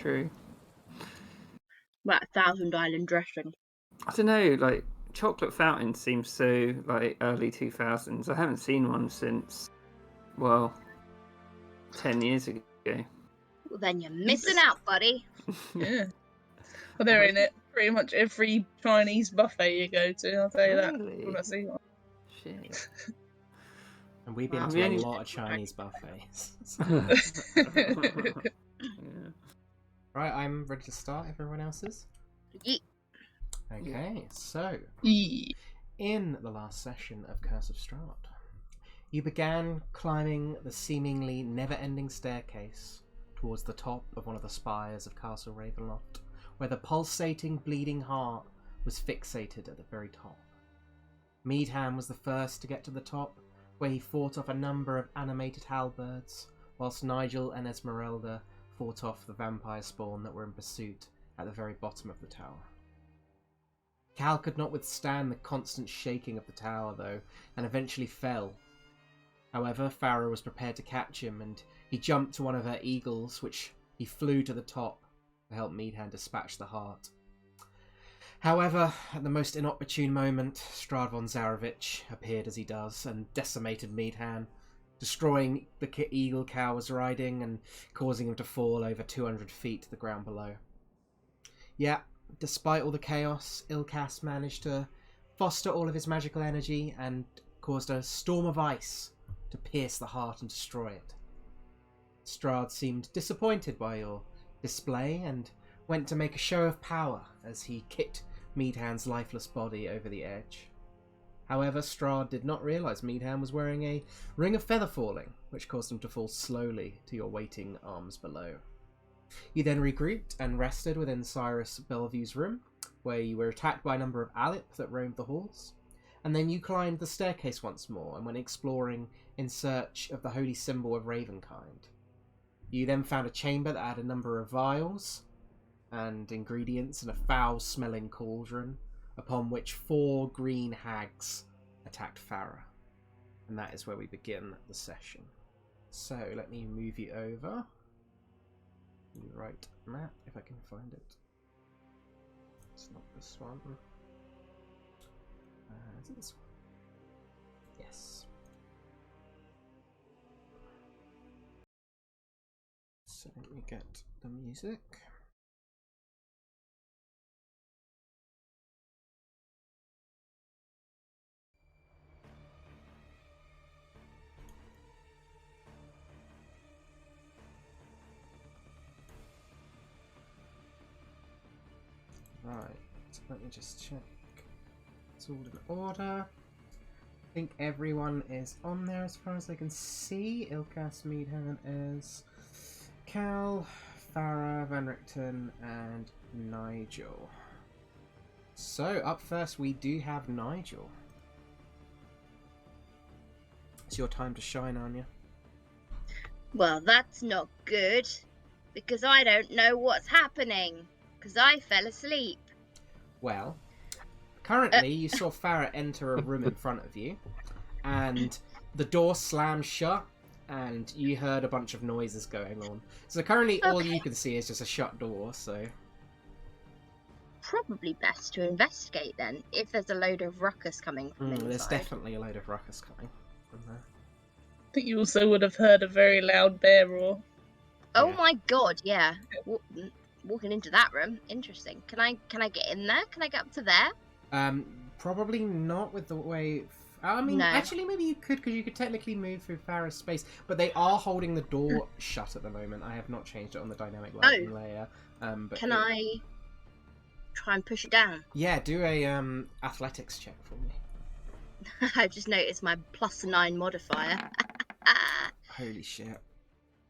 True. Like Thousand Island dressing. I don't know, like, chocolate fountain seems so, like, early 2000s. I haven't seen one since, well, 10 years ago. Well, then you're missing out, buddy. Yeah. Well, they're in it pretty much every Chinese buffet you go to, I'll tell you Really? that. When I see one. Shit. And we've been Wow. to a Really? lot of Chinese buffets. Yeah. Right, I'm ready to start. Everyone else is? Yeet. Okay, so Yeah. in the last session of Curse of Strahd, you began climbing the seemingly never-ending staircase towards the top of one of the spires of Castle Ravenloft, where the pulsating, bleeding heart was fixated at the very top. Meadhan was the first to get to the top, where he fought off a number of animated halberds, whilst Nigel and Ezmerelda fought off the vampire spawn that were in pursuit at the very bottom of the tower. Cal could not withstand the constant shaking of the tower, though, and eventually fell. However, Farrah was prepared to catch him, and he jumped to one of her eagles, which he flew to the top to help Meadhan dispatch the heart. However, at the most inopportune moment, Strahd von Zarevich appeared as he does, and decimated Meadhan, destroying the eagle Cal was riding and causing him to fall over 200 feet to the ground below. Yeah, despite all the chaos, Ilkaas managed to foster all of his magical energy and caused a storm of ice to pierce the heart and destroy it. Strahd seemed disappointed by your display and went to make a show of power as he kicked Meadhan's lifeless body over the edge. However, Strahd did not realise Meadhan was wearing a ring of feather falling, which caused him to fall slowly to your waiting arms below. You then regrouped and rested within Cyrus Bellevue's room, where you were attacked by a number of Alip that roamed the halls, and then you climbed the staircase once more and went exploring in search of the holy symbol of Ravenkind. You then found a chamber that had a number of vials and ingredients and a foul-smelling cauldron, upon which 4 green hags attacked Farrah. And that is where we begin the session. So, let me move you over. The right map, if I can find it. It's not this one. Is it this one? Yes. So let me get the music. Right, let me just check. It's all in order. I think everyone is on there as far as I can see. Ilkaas, Meadhan is Cal, Farrah, Van Wyckton, and Nigel. So, up first we do have Nigel. It's your time to shine, Anja. Well, that's not good, because I don't know what's happening, because I fell asleep. Well, currently you saw Farrah enter a room in front of you, and the door slammed shut, and you heard a bunch of noises going on. So currently all you can see is just a shut door, so... Probably best to investigate then, if there's a load of ruckus coming from inside. There's definitely a load of ruckus coming from there. I think you also would have heard a very loud bear roar. Oh Yeah. my god, yeah. Walking into that room, interesting. Can I get in there? Can I get up to there? Probably not with the way... I mean, No. actually maybe you could, because you could technically move through Farrah's space, but they are holding the door shut at the moment. I have not changed it on the dynamic lighting layer. But Can I try and push it down? Yeah, do a athletics check for me. I've just noticed my +9 modifier. Holy shit.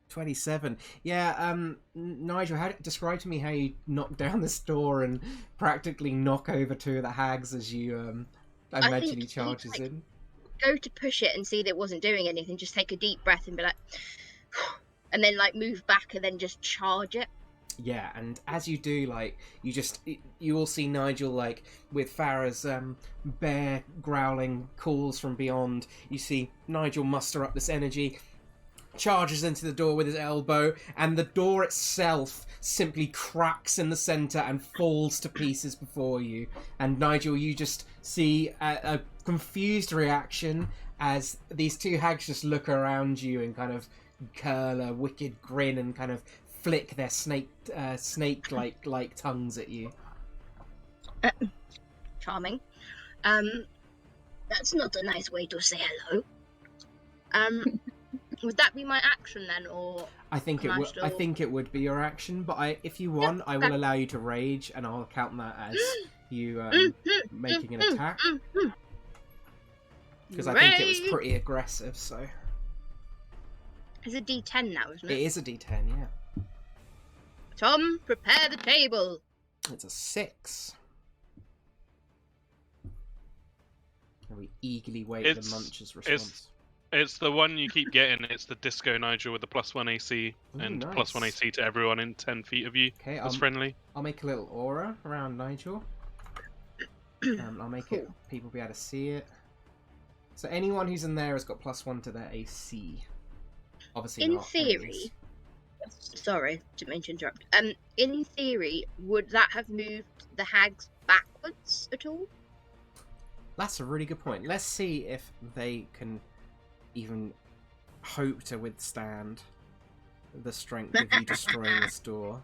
27. Yeah, Nigel, describe to me how you knock down this door and practically knock over 2 of the hags as you, I imagine he charges in. Go to push it and see that it wasn't doing anything, just take a deep breath and be like... and then, like, move back and then just charge it. Yeah, and as you do, like, you all see Nigel, like, with Farrah's bear growling calls from beyond. You see Nigel muster up this energy, charges into the door with his elbow, and the door itself simply cracks in the centre and falls to pieces before you. And Nigel, you just see a confused reaction as these two hags just look around you and kind of curl a wicked grin and kind of flick their snake-like tongues at you. Charming. That's not a nice way to say hello. Would that be my action then, or I think it would. I think it would be your action, but if you want, I will allow you to rage, and I'll count that as you making an attack. Because I think it was pretty aggressive. So it's a D10 now, isn't it? It is a D10, yeah. Tom, prepare the table. It's a 6. And we eagerly wait the Munch's response. It's the one you keep getting. It's the Disco Nigel with the +1 AC and nice. +1 AC to everyone in 10 feet of you. Okay, that's friendly. I'll make a little aura around Nigel. I'll make it people be able to see it. So anyone who's in there has got +1 to their AC. Obviously, in not theory. Sorry, didn't mean to interrupt. In theory, would that have moved the hags backwards at all? That's a really good point. Let's see if they can even hope to withstand the strength of you destroying this door.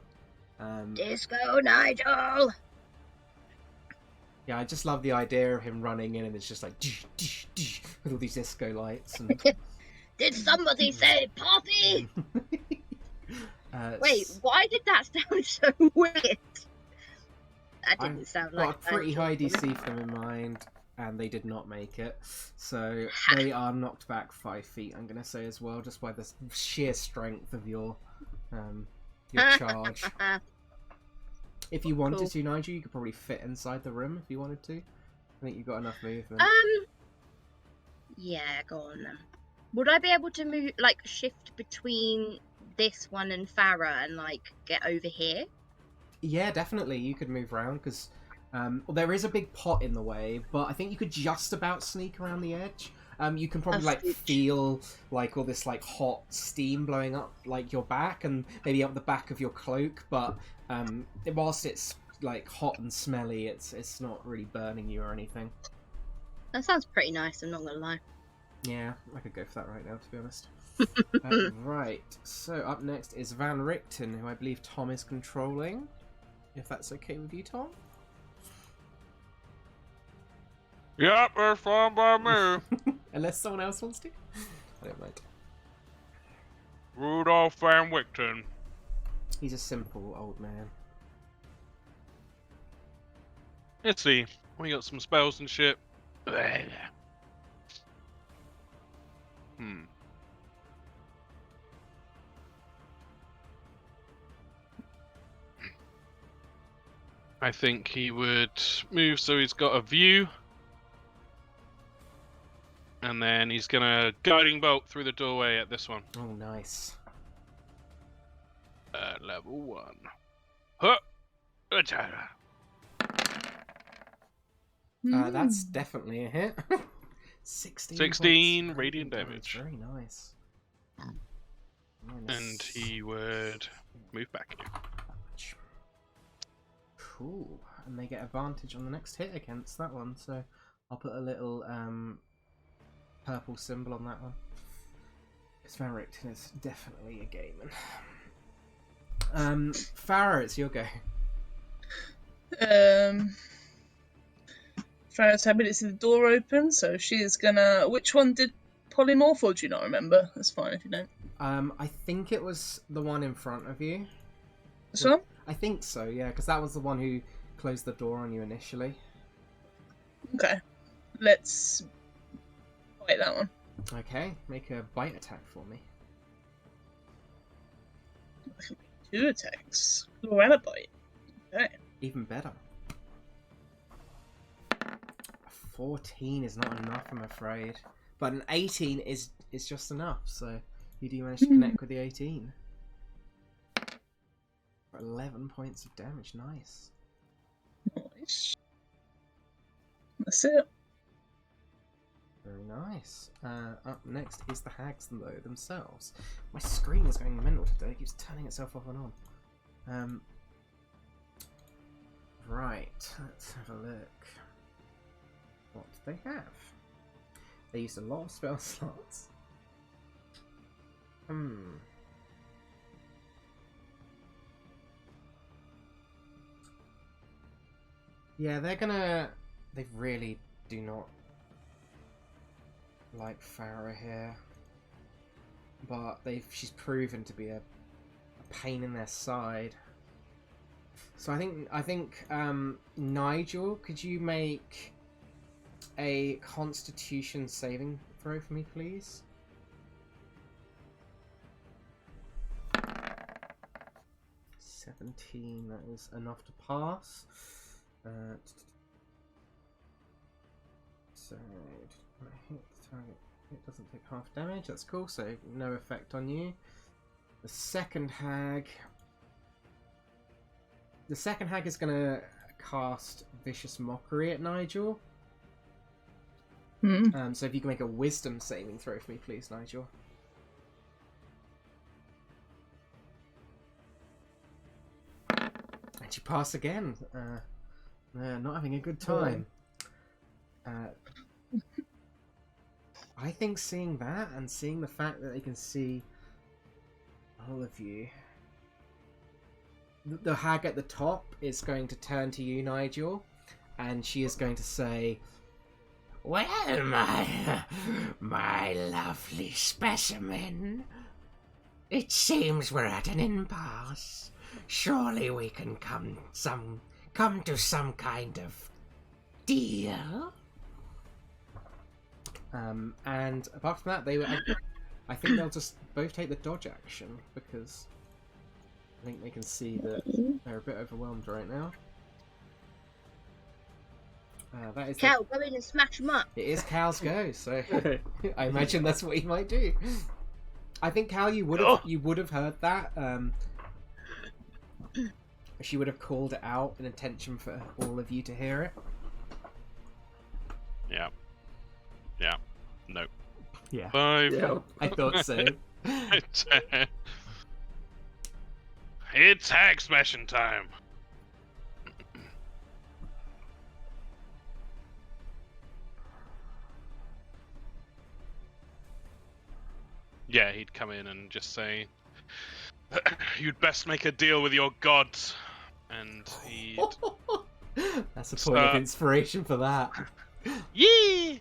Disco Nigel! Yeah, I just love the idea of him running in and it's just like with all these disco lights. And... Did somebody say party? Wait, why did that sound so weird? That didn't sound like... I've got a pretty high DC for them in mind, and they did not make it. So they are knocked back 5 feet, I'm going to say as well, just by the sheer strength of your charge. If you wanted to, Nigel, you could probably fit inside the room if you wanted to. I think you've got enough movement. Yeah, go on then. Would I be able to move, like, shift between this one and Farrah and, like, get over here? Yeah, definitely. You could move around because there is a big pot in the way, but I think you could just about sneak around the edge. You can probably like feel like all this like hot steam blowing up like your back and maybe up the back of your cloak, but whilst it's like hot and smelly, it's not really burning you or anything. That sounds pretty nice, I'm not gonna lie. Yeah, I could go for that right now, to be honest. Right, so up next is Van Wyckton, who I believe Tom is controlling. If that's okay with you, Tom? Yep, that's fine by me. Unless someone else wants to. I don't mind. Rudolph Van Wyckton. He's a simple old man. Let's see. We got some spells and shit. I think he would move so he's got a view. And then he's gonna guiding bolt through the doorway at this one. Oh, nice. Level 1. Huh. That's definitely a hit. 16 radiant damage. Very nice. And he would move back. Cool. And they get advantage on the next hit against that one, so I'll put a little purple symbol on that one. Because Van Wyckton is definitely a gamer. Farrah, it's your go. Farrah's happy to see the door open, so she's gonna... Which one did polymorph, or do you not remember? That's fine if you don't. I think it was the one in front of you. This one? I think so, yeah, because that was the one who closed the door on you initially. Okay. Let's bite that one. Okay, make a bite attack for me. 2 attacks. Loretta bite. Okay. Even better. 14 is not enough, I'm afraid. But an 18 is just enough, so you do manage to connect with the 18. 11 points of damage, nice. Nice. That's it. Very nice. Nice. Up next is the Hags themselves. My screen is going mental today. It keeps turning itself off and on. Right, let's have a look. What do they have? They used a lot of spell slots. Yeah, they really do not like Farrah here. But she's proven to be a pain in their side. So I think Nigel, could you make a Constitution saving throw for me, please? $17, that is enough to pass. So, when I hit the target, it doesn't take half damage, that's cool, so no effect on you. The second hag is going to cast Vicious Mockery at Nigel. So if you can make a Wisdom saving throw for me, please, Nigel. And you pass again. Not having a good time. I think seeing that and seeing the fact that they can see all of you, the hag at the top is going to turn to you, Nigel, and she is going to say, "Well, my lovely specimen, it seems we're at an impasse. Surely we can come to some kind of deal." And apart from that, I think they'll just both take the dodge action because I think they can see that they're a bit overwhelmed right now. That is Cal, go in and smash them up. It is Cal's go, so I imagine that's what he might do. I think Cal, you would have heard that. She would have called it out in intention for all of you to hear it. Yeah. Yeah. No. Yeah. 5. Yeah. I thought so. 10. It's hag smashing time. Yeah, he'd come in and just say, "You'd best make a deal with your gods," and he'd. That's a point of inspiration for that. Yeah.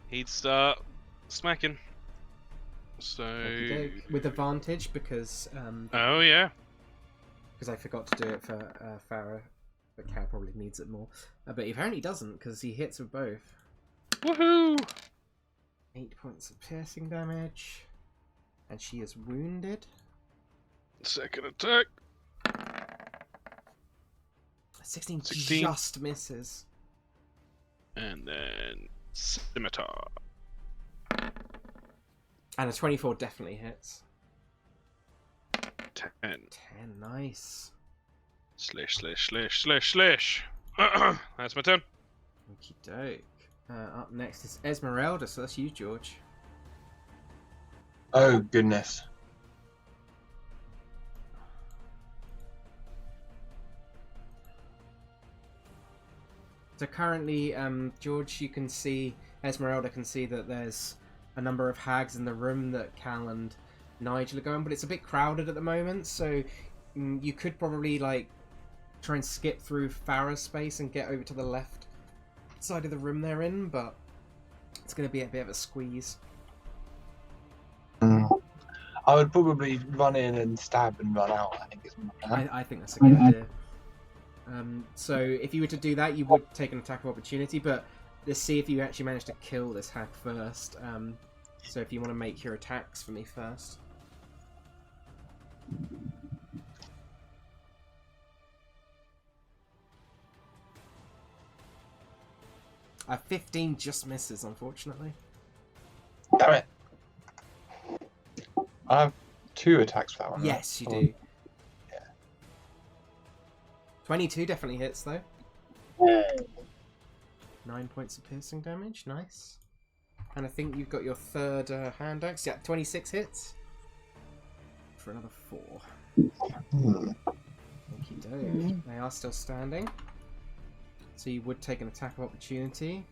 He'd start smacking. So. With advantage because. Oh yeah. Because I forgot to do it for Farrah, but Cal probably needs it more. But he apparently doesn't because he hits with both. Woohoo! 8 points of piercing damage, and she is wounded. Second attack. 16 16. just misses. And then scimitar. And a 24 definitely hits. 10. 10, nice. Slash, slash, slash, slash, slash. That's my turn. Okie doke. Up next is Ezmerelda, so that's you, George. Oh, goodness. So currently, George, you can see, Ezmerelda can see that there's a number of hags in the room that Cal and Nigel are going, but it's a bit crowded at the moment, so you could probably, like, try and skip through Farrah's space and get over to the left side of the room they're in, but it's going to be a bit of a squeeze. I would probably run in and stab and run out, I think is my plan. I think that's a good idea. So if you were to do that, you would take an attack of opportunity, but let's see if you actually manage to kill this hag first. So if you want to make your attacks for me first. A 15 just misses, unfortunately. Damn it. I have 2 attacks for that one. Yes, you right? do. Yeah. 22 definitely hits, though. 9 points of piercing damage, nice. And I think you've got your third hand axe. Yeah, 26 hits. For another 4. Okey-doke. They are still standing. So you would take an attack of opportunity.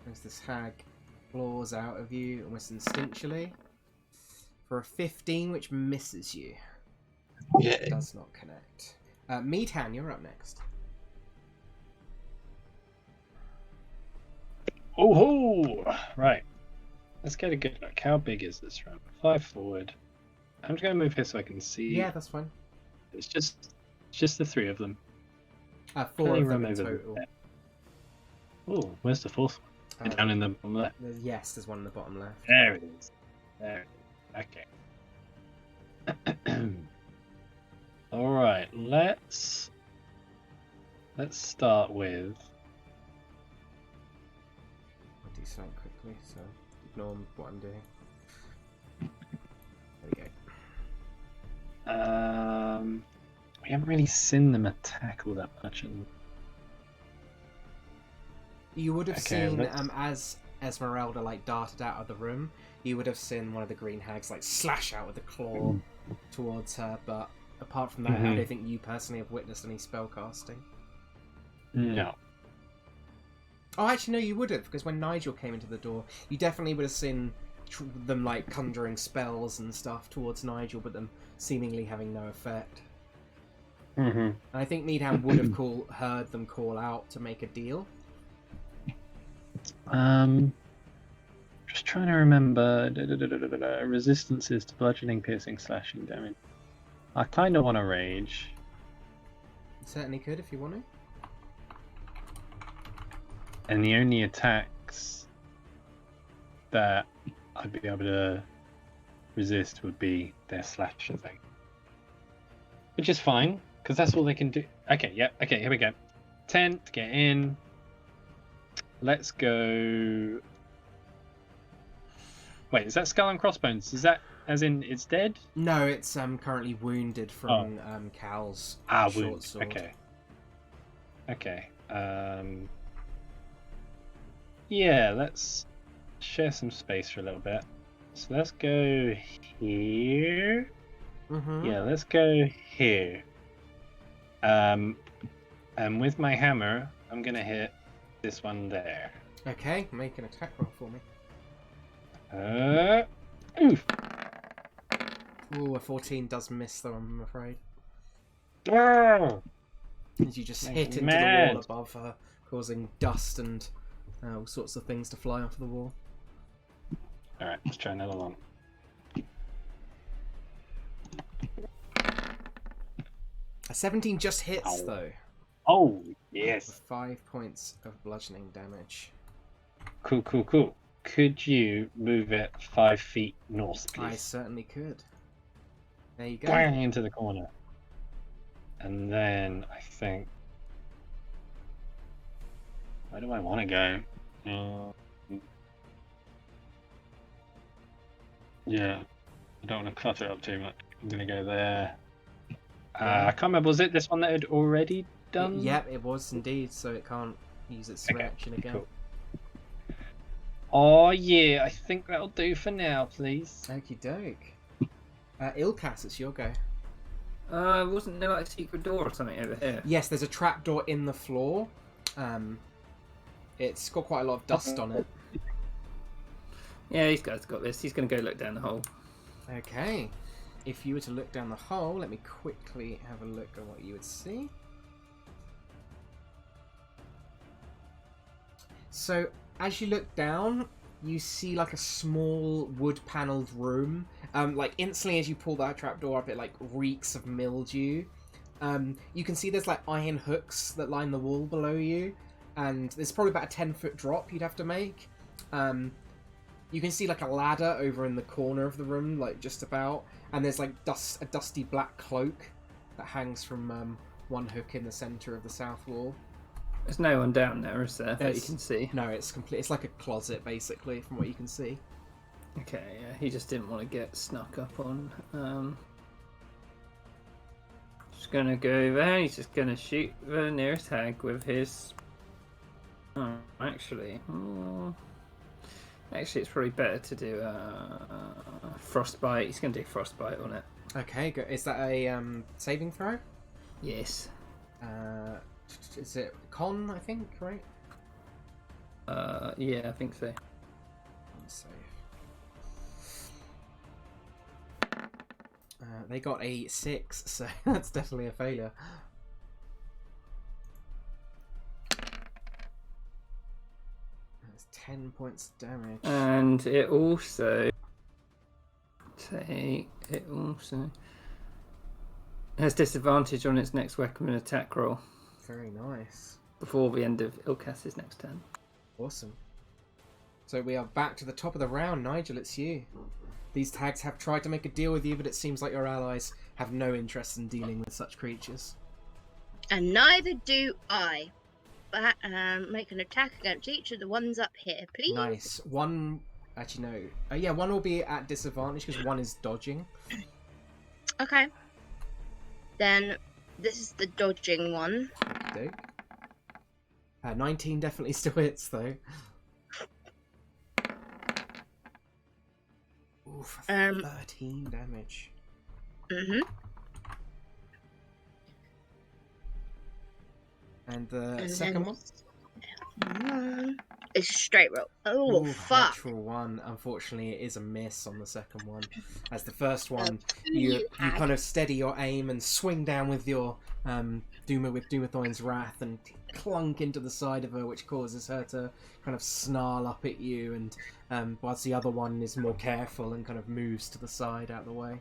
As this hag claws out of you almost instinctually. For a 15, which misses you. Yeah. It does not connect. Meadhan, you're up next. Oh ho! Right. Let's get a good look. How big is this room? 5 forward. I'm just going to move here so I can see. Yeah, that's fine. It's just the 3 of them. 4 Plenty of them room in over total. there. Oh, where's the 4th one? Down in the bottom left. Yes, there's one in the bottom left. There it is. There it is. Okay. Alright, let's start with... I'll do something quickly, so ignore what I'm doing. There we go. We haven't really seen them attack all that much. You would have Okay, seen, let's- as Ezmerelda like darted out of the room, you would have seen one of the green hags like slash out with a claw towards her, but apart from that, I don't think you personally have witnessed any spellcasting. No. Oh, actually, no, you would have, because when Nigel came into the door, you definitely would have seen them like conjuring spells and stuff towards Nigel, but them seemingly having no effect. And I think Meadhan would have heard them call out to make a deal. Just trying to remember resistances to bludgeoning, piercing, slashing damage. I kind of want to rage. You certainly could if you want to. And the only attacks that I'd be able to resist would be their slash thing. Which is fine, because that's all they can do. Okay, yeah, okay, here we go. 10 to get in. Let's go... Wait, is that skull and crossbones? Is that as in it's dead? No, it's currently wounded from Cal's short wound. sword. Okay. Okay. Yeah, let's share some space for a little bit. So let's go here. Yeah, let's go here. And with my hammer, I'm gonna hit this one there. Okay, make an attack roll for me. Oof. Ooh, a 14 does miss though, I'm afraid. Oh! As you just hit into the wall above her, causing dust and all sorts of things to fly off the wall. Alright, let's try another one. A 17 just hits Ow. though. Oh, yes. For 5 points of bludgeoning damage. Cool, cool, cool. Could you move it 5 feet north, I please? certainly could. There you go. Bang into the corner. And then I think... Where do I want to go? Yeah, I don't want to clutter it up too much. I'm going to go there. I can't remember, was it this one that had already done? Yep, it was indeed, so it can't use its reaction again. Cool. Oh yeah, I think that'll do for now, please. Okie doke. Ilkaas, it's your go. Wasn't there like a secret door or something over here? Yes, there's a trapdoor in the floor. It's got quite a lot of dust on it. Yeah, these guys got this. He's going to go look down the hole. Okay. If you were to look down the hole, let me quickly have a look at what you would see. So, as you look down, you see like a small wood-panelled room. Like instantly as you pull that trapdoor up, it like reeks of mildew. You can see there's like iron hooks that line the wall below you, and there's probably about a 10-foot drop you'd have to make. You can see like a ladder over in the corner of the room, like just about, and there's like a dusty black cloak that hangs from one hook in the centre of the south wall. There's no one down there, is there? That you can see. No, it's complete. It's like a closet, basically, from what you can see. Okay, yeah, he just didn't want to get snuck up on. Just gonna go over and he's just gonna shoot the nearest hag with his. Oh, actually, Actually, it's probably better to do frostbite. He's going to do frostbite on it. Okay, good. Is that a saving throw? Yes. Is it con, I think, right? Yeah, I think so. Save. They got a 6, so that's definitely a failure. That's 10 points of damage. And it also has disadvantage on its next weapon attack roll Very nice. before the end of Ilkaas' next turn. Awesome. So we are back to the top of the round. Nigel, it's you. These hags have tried to make a deal with you, but it seems like your allies have no interest in dealing with such creatures. And neither do I. But make an attack against each of the ones up here, please. Nice. One... Actually, no. Yeah, one will be at disadvantage because one is dodging. Okay. Then this is the dodging one. Dope. 19 definitely still hits, though. Oof, 13 damage. Mm-hmm. And the second one? It's straight roll. Oh, Ooh, fuck. Natural 1. Unfortunately, it is a miss on the second one. As the first one, you kind of steady your aim and swing down with your Dumathoin's Wrath and clunk into the side of her, which causes her to kind of snarl up at you, and whilst the other one is more careful and kind of moves to the side out of the way.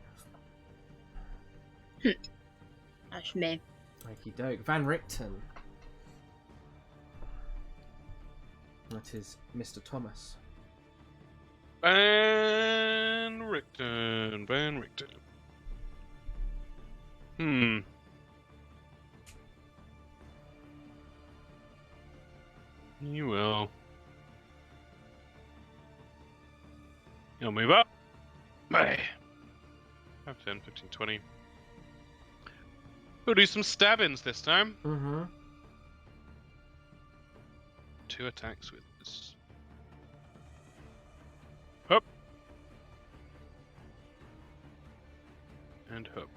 That's me. Okie doke. Van Richten. That is Mr. Thomas. Van Richten. You will. You'll move up. Bye. 5, 10, 15, 20. We'll do some stabbings this time. Mm-hmm. 2 attacks with this. Hup. And hup.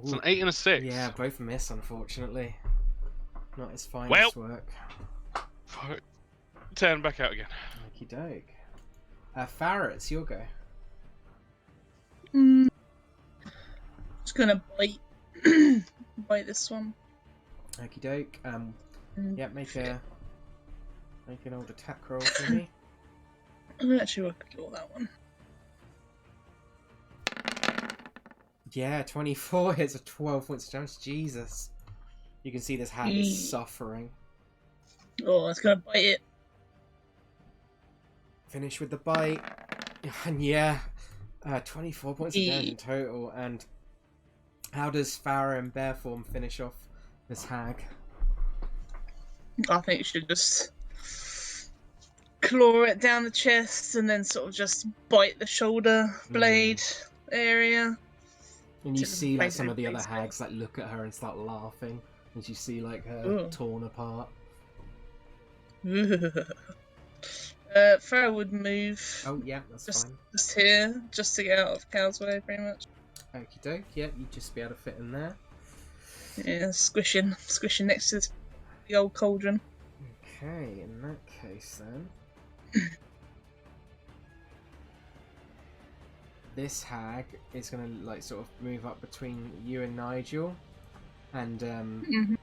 It's an 8 and a 6. Yeah, both miss, unfortunately. Not his finest Well. work. Fuck. Turn back out again. Okie doke. Farrah, it's your go. Just gonna bite this one. Okie doke. Yeah, make an old attack roll for me. I'm actually working all that one. Yeah, 24 hits of 12 points of damage. Jesus. You can see this hag is suffering. Oh, it's gonna bite it. Finish with the bite. And yeah, 24 points of damage in total. And how does Farrah in bear form finish off this hag? I think you should just claw it down the chest and then sort of just bite the shoulder blade area. And you To see like base some her of the other face. hags like look at her and start laughing as you see like her torn apart. Farrah would move Oh yeah, that's just, fine. just here, just to get out of Cal's way, pretty much. Okie doke, yeah, you'd just be able to fit in there. Yeah, squishing next to the old cauldron. Okay, in that case then. This hag is gonna like sort of move up between you and Nigel, and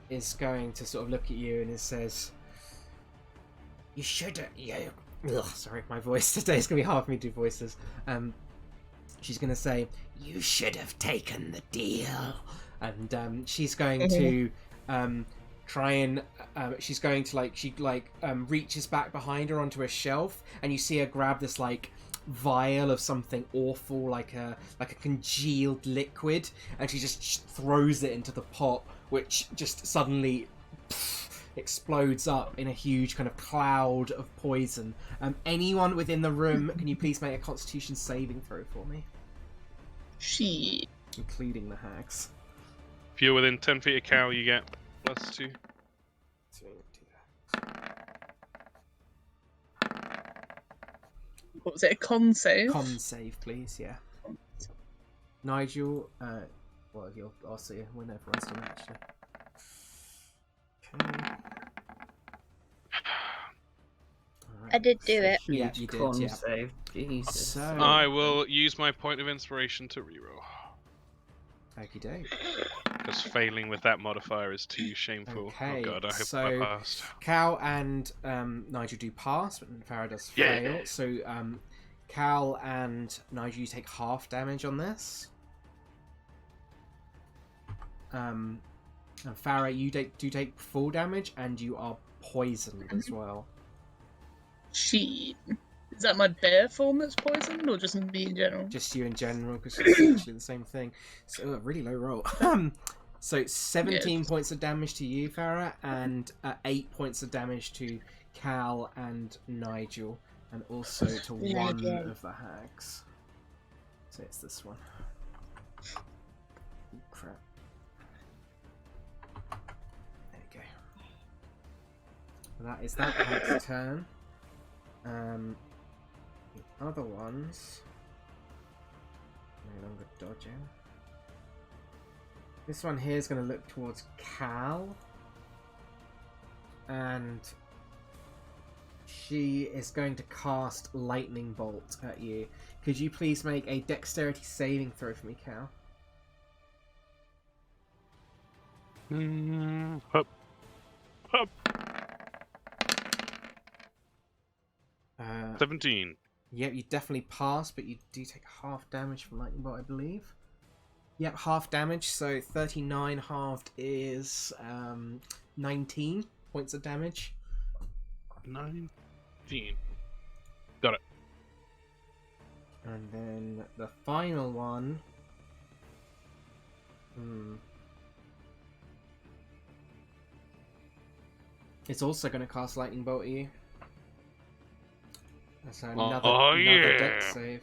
is going to sort of look at you and it says, "You should sorry, my voice today is gonna be hard for me to do voices." She's gonna say, "You should have taken the deal," and she's going to try and she's going to reaches back behind her onto a shelf, and you see her grab this like vial of something awful, like a congealed liquid, and she just throws it into the pot, which just suddenly explodes up in a huge kind of cloud of poison. Anyone within the room, can you please make a Constitution saving throw for me? She. Including the hags. If you're within 10 feet of Cal, you get +2. So we do that. What was it? A con save? Con save, please. Yeah. Nigel. Well, I'll see you when everyone's done actually. Okay. I did do it. Yeah, Huge you did, con yeah. save. Jesus. So- I will use my point of inspiration to reroll. Okie doke. Because failing with that modifier is too shameful. Okay, Oh god, I hope so I passed. Cal and Nigel do pass, but Farrah does Yeah. fail. So Cal and Nigel, you take half damage on this. And Farrah, you do take full damage, and you are poisoned as well. Shit. Is that my bear form that's poisoned, or just me in general? Just you in general, because it's actually the same thing. So a really low roll. So 17 points of damage to you, Farrah, and 8 points of damage to Cal and Nigel, and also to one of the hags. So it's this one. Oh, crap. There you go. That is that hag's turn. The other ones no longer dodging. This one here is going to look towards Cal, and she is going to cast Lightning Bolt at you. Could you please make a Dexterity saving throw for me, Cal? Hup. 17. Yep, you definitely pass, but you do take half damage from Lightning Bolt, I believe. Yep, half damage, so 39 halved is 19 points of damage. 19. Got it. And then the final one... It's also going to cast Lightning Bolt at you. So another dex save.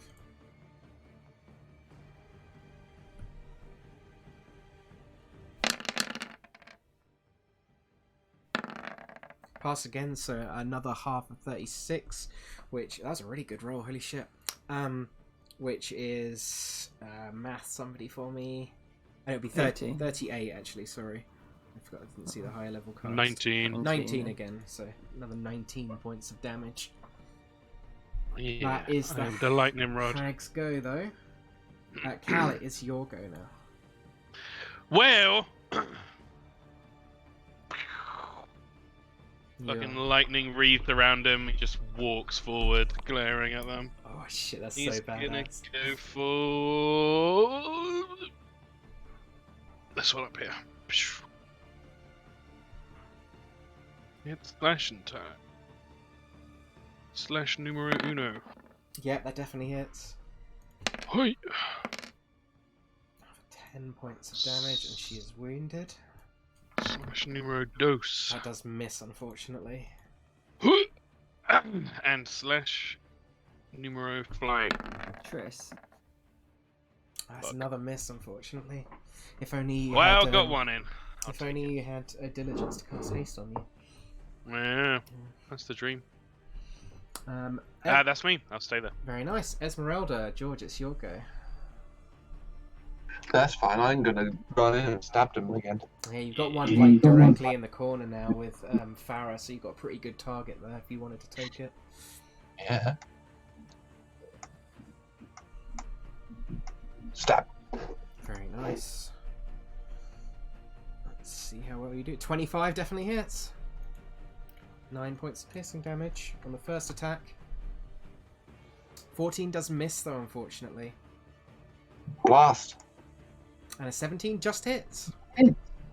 Pass again, so another half of 36, which that's a really good roll. Holy shit! Which is math somebody for me. And it'll be 38 actually. Sorry, I forgot. I didn't see the higher level cards. 19. 19 again, so another 19 points of damage. Yeah, That is the lightning rod. Hags go though. Cal, it is your go now. Well, Yeah. fucking lightning wreathed around him. He just walks forward, glaring at them. Oh shit, that's He's so gonna badass. go for this one up here. It's slashing time. Slash numero uno. Yep, that definitely hits. Hoi. 10 points of damage, and she is wounded. Slash numero dos. That does miss, unfortunately. And slash numero flying. Triss. That's another miss, unfortunately. If only you Well, had, got one in. If only you had a diligence to cast haste on you. Yeah, that's the dream. Eh, That's me. I'll stay there. very nice. Ezmerelda, George, it's your go. That's fine. I'm gonna run in and stab them again. Yeah, you've got one like directly in the corner now with Farrah, so you've got a pretty good target there if you wanted to take it. Yeah. Stab. Very nice. Let's see how well you do. 25 definitely hits. 9 points of piercing damage on the first attack. 14 does miss though, unfortunately. Blast. And a 17 just hits.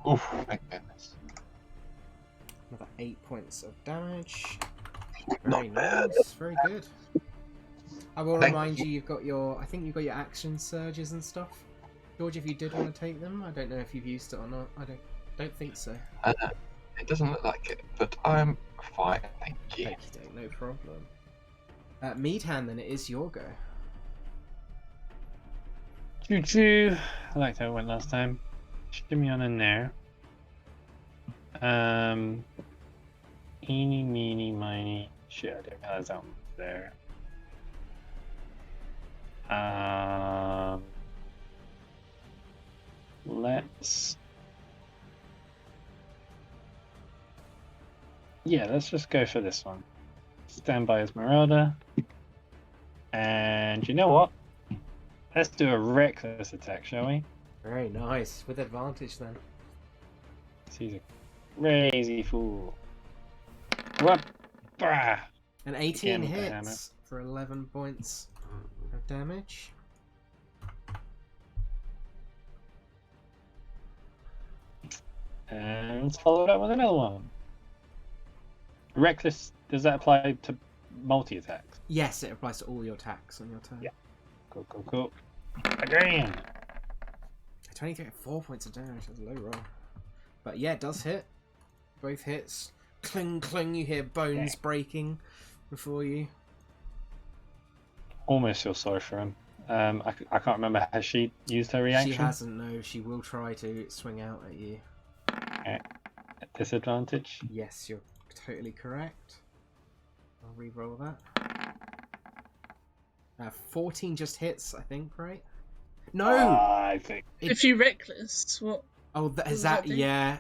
Oof, thank goodness. Another 8 points of damage. Not Very bad. nice. Very good. I will Thank remind you. you've got your... I think you've got your action surges and stuff. George, if you did want to take them, I don't know if you've used it or not. I don't think so. It doesn't look like it, but I'm fine, thank you. Thank you, Dave, no problem. Meadhan, then it is your go. Choo choo. I liked how it went last time. Shimmy on in there. Eeny, meeny, miny. Shit, I didn't realize that one was there. Let's just go for this one. Stand by Ezmerelda. And you know what? Let's do a reckless attack, shall we? Very nice. With advantage then. He's a crazy fool. What? Bah! An 18 Again with the hammer. hits for 11 points of damage. And let's follow it up with another one. Reckless, does that apply to multi-attacks? Yes, it applies to all your attacks on your turn. Yeah. Cool. Again! 23 at 4 points of damage. That's a low roll. But yeah, it does hit. Both hits. Cling, cling. You hear bones breaking before you. Almost feel sorry for him. I can't remember. Has she used her reaction? She hasn't, no. She will try to swing out at you. At disadvantage? Yes, you're totally correct. I'll re-roll that. 14 just hits, I think, right? No! I think. If you reckless, what? Oh, What is does that? that do? Yeah,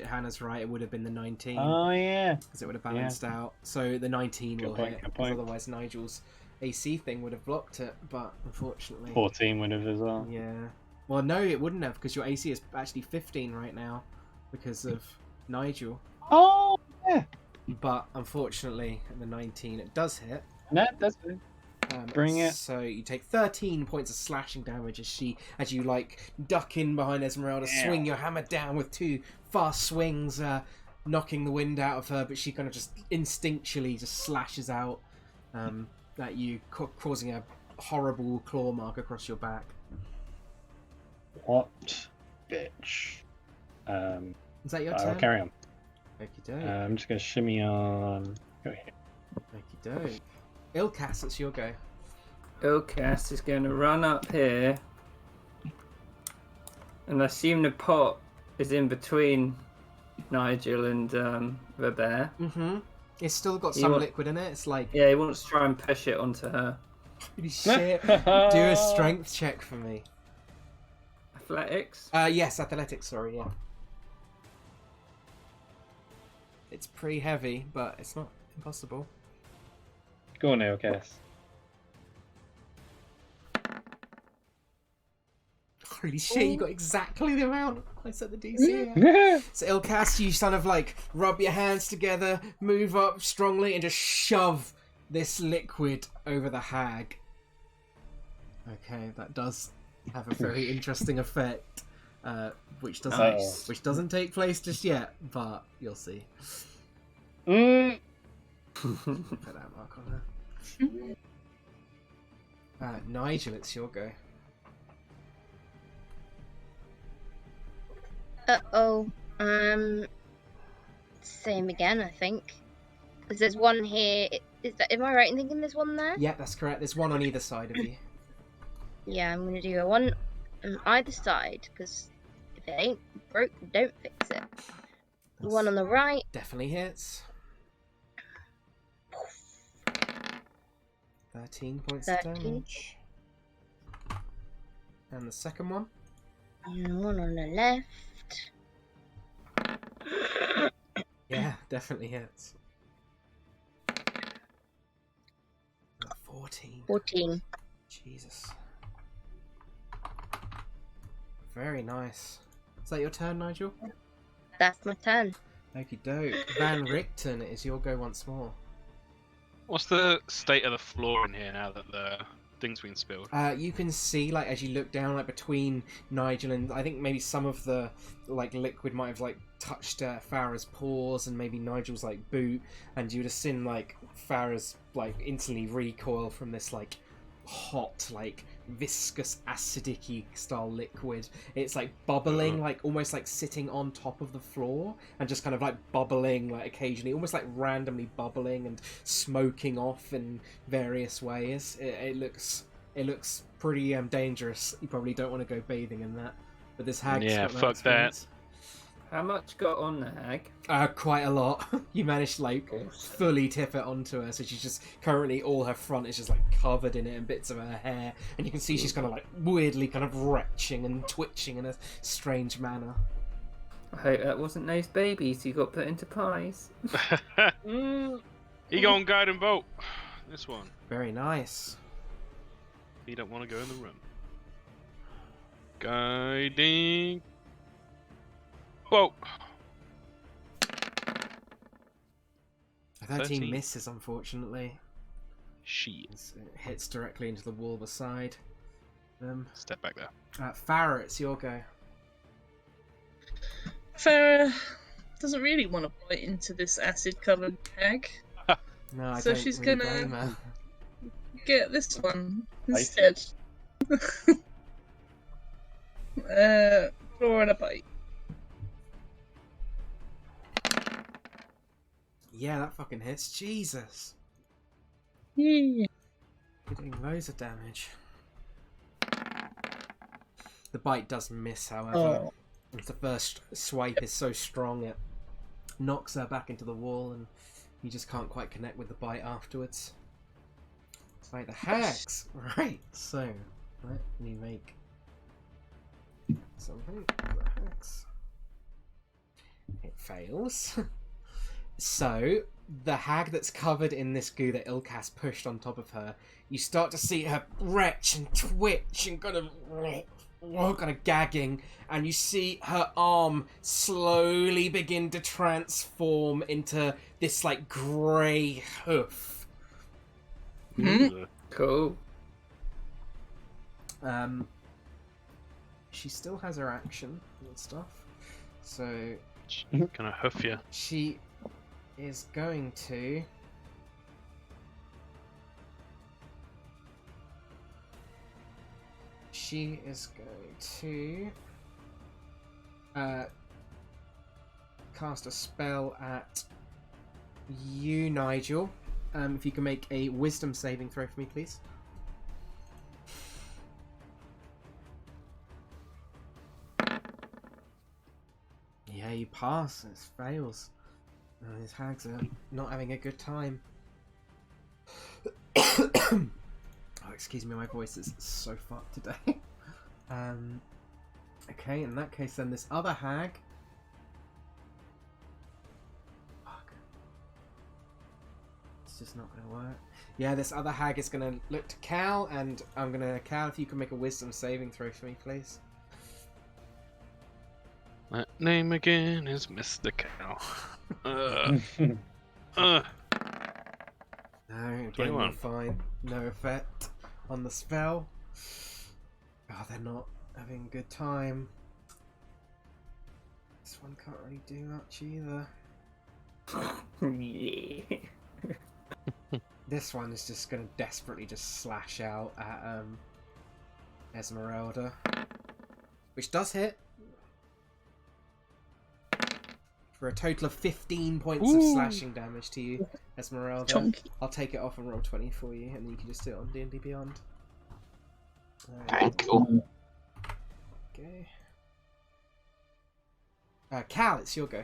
Hannah's right. It would have been the 19. Oh, yeah. Because it would have balanced out. So the 19 Good will point, hit. good 'Cause point. otherwise Nigel's AC thing would have blocked it. But unfortunately... 14 would have as well. Yeah. Well, no, it wouldn't have, because your AC is actually 15 right now. Because of Nigel. Oh, yeah. But unfortunately, the 19, it does hit. No, that's good. Bring it. So you take 13 points of slashing damage as you like duck in behind Ezmerelda, swing your hammer down with 2 fast swings, knocking the wind out of her, but she kind of just instinctually just slashes out at you, causing a horrible claw mark across your back. What bitch? Is that your I'll turn? carry on. Okie doke. I'm just going to shimmy on. Go here. Okie doke. Ilkaas, it's your go. Ilkaas is going to run up here, and I assume the pot is in between Nigel and the bear. Mm-hmm. It's still got You some want- liquid in it. It's like, Yeah, he wants to try and push it onto her. holy shit. Do a strength check for me. Athletics? Yes, athletics, sorry, yeah. It's pretty heavy, but it's not impossible. Go on, Ilkaas. Holy shit, you got exactly the amount I set the DC at. So Ilkaas, you kind of like rub your hands together, move up strongly, and just shove this liquid over the hag. Okay, that does have a very interesting effect, which doesn't take place just yet, but you'll see. Mm. Put that mark on her. Nigel, it's your go. Uh-oh. Same again, I think. Because there's one here. Am I right in thinking there's one there? Yeah, that's correct. There's one on either side of you. Yeah, I'm gonna do a one on either side, because if it ain't broke, don't fix it. The one on the right. Definitely hits. 13 points of 13. damage. And the second one? And the one on the left. Yeah, definitely hits. 14. 14. Jesus. Very nice. Is that your turn, Nigel? That's my turn. Okie doke. Van Wyckton, it is your go once more. What's the state of the floor in here now that the thing's been spilled? You can see, like, as you look down, like, between Nigel and I think maybe some of the, like, liquid might have, like, touched Farrah's paws and maybe Nigel's, like, boot, and you would have seen, like, Farrah's, like, instantly recoil from this, like, hot, like, viscous, acidic-y style liquid. It's, like, bubbling, like, almost, like, sitting on top of the floor and just kind of, like, bubbling, like, occasionally, almost, like, randomly bubbling and smoking off in various ways. It looks pretty dangerous. You probably don't want to go bathing in that. But this hag's Yeah, got no fuck that. experience. How much got on the hag? Quite a lot. You managed to like fully tip it onto her, so she's just currently all her front is just like covered in it and bits of her hair, and you can see she's kind of like weirdly kind of retching and twitching in a strange manner. I hope that wasn't those babies you got put into pies. He gone guiding bolt. This one. Very nice. He don't want to go in the room. Guiding bolt. 13 misses, unfortunately. Shit. It hits directly into the wall beside them. Step back there. Farrah, it's your go. Farrah doesn't really want to bite into this acid-coloured hag, No, I so don't she's really gonna blame her. get this one instead. Claw and a bite. Yeah, that fucking hits. Jesus. Yeah. You're doing loads of damage. The bite does miss, however. Oh. The first swipe is so strong it knocks her back into the wall, and you just can't quite connect with the bite afterwards. It's like the hags. Right, so let me make something for the hags. It fails. So, the hag that's covered in this goo that Ilkaas pushed on top of her, you start to see her retch and twitch and kind of gagging, and you see her arm slowly begin to transform into this like grey hoof. Cool. She still has her action and stuff, so Gonna hoof you. she is going to cast a spell at you, Nigel. If you can make a wisdom saving throw for me, please. Yeah, you pass. It fails. These hags are not having a good time. Oh, excuse me, my voice is so fucked today. Okay, in that case then this other hag... Fuck. It's just not going to work. Yeah, this other hag is going to look to Cal, and I'm going to... Cal, if you can make a wisdom saving throw for me, please. That name again is Mr. Cow. No, again, 21. you're fine. No effect on the spell. Oh, they're not having a good time. This one can't really do much either. Yeah. This one is just going to desperately just slash out at Ezmerelda, which does hit. For a total of 15 points of slashing damage to you, Ezmerelda. Chunky. I'll take it off and roll 20 for you, and then you can just do it on D&D Beyond. Cool. Okay. Cal, it's your go.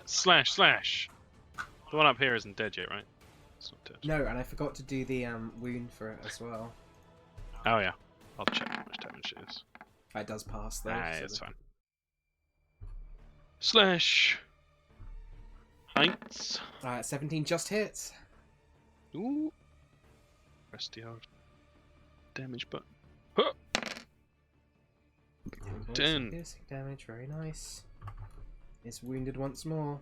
Slash. The one up here isn't dead yet, right? It's not dead. No, and I forgot to do the wound for it as well. Oh yeah. I'll check how much damage it is. It does pass though. so It's fine. Slash. Heights. 17 just hits. Ooh. Press the old damage button. Huh. 10. Piercing damage, very nice. It's wounded once more.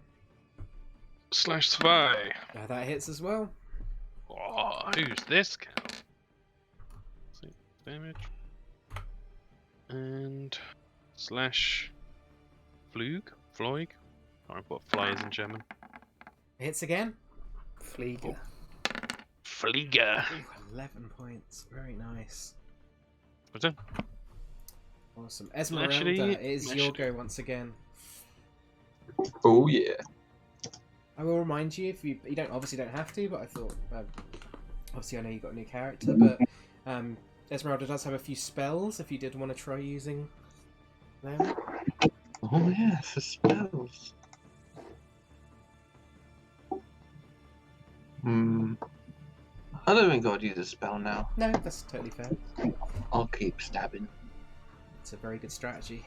Slash Spy. That hits as well. Oh, who's this cow? Damage. And slash Flug? Floig? I don't know what fly is in German. Hits again. Flieger. Flieger. Ooh, 11 points. Very nice. What's that? Awesome. Ezmerelda, Actually, it is your go once again. Oh yeah. I will remind you, if you don't obviously don't have to, but I thought obviously I know you've got a new character, but Ezmerelda does have a few spells if you did want to try using them. Oh yeah, for spells. I don't think I'd use a spell now. No, that's totally fair. I'll keep stabbing. It's a very good strategy.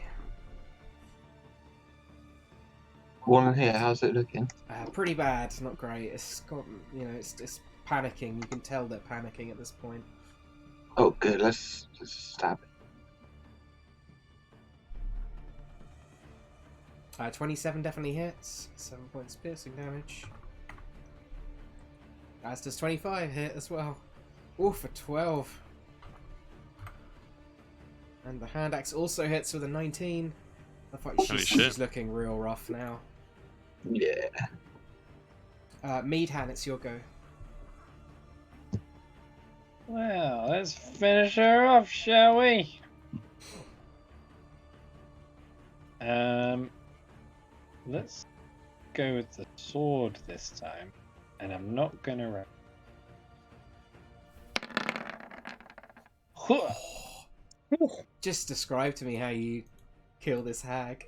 One in here, how's it looking? Pretty bad, not great. It's got, it's panicking. You can tell they're panicking at this point. Oh good, let's stab it. 27 definitely hits. 7 points piercing damage. As does 25 hit as well. Ooh, for 12. And the hand axe also hits with a 19. I thought she's looking real rough now. Yeah. Meadhan, it's your go. Well, let's finish her off, shall we? Let's go with the sword this time, and I'm not gonna. Just describe to me how you kill this hag.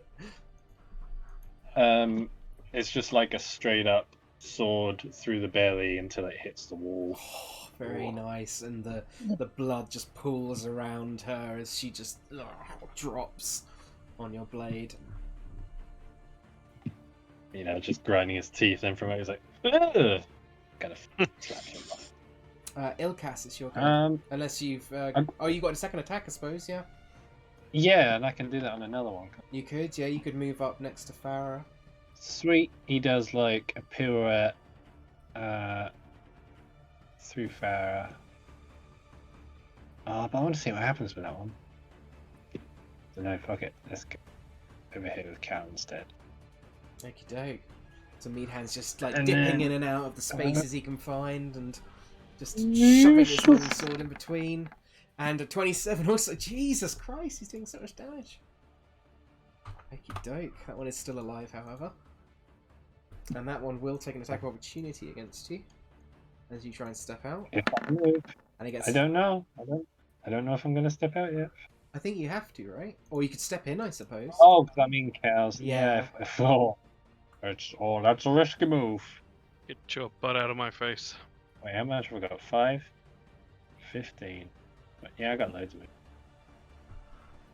It's just like a straight up sword through the belly until it hits the wall. Very nice, and the blood just pools around her as she just drops on your blade. Just grinding his teeth, and from it he's like, ugh! Kind of slap him off. Ilkaas, it's your go. Unless you've... you got a second attack, I suppose, yeah? Yeah, and I can do that on another one. You could, yeah, you could move up next to Farrah. Sweet. He does like a pirouette through Farrah. Oh, but I want to see what happens with that one. So no, fuck it. Let's go over here with Cal instead. Okie doke. So Meadhan's just like dipping in and out of the spaces he can find and just shoving his long sword in between. And a 27 also. Jesus Christ, he's doing so much damage. Okie doke. That one is still alive, however. And that one will take an attack of opportunity against you as you try and step out. If I move. And it gets... I don't know. I don't know if I'm going to step out yet. I think you have to, right? Or you could step in, I suppose. Oh, because I'm in cows. Yeah. That's a risky move. Get your butt out of my face. Wait, how much have we got? 5? 15. But yeah, I got loads of it.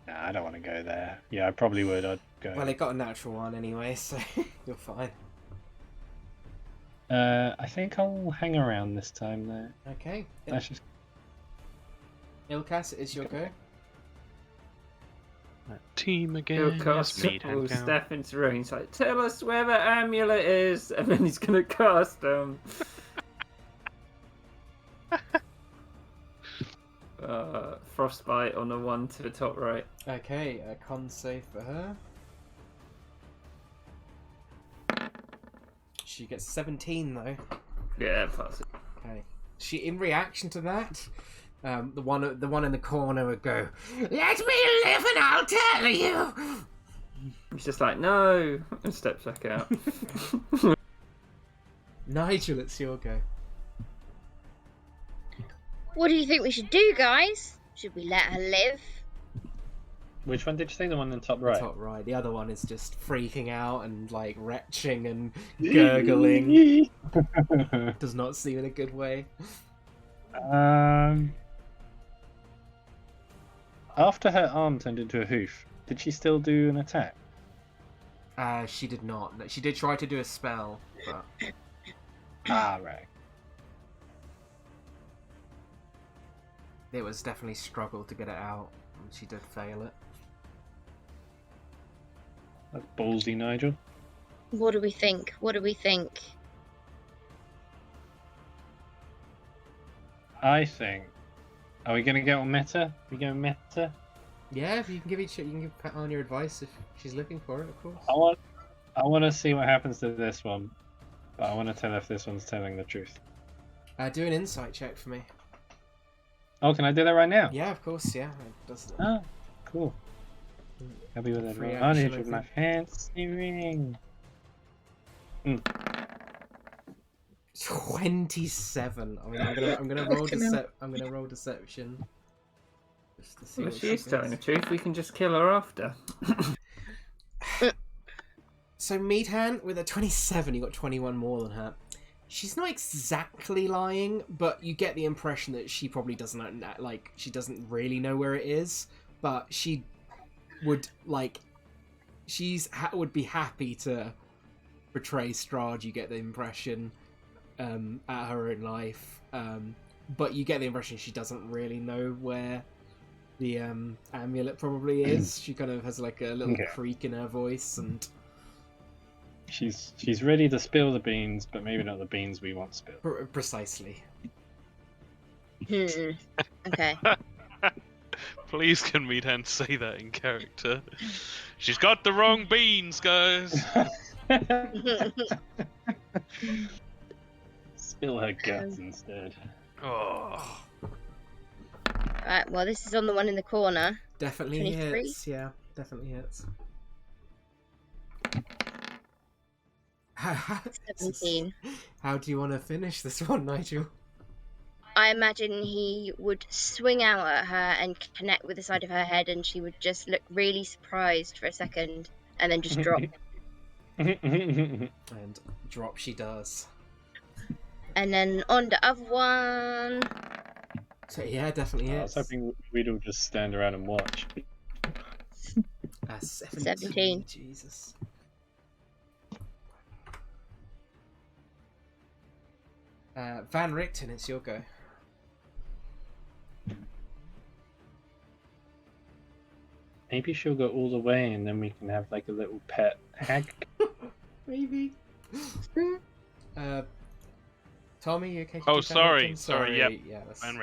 Nah, I don't want to go there. Yeah, I probably would. I'd go. Well, it got a natural one anyway, so you're fine. I think I'll hang around this time though. Okay. Let's just... Ilkaas, it is your go. Team again. Ilkaas step into the room. He's like, tell us where the amulet is, and then he's gonna cast them. Frostbite on the one to the top right. Okay, a con save for her. She gets 17 though. Yeah, pass it. Okay. She, in reaction to that, the one in the corner would go, "Let me live and I'll tell you." He's just like, no, and steps back out. Nigel, it's your go. What do you think we should do, guys? Should we let her live? Which one did you say? The one in the top right? Top right. The other one is just freaking out and like retching and gurgling. Does not seem in a good way. After her arm turned into a hoof, did she still do an attack? She did not. She did try to do a spell, but right. it was definitely struggle to get it out, and she did fail it. That's ballsy, Nigel. What do we think? What do we think? I think. Are we going to go on meta? We going meta? Yeah, if you can give Pat on your advice if she's looking for it, of course. I want to see what happens to this one, but I want to tell if this one's telling the truth. Do an insight check for me. Oh, can I do that right now? Yeah, of course. Yeah, it does. Oh, cool. Happy with that Free advantage action, with I my fancy ring. 27. I mean, I'm gonna roll I'm gonna roll deception. Just to see Well, what if she she's telling the thinks. truth, we can just kill her after. So Meadhan, with a 27, you got 21 more than her. She's not exactly lying, but you get the impression that she probably doesn't know, like, she doesn't really know where it is, but she would, like, would be happy to betray Strahd, you get the impression, at her own life. But you get the impression she doesn't really know where the amulet probably is. She kind of has like a little creak in her voice, and She's ready to spill the beans, but maybe not the beans we want spilled. Precisely. Okay. Please, can Meadhan say that in character? She's got the wrong beans, guys. Spill her guts instead. Oh. Right, well, this is on the one in the corner. Definitely 23? hits. Yeah, definitely hits. 17. How do you want to finish this one, Nigel? I imagine he would swing out at her and connect with the side of her head, and she would just look really surprised for a second, and then just drop. And drop she does. And then on the other one. So yeah, definitely I was hits. hoping we'd all just stand around and watch. 17. Jesus. Van Wyckton, it's your go. Maybe she'll go all the way and then we can have like a little pet hag. Maybe. Tommy, you okay? to Oh, do Van sorry. Wyckton? Sorry, yep. Yeah, that's... Van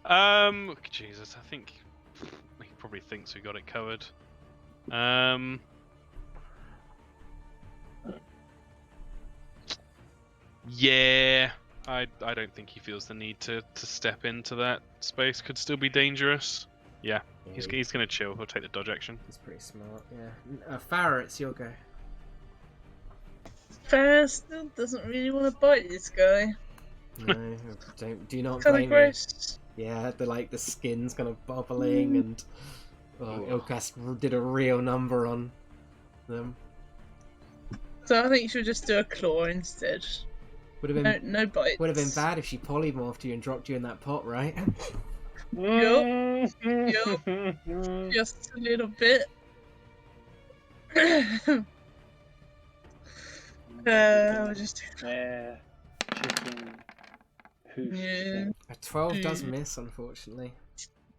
Wyckton. Jesus, I think he probably thinks we got it covered. Yeah, I don't think he feels the need to step into that space. Could still be dangerous. Yeah, he's gonna chill. He'll take the dodge action. He's pretty smart, yeah. Farrah, it's your go. Farrah still doesn't really want to bite this guy. No, do not Kind blame of me. gross. Yeah, the skin's kind of bubbling, and Ilkaas did a real number on them. So I think she'll just do a claw instead. Would have been No bites. would have been bad if she polymorphed you and dropped you in that pot, right? Yup. Just a little bit. I'll just Yeah. Chicken. Hoof. Yeah. A 12 does miss, unfortunately.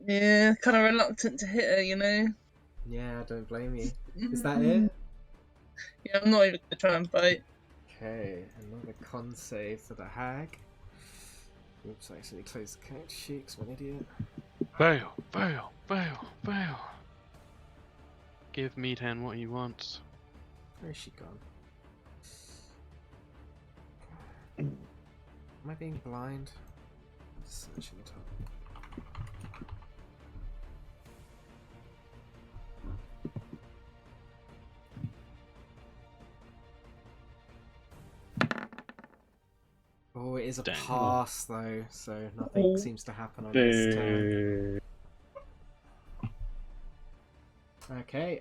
Yeah, kind of reluctant to hit her, you know. Yeah, I don't blame you. Is that it? Yeah, I'm not even gonna try and bite. Okay, another con save for the hag. Oops, I accidentally closed the character sheet 'cause I'm an idiot. Fail, fail, fail, fail. Give Meadhan what he wants. Where is she gone? Am I being blind? Searching the top. Oh, it is a Dang. pass though, so nothing seems to happen on this turn. Okay,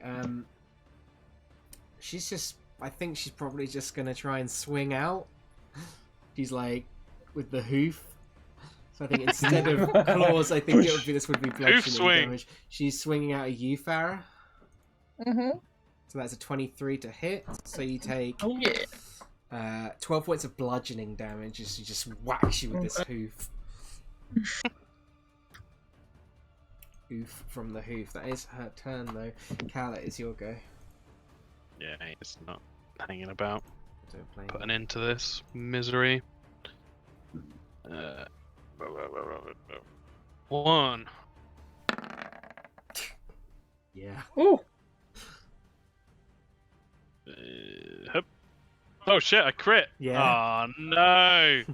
she's just, I think she's probably just gonna try and swing out. She's like, with the hoof. So I think instead of claws, I think this would be bludgeoning swing. damage. She's swinging out at you, Farrah. Mm-hmm. So that's a 23 to hit. So you take Oh yeah. 12 points of bludgeoning damage as she just whacks you with this hoof. Hoof from the hoof. That is her turn though. Cal, it is your go. Yeah, he's not hanging about. Don't blame Put me. an end to this misery. 1. Yeah. Oh. Hup. Oh shit, I crit! Yeah. Oh no!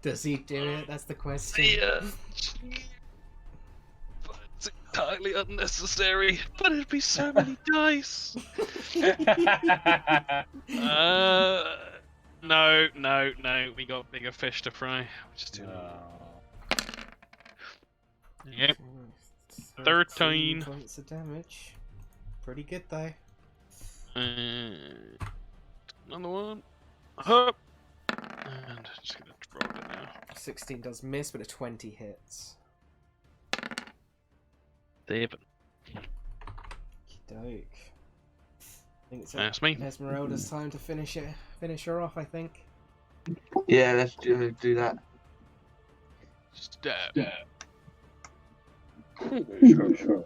Does he do it? That's the question. Yeah. It's entirely unnecessary, but it'd be so many dice! No, we got bigger fish to fry. We'll just do that. Yep. 13. points of damage. Pretty good though. Another one. Up. And just gonna drop it now. 16 does miss, but a 20 hits. 7. Doke. I think it's That's me. Ezmerelda's time to finish her off, I think. Yeah, let's do that. Stab. Sure.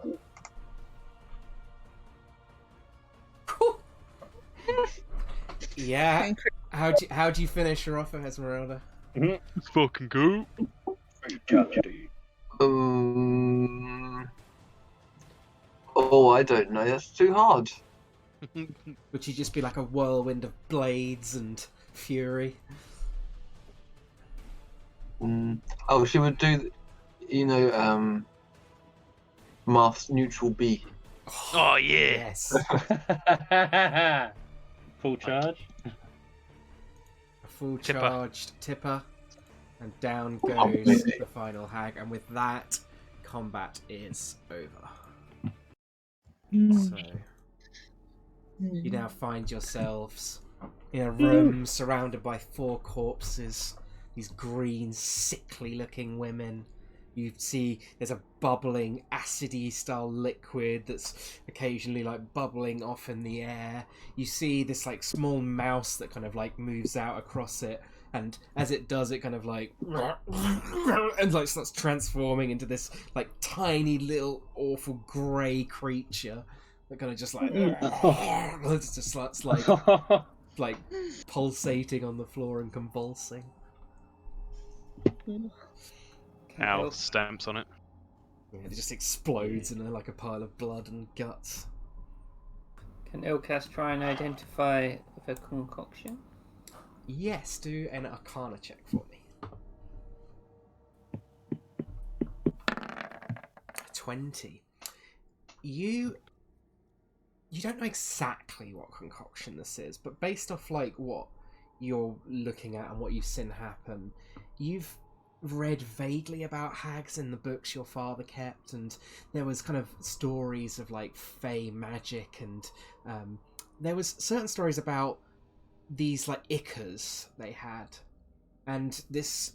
Yeah. How'd you finish her off, Ezmerelda? Let's fucking go. Oh, I don't know. That's too hard. Would she just be like a whirlwind of blades and fury? Oh, she would do, Marth's neutral B. Oh yeah. Yes. Full charge. A full Tipper. charged tipper. And down goes Obviously. the final hag. And with that, combat is over. So, you now find yourselves in a room surrounded by 4 corpses. These green, sickly-looking women. You see there's a bubbling, acidy style liquid that's occasionally like bubbling off in the air. You see this like small mouse that kind of like moves out across it, and as it does, it kind of like and like starts transforming into this like tiny little awful grey creature that kind of just like it's just starts like pulsating on the floor and convulsing. Al stamps on it. Yeah, it just explodes in like a pile of blood and guts. Can Ilkaas try and identify the concoction? Yes, do an Arcana check for me. 20. You don't know exactly what concoction this is, but based off like what you're looking at and what you've seen happen, you've read vaguely about hags in the books your father kept, and there was kind of stories of like fey magic, and there was certain stories about these like Ickers they had, and this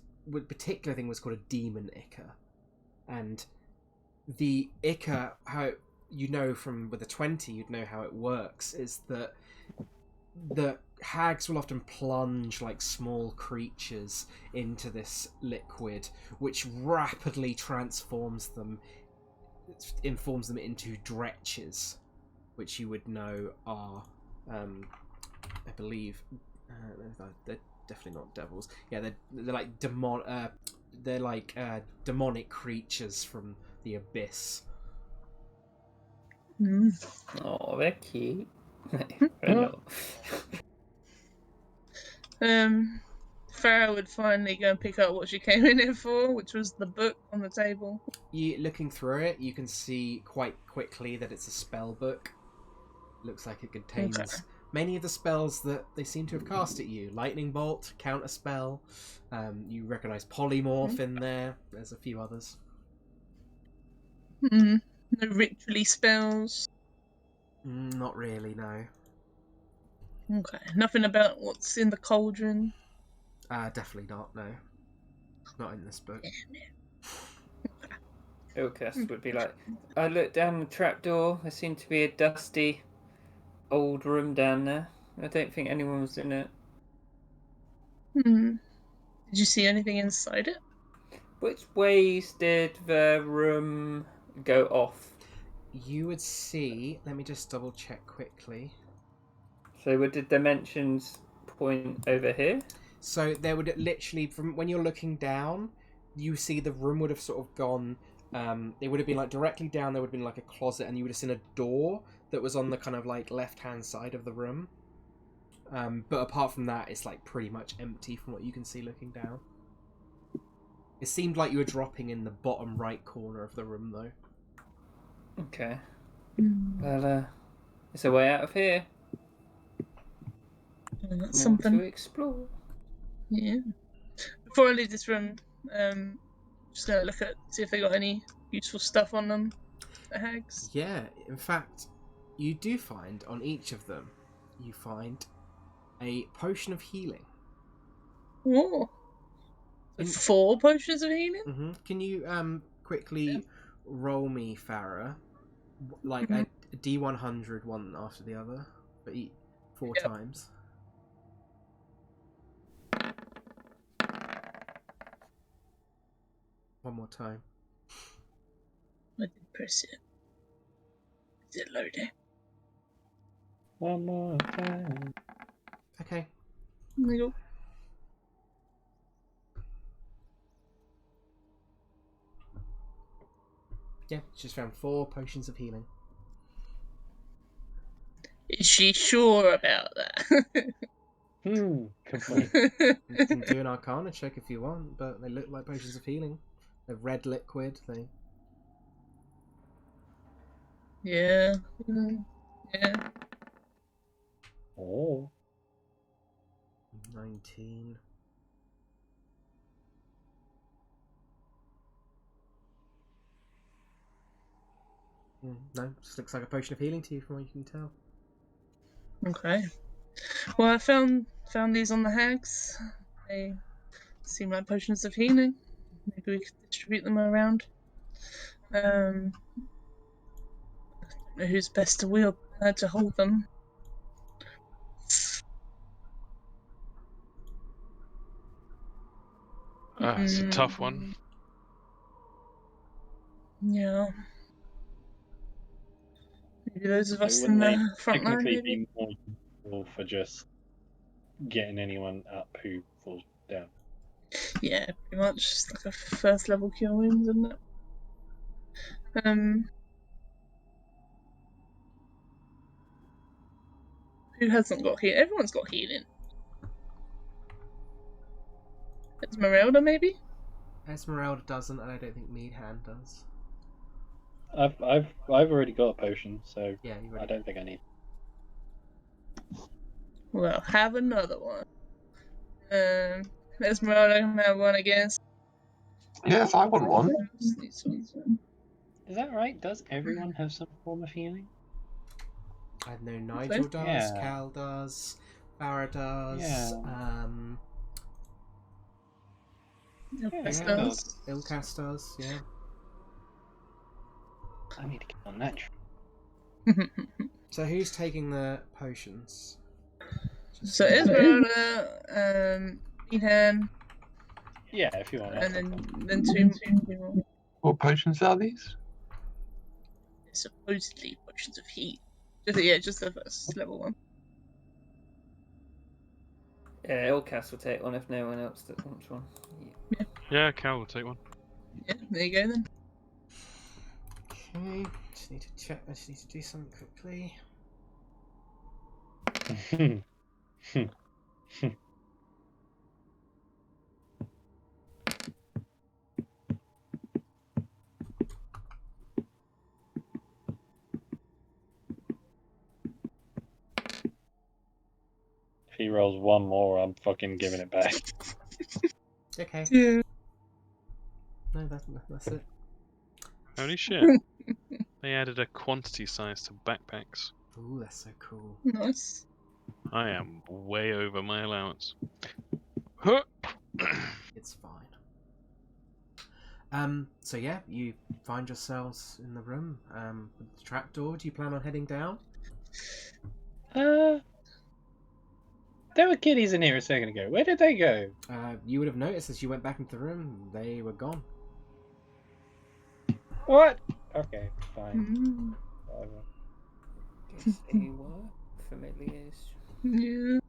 particular thing was called a demon Icker. And the Icker, how you know from with a 20, you'd know how it works, is that the hags will often plunge like small creatures into this liquid, which rapidly transforms them, informs them into dretches, which you would know are, I believe, they're definitely not devils. Yeah, they're like demonic creatures from the abyss. Oh, they're cute. Farrah would finally go and pick up what she came in here for, which was the book on the table. You looking through it, you can see quite quickly that it's a spell book. Looks like it contains many of the spells that they seem to have cast at you. Lightning bolt, counter spell. You recognise polymorph in there. There's a few others. No ritually spells. Not really, no. Okay, nothing about what's in the cauldron. Definitely not, no. Not in this book. Ilkaas would be like, I looked down the trapdoor. There seemed to be a dusty old room down there. I don't think anyone was in it. Did you see anything inside it? Which ways did the room go off? You would see, let me just double check quickly. So would the dimensions point over here? So there would literally, from when you're looking down, you see the room would have sort of gone, it would have been like directly down, there would have been like a closet, and you would have seen a door that was on the kind of like left-hand side of the room. But apart from that, it's like pretty much empty from what you can see looking down. It seemed like you were dropping in the bottom right corner of the room, though. Okay. Well, it's a way out of here. That's More something. to explore. Yeah. Before I leave this room, just gonna look at see if they got any useful stuff on them. Hags. Yeah, in fact, you do find on each of them, you find a potion of healing. Oh. In- 4 potions of healing? Can you quickly roll me, Farrah, like Mhm. a D100 one after the other, but 4 Yep. times. One more time. I did press it. Is it loading? One more time. Okay. There you go. Yeah, just found 4 potions of healing. Is she sure about that? Good point. You can do an Arcana check if you want, but they look like potions of healing. They're red liquid. They. Yeah. Yeah. Oh. 19. No, just looks like a potion of healing to you from what you can tell. Okay. Well, I found these on the Hags. They seem like potions of healing. Maybe we could distribute them around. I don't know who's best to wield to hold them. It's a tough one. Yeah. Maybe those of us So in wouldn't the they front line, technically maybe? be more useful for just getting anyone up who falls down? Yeah, pretty much. It's like a first level cure wounds, isn't it? Who hasn't got healing? Everyone's got healing. Ezmerelda, maybe? Ezmerelda doesn't, and I don't think Meadhan does. I've already got a potion, so Yeah, you I already. don't think I need. Well, have another one. Ezmerelda can have one, I guess. Yes, I want one. These ones. Is that right? Does everyone have some form of healing? I know Nigel does, Yeah. Cal does, Farrah does. Yeah. Ilkaas Yeah. does. Ilkaas does. Yeah. I need to get on that. So who's taking the potions? So Ezmerelda, Meadhan, Yeah, if you want. and then 2 more. What potions are these? Supposedly potions of heat. Just the first level one. Yeah, Ilkaas will take one if no one else wants one. Yeah, Cal will take one. Yeah, there you go then. Okay. Just need to check. I just need to do something quickly. If he rolls one more, I'm fucking giving it back. Okay. Yeah. No, that's it. Holy shit. They added a quantity size to backpacks. Ooh, that's so cool. Nice. I am way over my allowance. It's fine. So yeah, you find yourselves in the room. With the trapdoor. Do you plan on heading down? There were kiddies in here a second ago. Where did they go? You would have noticed as you went back into the room, they were gone. What? Okay, fine. Mm. Whatever. Guess they were familiars. Yeah.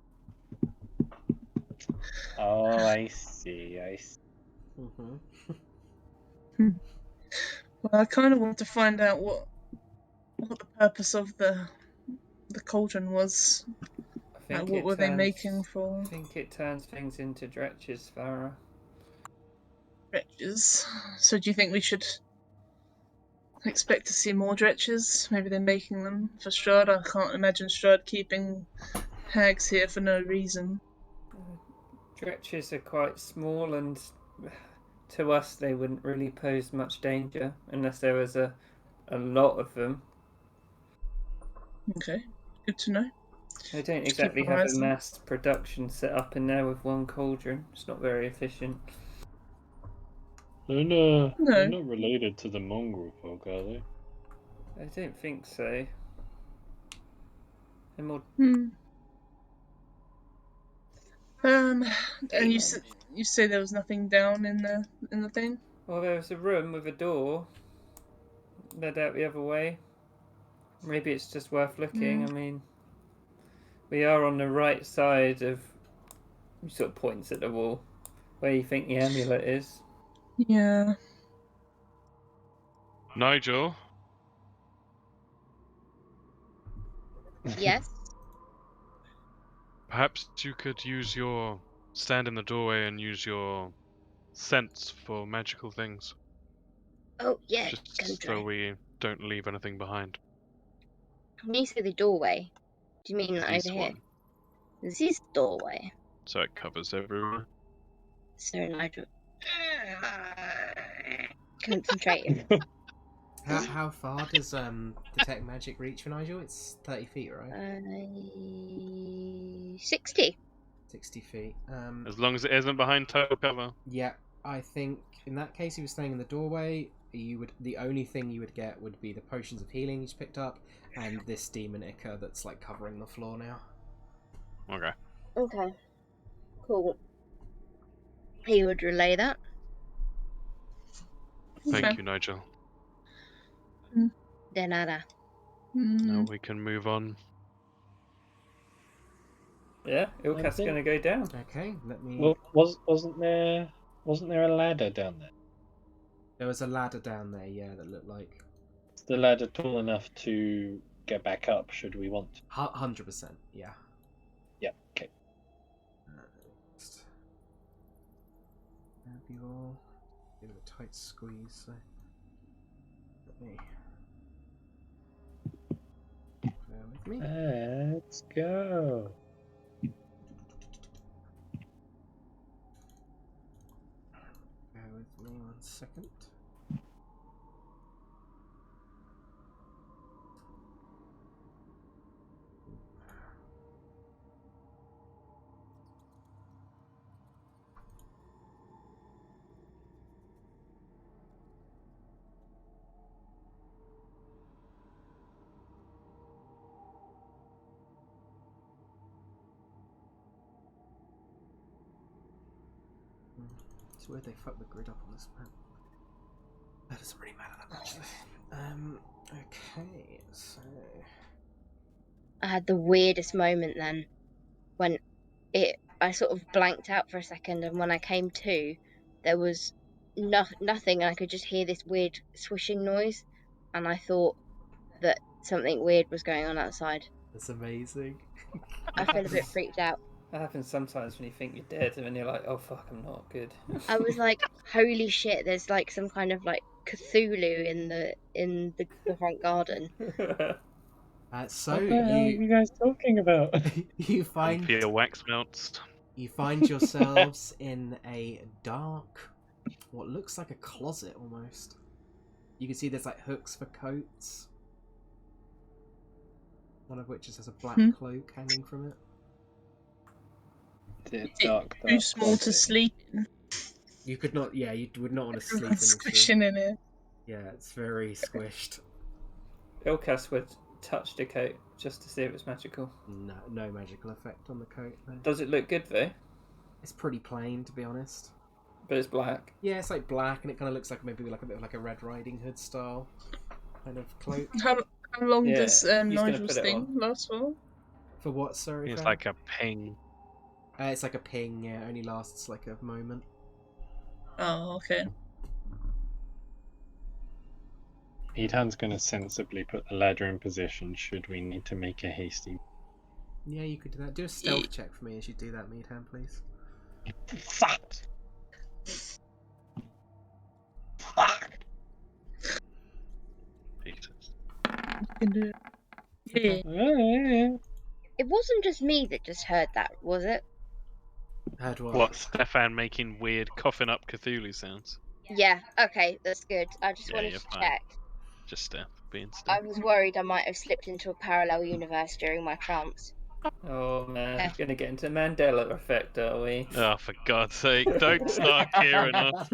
Oh, I see. Mm-hmm. Well, I kind of want to find out what the purpose of the cauldron was. I think What it were they turns- making for I think it turns things into dretches, Farrah. dretches? So do you think we should expect to see more dretches? Maybe they're making them for Strahd. I can't imagine Strahd keeping hags here for no reason. Dretches are quite small, and to us they wouldn't really pose much danger unless there was a a lot of them. Okay, good to know. They don't Just exactly keep our have a eyes on- mass production set up in there with one cauldron. It's not very efficient. They're No. not related to the mongrel folk, are they? I don't think so. They're more. And you say there was nothing down in the thing? Well, there was a room with a door led out the other way. Maybe it's just worth looking. I mean, we are on the right side of. He sort of points at the wall where you think the amulet is. Yeah. Nigel, Yes. perhaps you could stand in the doorway and use your sense for magical things. Oh yeah. Just Can so try. we don't leave anything behind. When you say the doorway, do you mean This over here? one, This doorway. so it covers everywhere. So Nigel. Concentrating. How far does detect magic reach for Nigel? It's 30 feet, right? 60. 60 feet. As long as it isn't behind total cover. Yeah, I think in that case, he was staying in the doorway. The only thing you would get would be the potions of healing he's picked up, and this demon Icker that's like covering the floor now. Okay. Okay. Cool. He would relay that. Thank you, Nigel. De nada. Now we can move on. Yeah, Ilkaas going to go down. Okay, let me. Well, wasn't there a ladder down there? There was a ladder down there, yeah, that looked like. Is the ladder tall enough to get back up? Should we want to? 100%, yeah. Yeah. Okay. Next. Grab you all. Bit of a tight squeeze. So. Let me. Bear with me. Let's go. Bear with me 1 second. It's weird they fucked the grid up on this map. That doesn't really matter that much though. Okay, so... I had the weirdest moment then when I sort of blanked out for a second, and when I came to, there was nothing, and I could just hear this weird swishing noise, and I thought that something weird was going on outside. That's amazing. I feel a bit freaked out. That happens sometimes when you think you're dead and then you're like, oh fuck, I'm not good. I was like, holy shit, there's like some kind of like Cthulhu in the front garden. So What the hell are you guys talking about? you find For your wax melts. you find yourselves in a dark, what looks like a closet almost. You can see there's like hooks for coats. One of which just has a black cloak hanging from it. Dark, Too small to sleep in. You could not, yeah, you would not want to sleep in this room. Squishing in it. Yeah, it's very squished. Ilkaas would touch the coat just to see if it's magical. No magical effect on the coat. No. Does it look good though? It's pretty plain, to be honest. But it's black. Yeah, it's like black, and it kind of looks like maybe like a bit of like a Red Riding Hood style kind of cloak. How long Yeah, does he's gonna Nigel's put it thing on. last for? For what, sorry? It's Fran? like a ping. It's like a ping, yeah, it only lasts like a moment. Oh, okay. Meadhan's going to sensibly put the ladder in position should we need to make a hasty. Yeah, you could do that. Do a stealth check for me as you do that, Meadhan, please. Fuck! Fuck! Jesus. You can do it. Yeah. It wasn't just me that just heard that, was it? Heard what? What, Stefan making weird coughing up Cthulhu sounds? Yeah, okay, that's good. I just Yeah, wanted you're to fine. check. Just being still. I was worried I might have slipped into a parallel universe during my trance. Oh man, we're gonna get into Mandela effect, are we? Oh, for God's sake! Don't start Kieran off.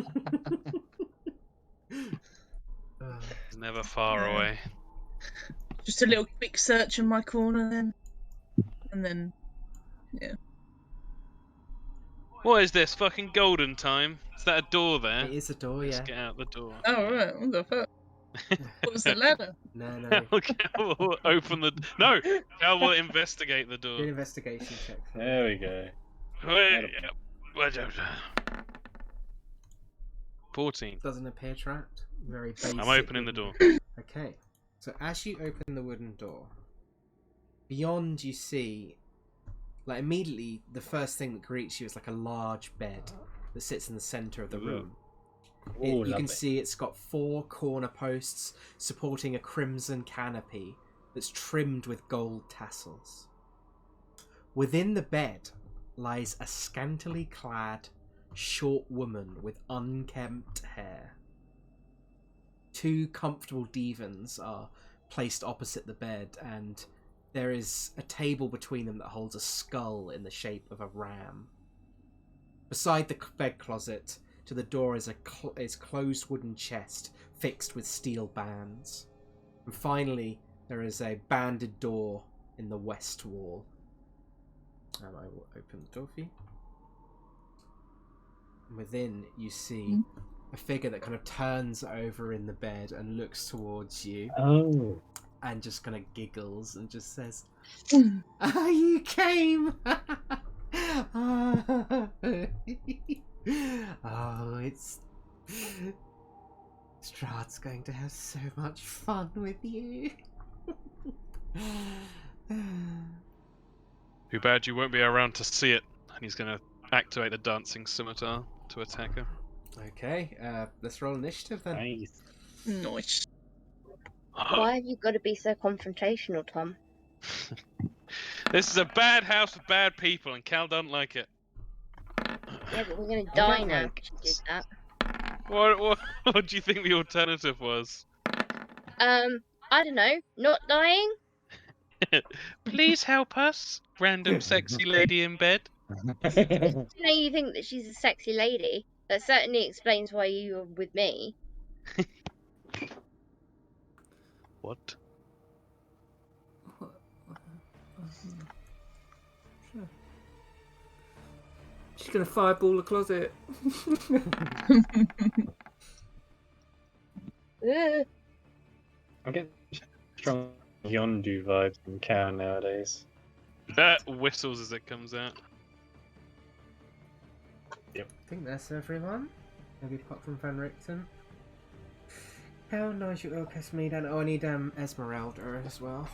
He's never far away. Just a little quick search in my corner then. And then, yeah. What is this? Fucking golden time? Is that a door there? It is a door, Let's yeah. get out the door. Oh, right. What the fuck? What was the ladder? No. Cal will open the. No! Cal will investigate the Do an door. investigation check. For me. There we go. Wait, 14. Doesn't appear trapped. Very basic. I'm opening the door. Okay. So as you open the wooden door, beyond you see, like immediately, the first thing that greets you is like a large bed that sits in the center of the room. Ooh, You can lovely. see it's got 4 corner posts supporting a crimson canopy that's trimmed with gold tassels. Within the bed lies a scantily clad, short woman with unkempt hair. 2 comfortable divans are placed opposite the bed, and there is a table between them that holds a skull in the shape of a ram. Beside the bed closet, to the door is a closed wooden chest fixed with steel bands. And finally, there is a banded door in the west wall. And I will open the door for you. And within, you see a figure that kind of turns over in the bed and looks towards you Oh. and just kind of giggles and just says, "Ah, you came!" Oh, it's... Strahd's going to have so much fun with you. Too bad you won't be around to see it. And he's going to activate the dancing scimitar to attack her. Okay, let's roll initiative then. Nice. Nice. Why have you got to be so confrontational, Tom? This is a bad house with bad people, and Cal don't like it. Yeah, but we're going to die now if you did that. What do you think the alternative was? I don't know. Not dying? Please help us, random sexy lady in bed. You know, you think that she's a sexy lady. That certainly explains why you were with me. What? She's gonna fireball the closet. I'm getting strong Yondu vibes from Karen nowadays. That whistles as it comes out. I think that's everyone. Maybe apart from Van Richten. How Nigel, Ilkaas, Meadhan. Oh, I need Ezmerelda as well.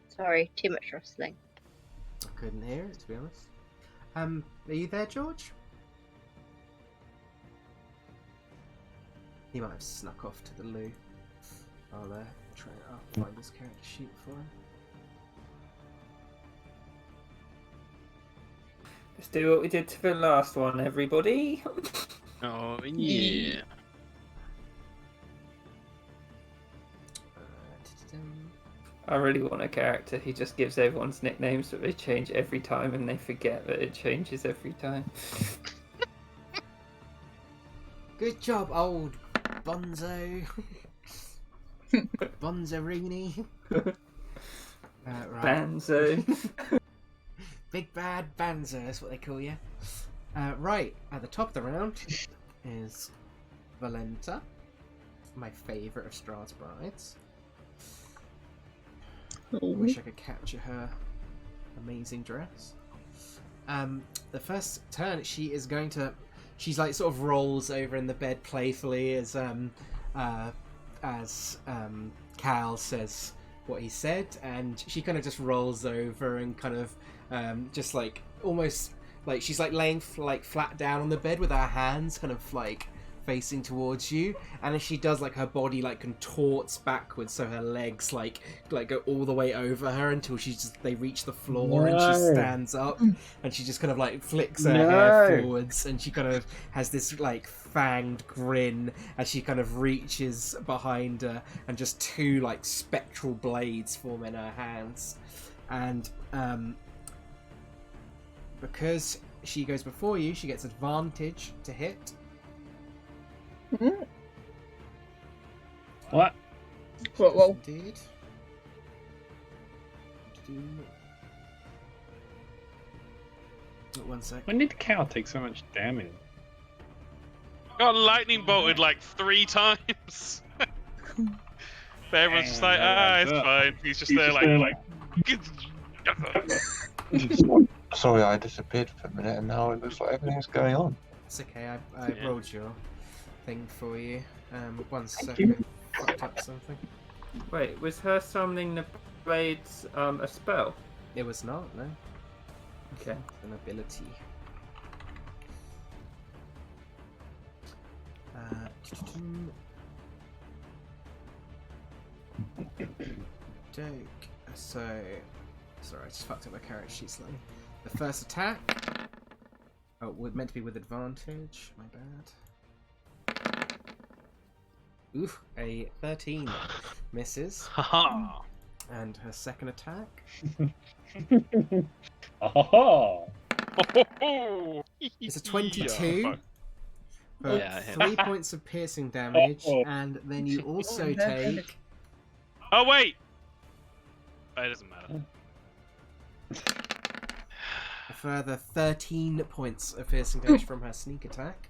Sorry, too much rustling. I couldn't hear it, to be honest. Are you there, George? He might have snuck off to the loo. I'll find his character sheet for him. Let's do what we did to the last one, everybody. Oh, yeah. I really want a character who just gives everyone's nicknames, but they change every time and they forget that it changes every time. Good job, old Bonzo. Bonzo-rooney. Right. Banzo. Big bad Banzo, that's what they call you. Right, at the top of the round is Valenta, my favourite of Strahd's brides. I wish I could capture her amazing dress. The first turn, she's like sort of rolls over in the bed playfully as Cal says what he said, and she kind of just rolls over and kind of just like almost like she's like laying like flat down on the bed with her hands kind of like facing towards you, and as she does, like her body like contorts backwards, so her legs like go all the way over her until they reach the floor, and she stands up, and she just kind of like flicks her hair forwards, and she kind of has this like fanged grin as she kind of reaches behind her, and just two like spectral blades form in her hands, and because she goes before you, she gets advantage to hit. What? Whoa. Indeed. One sec. When did the cow take so much damage? Got lightning bolted like 3 times. But everyone's just like, it's fine. He's just there like... Sorry, I disappeared for a minute, and now it looks like everything's going on. It's okay, I rolled your thing for you. 1 second. Fucked up something. Wait, was her summoning the blades a spell? It was not, no. Okay. An ability. Doke. So, sorry, I just fucked up my character sheet slightly. The first attack. Oh, meant to be with advantage. My bad. Oof, a 13 misses. Haha. And her second attack. Oh! It's a 22 for Yeah, it hits. 3 points of piercing damage, Oh. and then you also take Oh, wait! It doesn't matter. a further 13 points of piercing damage from her sneak attack.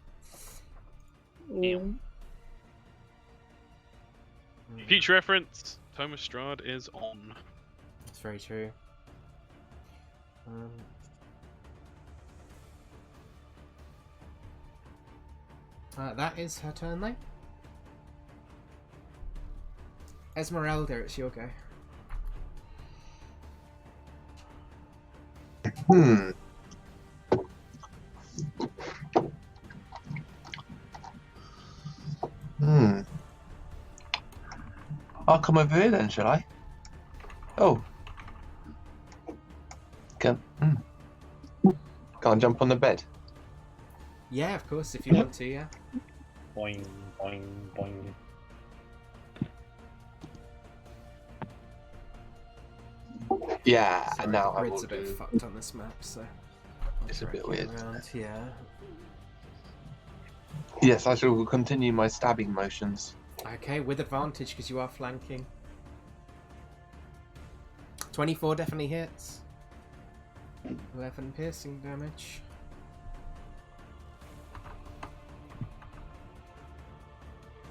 Future reference, Thomas Strahd is on. That's very true. That is her turn, though. Ezmerelda, it's your go. I'll come over here then, shall I? Oh. Can't jump on the bed. Yeah, of course, if you want to, yeah. Boing, boing, boing. Yeah, Sorry, and now the I grid's will a bit do. fucked on this map, so... It's a bit I'll drag you weird. around, yeah. Yes, I shall continue my stabbing motions. Okay, with advantage, because you are flanking. 24 definitely hits. 11 piercing damage.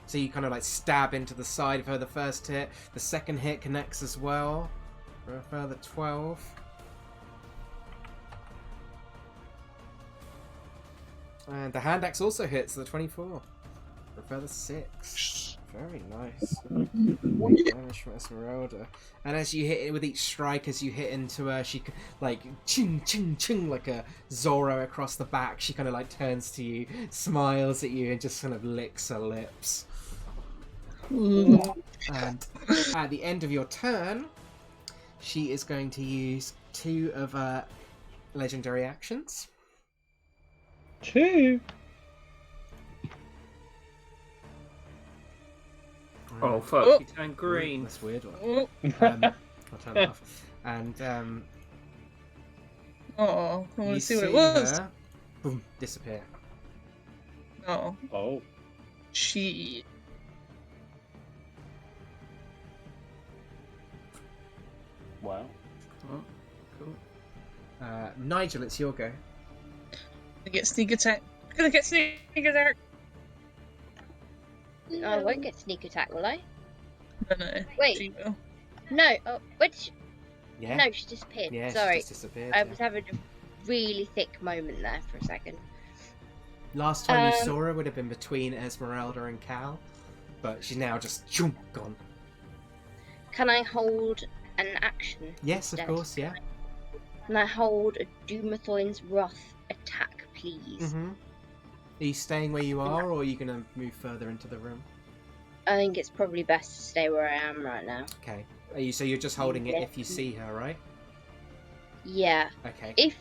So you kind of like stab into the side of her the first hit. The second hit connects as well for a further 12. And the hand axe also hits the 24 for a further 6. Very nice. Damage from Ezmerelda. And as you hit it with each strike, as you hit into her, she like ching ching ching like a Zorro across the back. She kind of like turns to you, smiles at you, and just kind of licks her lips. And at the end of your turn, she is going to use 2 of her legendary actions. 2? Oh fuck, he turned green. That's a weird one. I'll turn that off. And Oh, I want you to see what it was. her, boom, disappear. Oh, Oh. she. Wow. Oh, cool. Nigel, it's your go. I get sneak attack. I'm gonna get sneak attack. No, I won't get sneak attack, will I? No. Wait. She will. No. Oh, where did she... Yeah. No, she disappeared. Yeah, she Sorry. just disappeared. I yeah. was having a really thick moment there for a second. Last time you saw her would have been between Ezmerelda and Cal, but she's now just choom, gone. Can I hold an action? Yes, of Dead. course, yeah. Can I hold a Doomathoin's Wrath attack, please? Mm-hmm. Are you staying where you are, or are you going to move further into the room? I think it's probably best to stay where I am right now. Okay. So you're just holding it if you see her, right? Yeah. Okay. If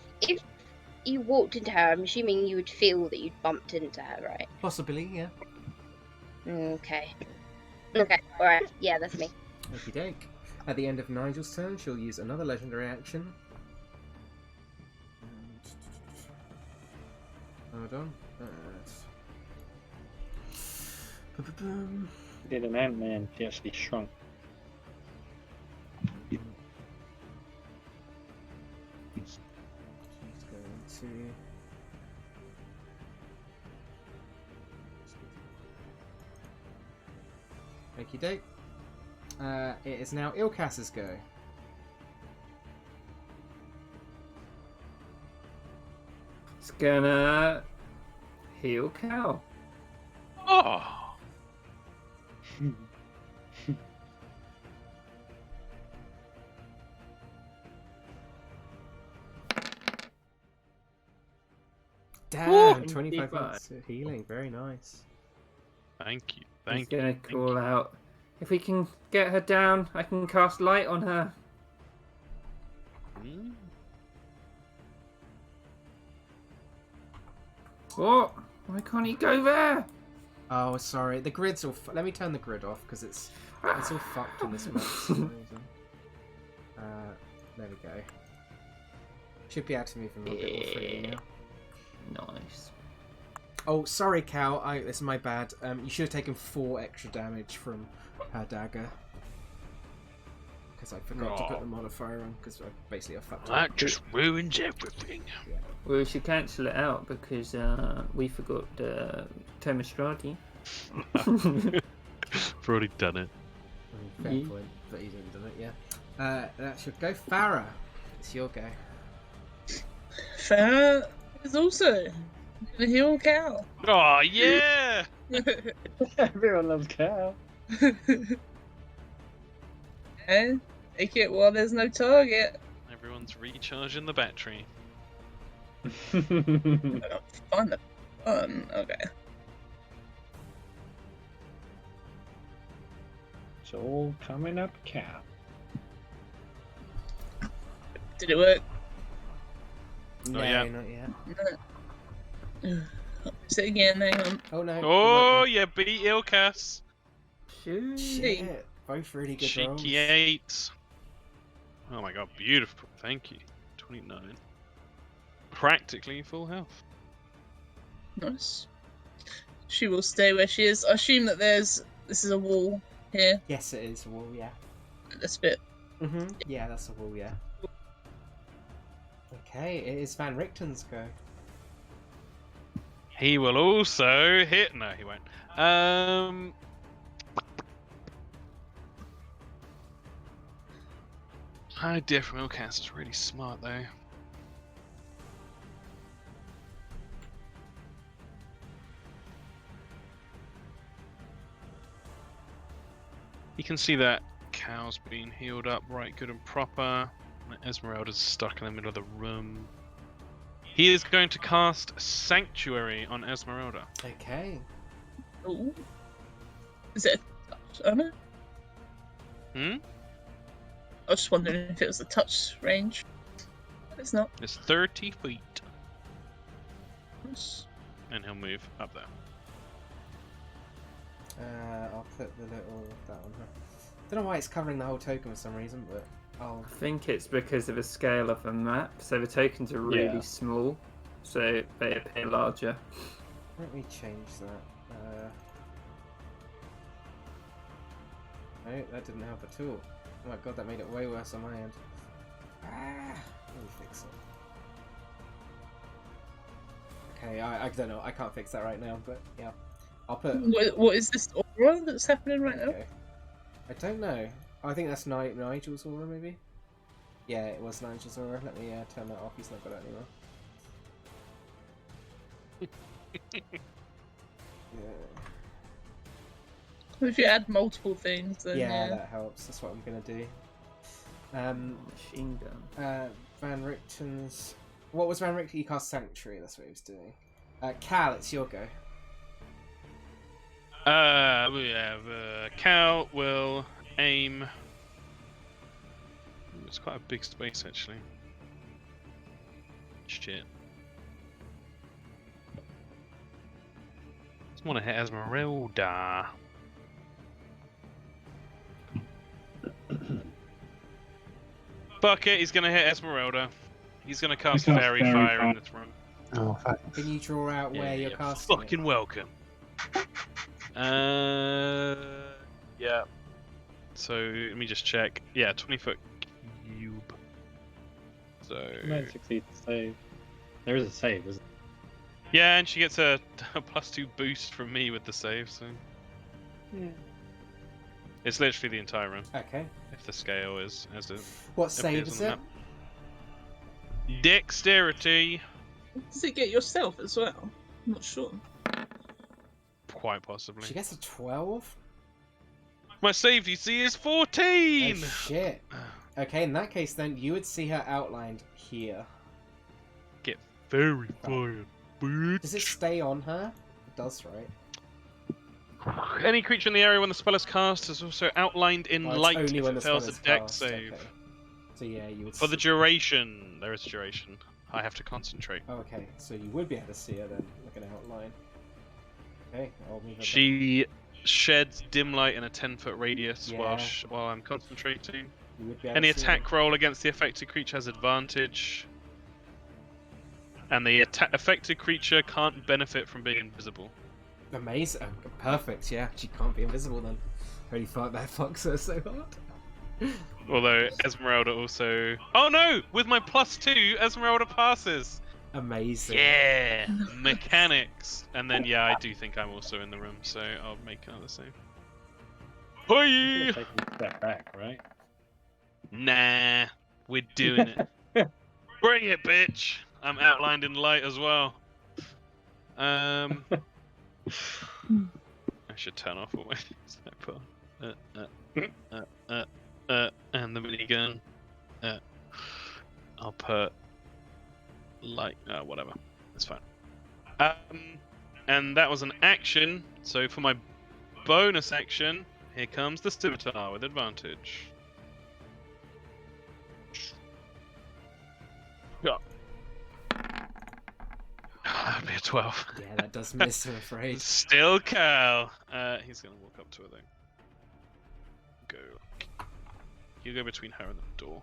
you walked into her, I'm assuming you would feel that you'd bumped into her, right? Possibly, yeah. Okay. Okay, alright. Yeah, that's me. Okie doke. At the end of Nigel's turn, she'll use another legendary action. Hold on. Did an Ant-Man actually shrunk? She's going to... Okie doke. It is now Ilkaas's go. It's gonna heal Cal. Oh! Damn, Ooh, 25 25. points of healing. Very nice. Thank you. He's Thank you. gonna thank call you. out. If we can get her down, I can cast light on her. Mm. What? Why can't he go there? Oh, sorry. The grid's all... Let me turn the grid off, because it's all fucked in this map for some reason. There we go. Should be able to move him a bit more freely now. Nice. Oh, sorry, Cal. This is my bad. You should have taken 4 extra damage from her dagger. Because I forgot to put the modifier on, because basically I fucked up. That just ruins everything. Well, we should cancel it out because we forgot Strahd. We've already done it. Fair point, but you didn't do it, yeah. That should go. Farrah, it's your go. Farrah is also gonna heal Cal. Oh, yeah! Everyone loves Cal. And take it while there's no target. Everyone's recharging the battery. Find the fun. Okay. It's all coming up, Cal. Did it work? No, yet. not yet. Say it again, hang on. Oh no. Oh, yeah, beat Ilkaas. Shoot. Shit. Both really good rolls. Cheeky 8. Oh my god, beautiful. Thank you. 29. Practically full health. Nice. She will stay where she is. I assume that this is a wall here. Yes, it is a wall, yeah. This bit. Yeah, that's a wall, yeah. Okay, it is Van Richten's go. He will also hit. No, he won't. High diff from Ilkaas is really smart though. You can see that Cal's being healed up right good and proper. Ezmerelda's stuck in the middle of the room. He is going to cast Sanctuary on Ezmerelda. Okay. Ooh. Is it a touch? Oh no. Hmm? I was just wondering if it was a touch range. It's not. It's 30 feet. Nice. And he'll move up there. I'll put the little that on her. Don't know why it's covering the whole token for some reason, but I'll... I think it's because of the scale of the map. So the tokens are really small, so they appear larger. Let me change that. No, that didn't help at all. Oh my god, that made it way worse on my end. Let me fix it. Okay, I don't know. I can't fix that right now, but yeah. I'll put... What is this aura that's happening right now? Okay. I don't know. I think that's Nigel's aura, maybe? Yeah, it was Nigel's aura. Let me turn that off. He's not got it anymore. Yeah. If you add multiple things, then Yeah, that helps. That's what I'm going to do. Machine gun. Van Richten's... What was Van Richten? He cast Sanctuary. That's what he was doing. Cal, it's your go. We have Cal will aim. It's quite a big space actually. Shit. Just want to hit Ezmerelda. Fuck it, he's gonna hit Ezmerelda. He's gonna cast Fairy Fire in this room. Oh, fuck. Can you draw out where you're casting it? Fucking welcome. Yeah. So let me just check. Yeah, 20-foot cube. So. Might succeed to save. There is a save, isn't Yeah, and she gets a +2 boost from me with the save. So. Yeah. It's literally the entire room. Okay. If the scale is as it. What save appears is on it? the map. Dexterity. Does it get yourself as well? I'm not sure. Quite possibly. She gets a 12? My save DC is 14! Oh, shit. Okay, in that case then, you would see her outlined here. Get very fired, bitch. Does it stay on her? It does, right? Any creature in the area when the spell is cast is also outlined in Oh, it's light only if when it the fails spell a is dex cast, save. okay. So yeah, you would For the see... duration, there is a duration. I have to concentrate. Oh, okay, so you would be able to see her then, like an outline. Okay, I'll move her She sheds dim light in a 10-foot radius Yeah. while I'm concentrating. back. You would be able Any to see her. attack roll against the affected creature has advantage. And the affected creature can't benefit from being invisible. Amazing. Oh, perfect, yeah. She can't be invisible then. Holy fuck, that fucks her so hard. Although Ezmerelda also... Oh no! With my +2, Ezmerelda passes! Amazing. Yeah! Mechanics! And then, yeah, I do think I'm also in the room, so I'll make another save. Hoi! it? Take a step back, right? Nah, we're doing it. Bring it, bitch! I'm outlined in light as well. I should turn off all my sniper. And the minigun. I'll put light. Whatever. It's fine. And that was an action. So for my bonus action, here comes the scimitar with advantage. Yeah. That'd be a 12. Yeah, that does miss, I'm afraid. Still Cal. He's gonna walk up to her though. Go. You go between her and the door.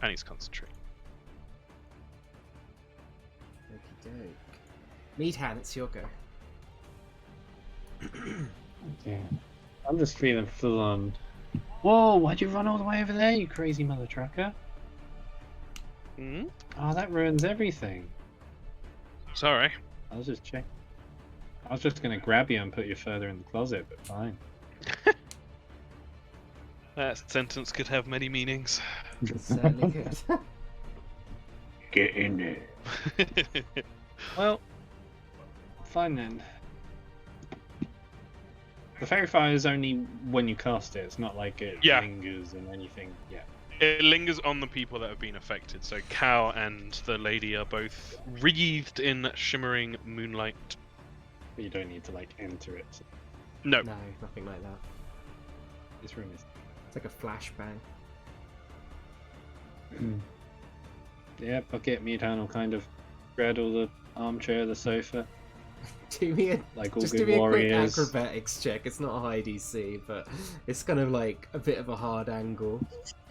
And he's concentrating. Okie doke. Meadhan, it's your go. Yeah. I'm just feeling full on. Whoa, why'd you run all the way over there, you crazy mother trucker? Hmm? Oh, that ruins everything. Sorry. I was just checking. I was just gonna grab you and put you further in the closet, but fine. That sentence could have many meanings. It certainly could. Get in there. Well, fine then. The fairy fire is only when you cast it. It's not like it lingers and anything. Yeah. It lingers on the people that have been affected. So Cal and the lady are both wreathed in shimmering moonlight. But you don't need to like enter it. No. No, nothing like that. This room is. It's like a flashbang. Yeah, Bucket Meadhan will kind of straddle the armchair, the sofa, Do me a like all just good do me a warriors. quick acrobatics check. It's not a high DC, but it's kind of like a bit of a hard angle.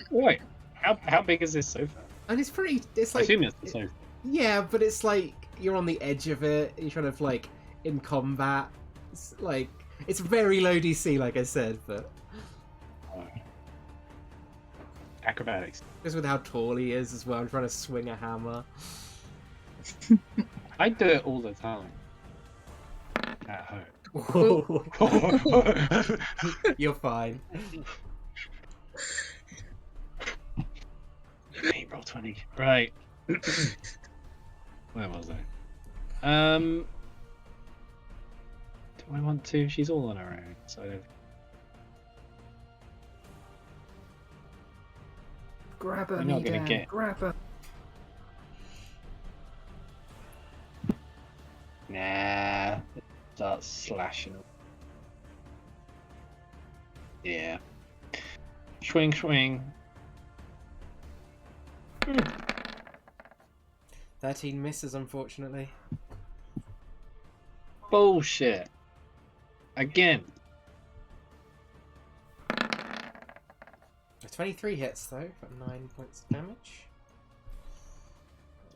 Wait, how big is this sofa? And it's pretty. It's I like assume it's the sofa. yeah, but it's like you're on the edge of it. You're kind of like in combat. It's like it's very low DC, like I said, but Acrobatics. just with how tall he is as well. I'm trying to swing a hammer. I do it all the time. At home. You're fine. Hey, roll 20. Right. Where was I? Do I want to? She's all on her own, so. Grab her, You're not gonna Meadhan, get- grab her. Nah. Start slashing them. Yeah. Swing, swing. 13 misses, unfortunately. Bullshit. Again. 23 hits, though, for 9 points of damage.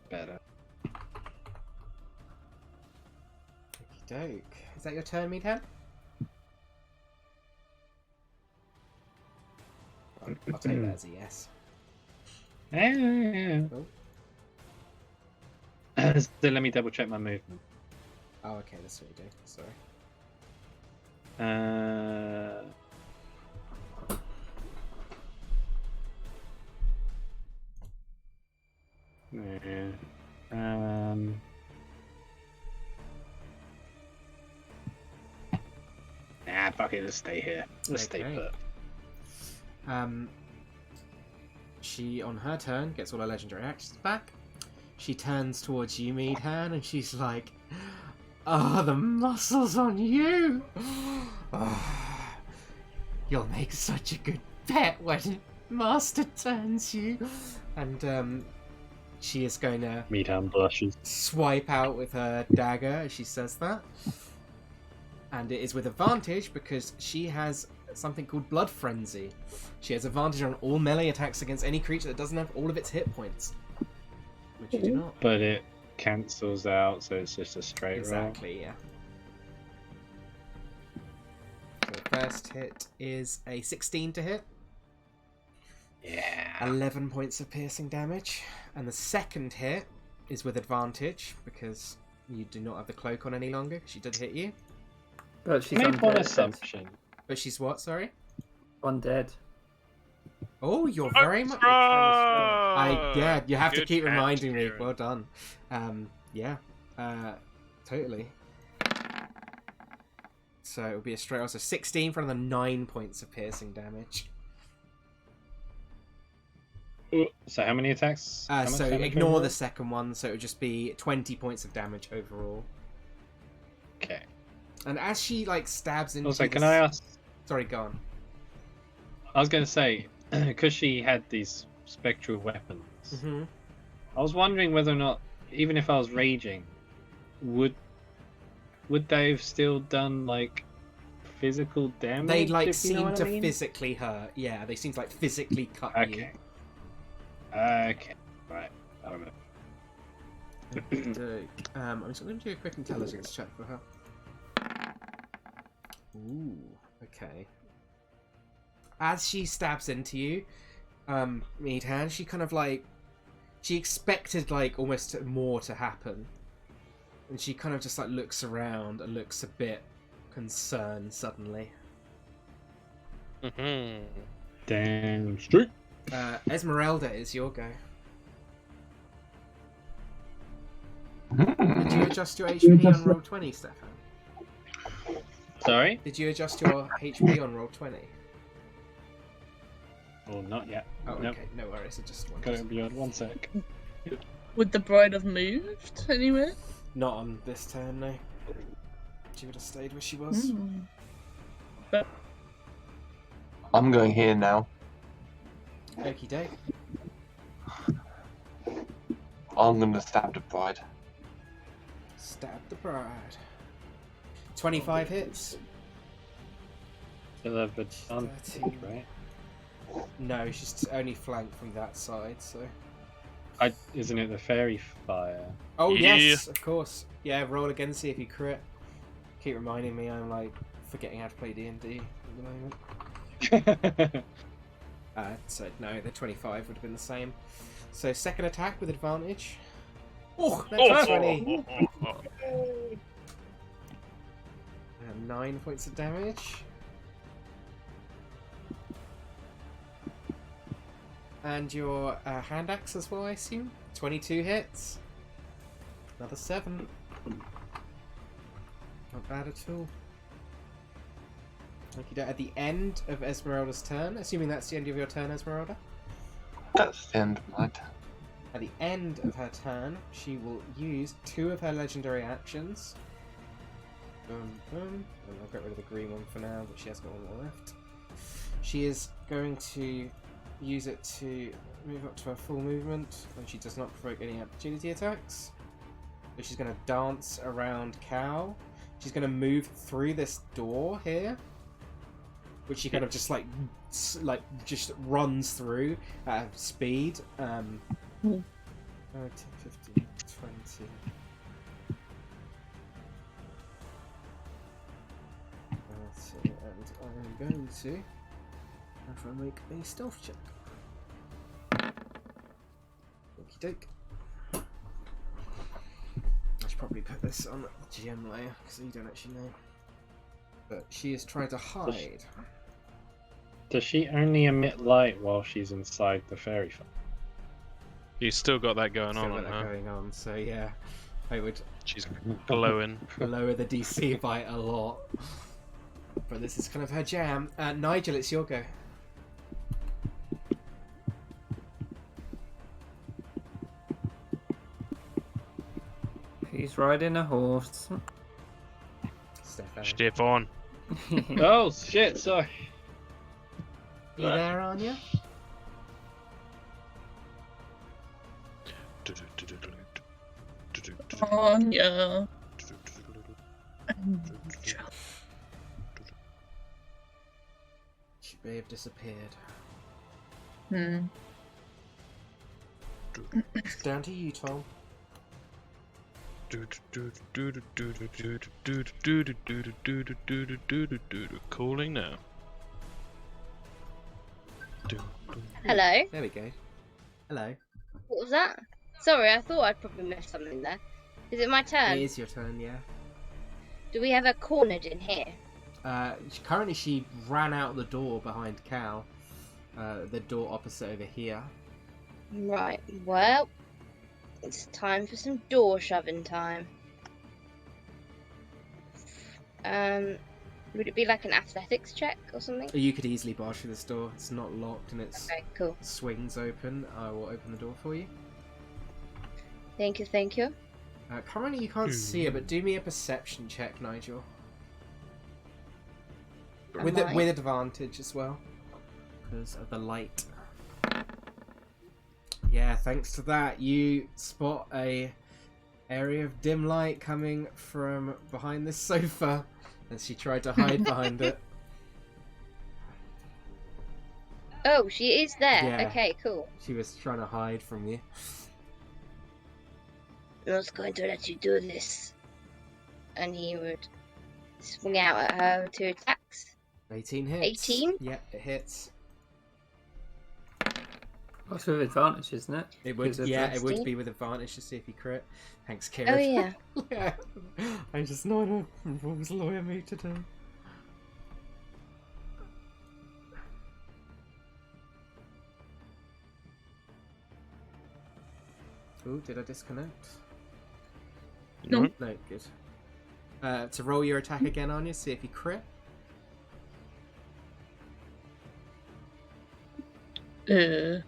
Better. Okey-doke. Is that your turn, Meadhan? I'll take that as a yes. So let me double check my movement. Oh, okay, that's what you do. Sorry. Nah, fuck it, let's stay here. Let's stay Okay. put. She, on her turn, gets all her legendary actions back. She turns towards you, Meadhan, and she's like, "Oh, the muscles on you! Oh, you'll make such a good pet when Master turns you." And she is going to Meadhan blushes. swipe out with her dagger as she says that. And it is with advantage because she has something called Blood Frenzy. She has advantage on all melee attacks against any creature that doesn't have all of its hit points. Which you do not. But it cancels out, so it's just a straight Exactly, yeah. So the first hit is a 16 to hit. roll. Yeah. 11 points of piercing damage. And the second hit is with advantage because you do not have the cloak on any longer. She did hit you. But she's Made one undead. assumption. But she's what, sorry? Undead. Oh, you're very much... yeah, you have to Good keep catch, reminding me. Kieran. Well done. Yeah. Totally. So it'll be a straight also 16 for another 9 points of piercing damage. So how many attacks? How much So damage ignore overall? the second one, so it would just be 20 points of damage overall. Okay. And as she like stabs into Also, can this- I ask? Sorry, go on. I was going to say, because she had these spectral weapons, Mm-hmm. I was wondering whether or not, even if I was raging, would they have still done like physical damage? They like if you know seem what to I mean? physically hurt. Yeah, they seem to like physically cut you. Okay. Okay. Right. I remember. I'm just going to do a quick intelligence check for her. Ooh, okay. As she stabs into you, Meadhan, she kind of like... She expected like almost more to happen. And she kind of just like looks around and looks a bit concerned suddenly. Mhm. Damn straight. Ezmerelda, is your go. Did you adjust your HP on roll 20, Stefan? Sorry? Did you adjust your HP on roll 20? Oh, not yet. Oh, Nope. okay, no worries. I just Got wanted it beyond 1 sec. Would the bride have moved anywhere? Not on this turn, no. She would have stayed where she was. But I'm going here now. Okie doke. I'm going to stab the bride. Stab the bride. 25 hits. Still have advantage, 13. right? No, she's only flanked from that side, so... Isn't it the fairy fire? Oh, Yeah. yes, of course. Yeah, roll again, see if you crit. Keep reminding me I'm, like, forgetting how to play D&D at the moment. So, no, the 25 would have been the same. So, second attack with advantage. Oh, that's 20! And 9 points of damage. And your hand axe as well, I assume? 22 hits. Another 7. Not bad at all. Okay, at the end of Ezmerelda's turn, assuming that's the end of your turn, Ezmerelda, That's the end of my turn. At the end of her turn, she will use 2 of her legendary actions. And I'll get rid of the green one for now, but she has got one more left. She is going to use it to move up to her full movement, and she does not provoke any opportunity attacks. So she's going to dance around Cal. She's going to move through this door here, which she kind of just just runs through at speed. 10, 15, 20. And I'm going to have her make a stealth check. Okie doke. I should probably put this on the GM layer because you don't actually know. But she is trying to hide. Does she only emit light while she's inside the fairy farm? She's still got that going Still on got on that her. going on, so yeah, I would She's glowing. lower the DC by a lot. But this is kind of her jam. Nigel, it's your go. He's riding a horse. Stefan. Stefan. Oh shit! Sorry. You there, Anja? Anja. She may have disappeared. It's down to you, Tom. Calling now. Hello. There we go. Hello. What was that? Sorry, I thought I'd probably missed something there. Is it my turn? It is your turn, yeah. Do we have her cornered in here? Currently, she ran out the door behind Cal. The door opposite over here. Right, well, it's time for some door shoving time. Would it be like an athletics check or something? You could easily barge through this door. It's not locked and it Okay, cool. swings open. I will open the door for you. Thank you, thank you. Currently, you can't see it, but do me a perception check, Nigel. With advantage as well, because of the light. Yeah, thanks to that, you spot a area of dim light coming from behind this sofa, as she tried to hide behind it. Oh, she is there. Yeah. Okay, cool. She was trying to hide from you. I'm not going to let you do this. And he would swing out at her with 2 attacks. 18 hits. 18? Yeah, it hits. That's with advantage, isn't it? It would, Is it yeah, it would 16? be with advantage to see if you crit. Thanks, Kieran. Oh, yeah. Yeah, I just know what rules lawyer me to do. Oh, did I disconnect? No. No, good. To roll your attack again, Anja, see if you crit. If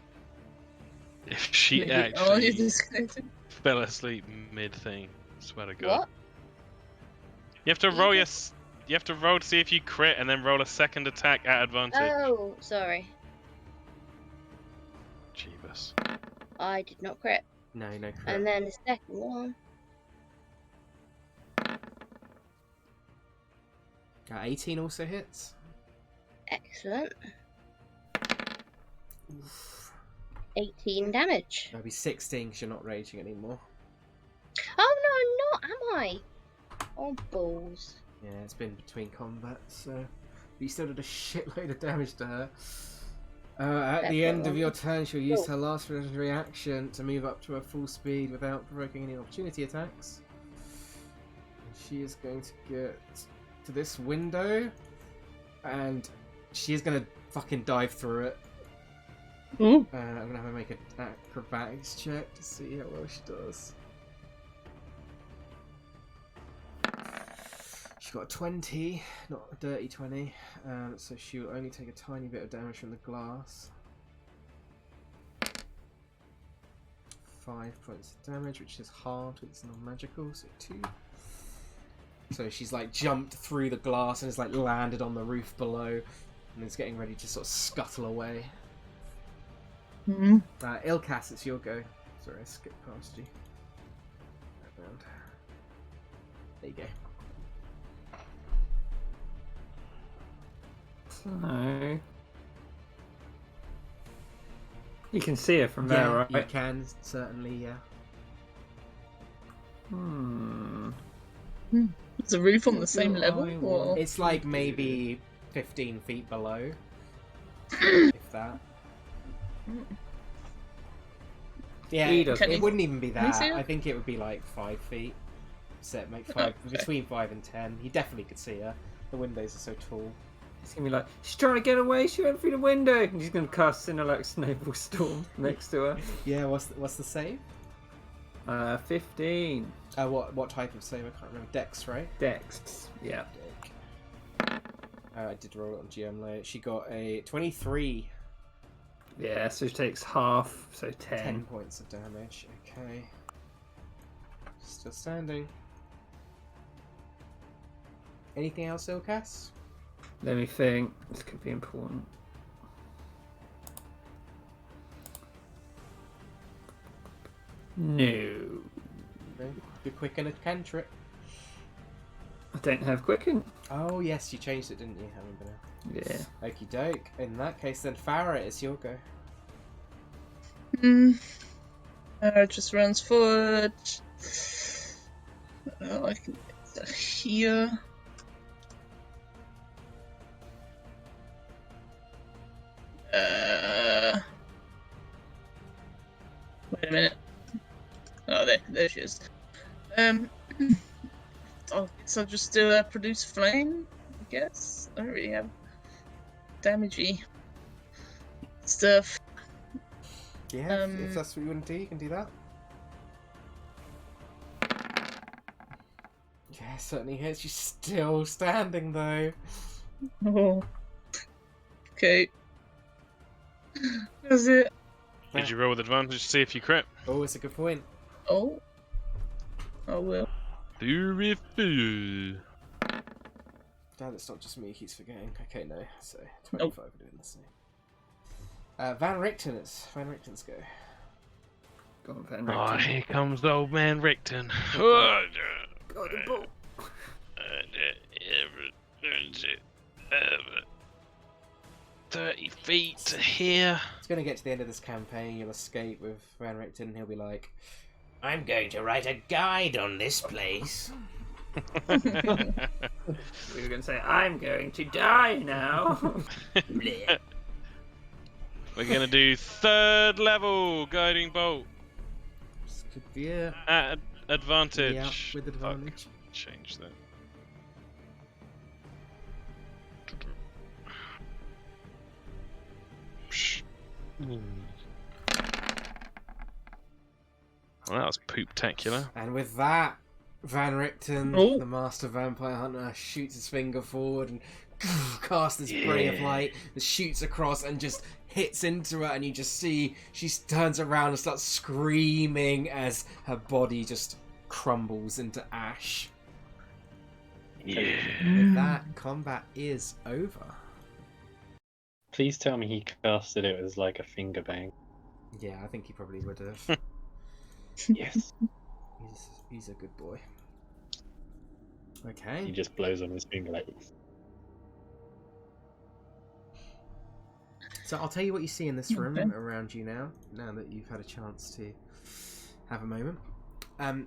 she Maybe actually Anja's disconnected. fell asleep mid-thing, swear to God. What? You have to roll You have to roll to see if you crit, and then roll a second attack at advantage. Oh, sorry. Jeebus. I did not crit. No, no crit. And then the second one. 18 also hits. Excellent. Oof. 18 damage. That'll be 16 because you're not raging anymore. Oh, no, I'm not, am I? Oh, balls. Yeah, it's been between combat, so... But you still did a shitload of damage to her. At the end of your turn, she'll use her last reaction to move up to her full speed without provoking any opportunity attacks. And she is going to get to this window, and she is going to fucking dive through it. Ooh. I'm going to have her make an acrobatics check to see how well she does. She got a 20, not a dirty 20, so she'll only take a tiny bit of damage from the glass. 5 points of damage, which is hard. It's non-magical, so 2. So she's like jumped through the glass and has like landed on the roof below, and is getting ready to sort of scuttle away. Mm-hmm. Ilkaas, it's your go. Sorry, I skipped past you. Right round. There you go. So you can see her from there, right? You can certainly, yeah. Is the roof on the same level? Or? It's like maybe 15 feet below, if that. Yeah, it wouldn't even be that. I think it would be like 5 feet. Set make 5 between 5 and 10. You definitely could see her. The windows are so tall. It's gonna be like, she's trying to get away. She went through the window, and she's gonna cast Sinnoh Snowball Storm next to her. Yeah, what's the save? 15. What type of save? I can't remember. Dex, right? Dex. Yeah. I did roll it on GM layer. She got a 23. Yeah, so she takes half, so 10. 10 points of damage. Okay. Still standing. Anything else, Ilkaas? Let me think. This could be important. No. You're quick and a cantrip. I don't have Quicken. Oh, yes, you changed it, didn't you? I remember now. Yeah. Okie doke. In that case, then Farrah, it's your go. Just runs forward. I can get that here. Wait a minute. Oh, there she is. I guess I'll just do produce flame, I guess. I don't really have damagey stuff. Yeah, if that's what you want to do, you can do that. Yeah, certainly hits. She's still standing, though. Oh. Okay. That's it. Did you roll with advantage to see if you crit? Oh, it's a good point. Oh. I will. Beautiful. Damn, it's not just me, he's forgetting. Okay, no. So, 25 are doing the same. Van Richten's go. Go on, Van Oh, Richten. here comes the old man Wyckton. Got the ball. 30 feet to here. It's going to get to the end of this campaign, you'll escape with Van Richten, and he'll be like, I'm going to write a guide on this place. We were going to say, I'm going to die now. We're going to do 3rd level Guiding Bolt. This could be it. At advantage. Yeah, with advantage. Fuck. Change that. Well, that was poop-tacular. And with that, Van Richten, the master vampire hunter, shoots his finger forward and casts this ray of light that shoots across and just hits into her, and you just see she turns around and starts screaming as her body just crumbles into ash. Yeah. With that, combat is over. Please tell me he casted it as like a finger bang. Yeah, I think he probably would have. Yes. He's a good boy. Okay. He just blows on his finger like. So I'll tell you what you see in this room around you now that you've had a chance to have a moment.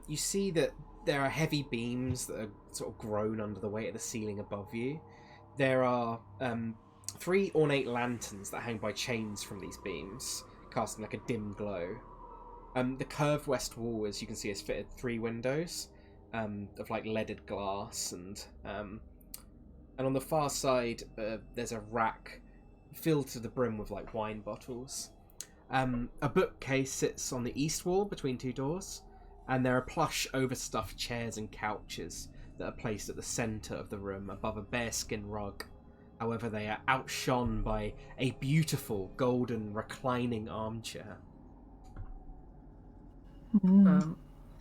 You see that there are heavy beams that are sort of grown under the weight of the ceiling above you. There are 3 ornate lanterns that hang by chains from these beams, casting like a dim glow. The curved west wall, as you can see, has fitted 3 windows of like leaded glass, and on the far side there's a rack filled to the brim with like wine bottles. A bookcase sits on the east wall between 2 doors, and there are plush overstuffed chairs and couches that are placed at the centre of the room above a bearskin rug. However, they are outshone by a beautiful golden reclining armchair.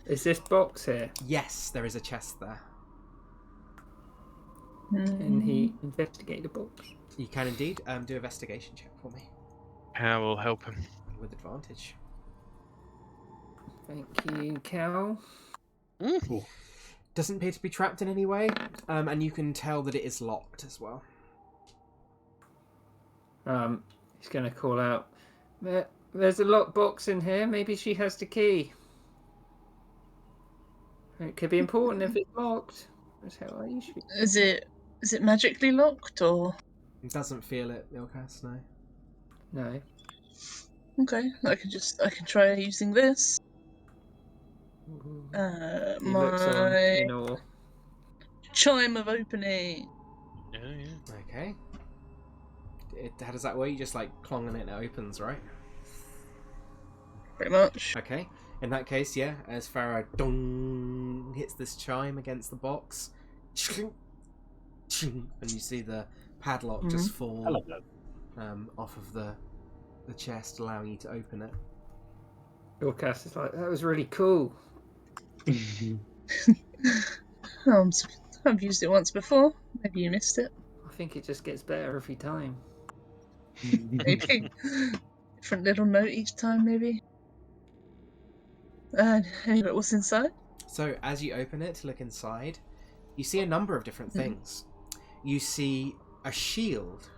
Is this box here? Yes, there is a chest there. Can he investigate the box? You can indeed. Do an investigation check for me. How will help him? With advantage. Thank you, Cal. Doesn't appear to be trapped in any way, and you can tell that it is locked as well. He's going to call out, there's a locked box in here. Maybe she has the key. It could be important if it's locked. That's how I usually... Is it magically locked, or...? It doesn't feel it, Ilkaas, no. No. Okay, I can try using this. He looks on in awe. Chime of opening. Yeah. Okay. How does that work? You just like clong on it and it opens, right? Pretty much. Okay. In that case, yeah, as Farrah dong hits this chime against the box, and you see the padlock just fall off of the chest, allowing you to open it. Ilkaas is like, that was really cool. I've used it once before. Maybe you missed it. I think it just gets better every time. Maybe. Different little note each time, maybe. Anyway, what's inside? So, as you open it to look inside, you see a number of different things. You see a shield,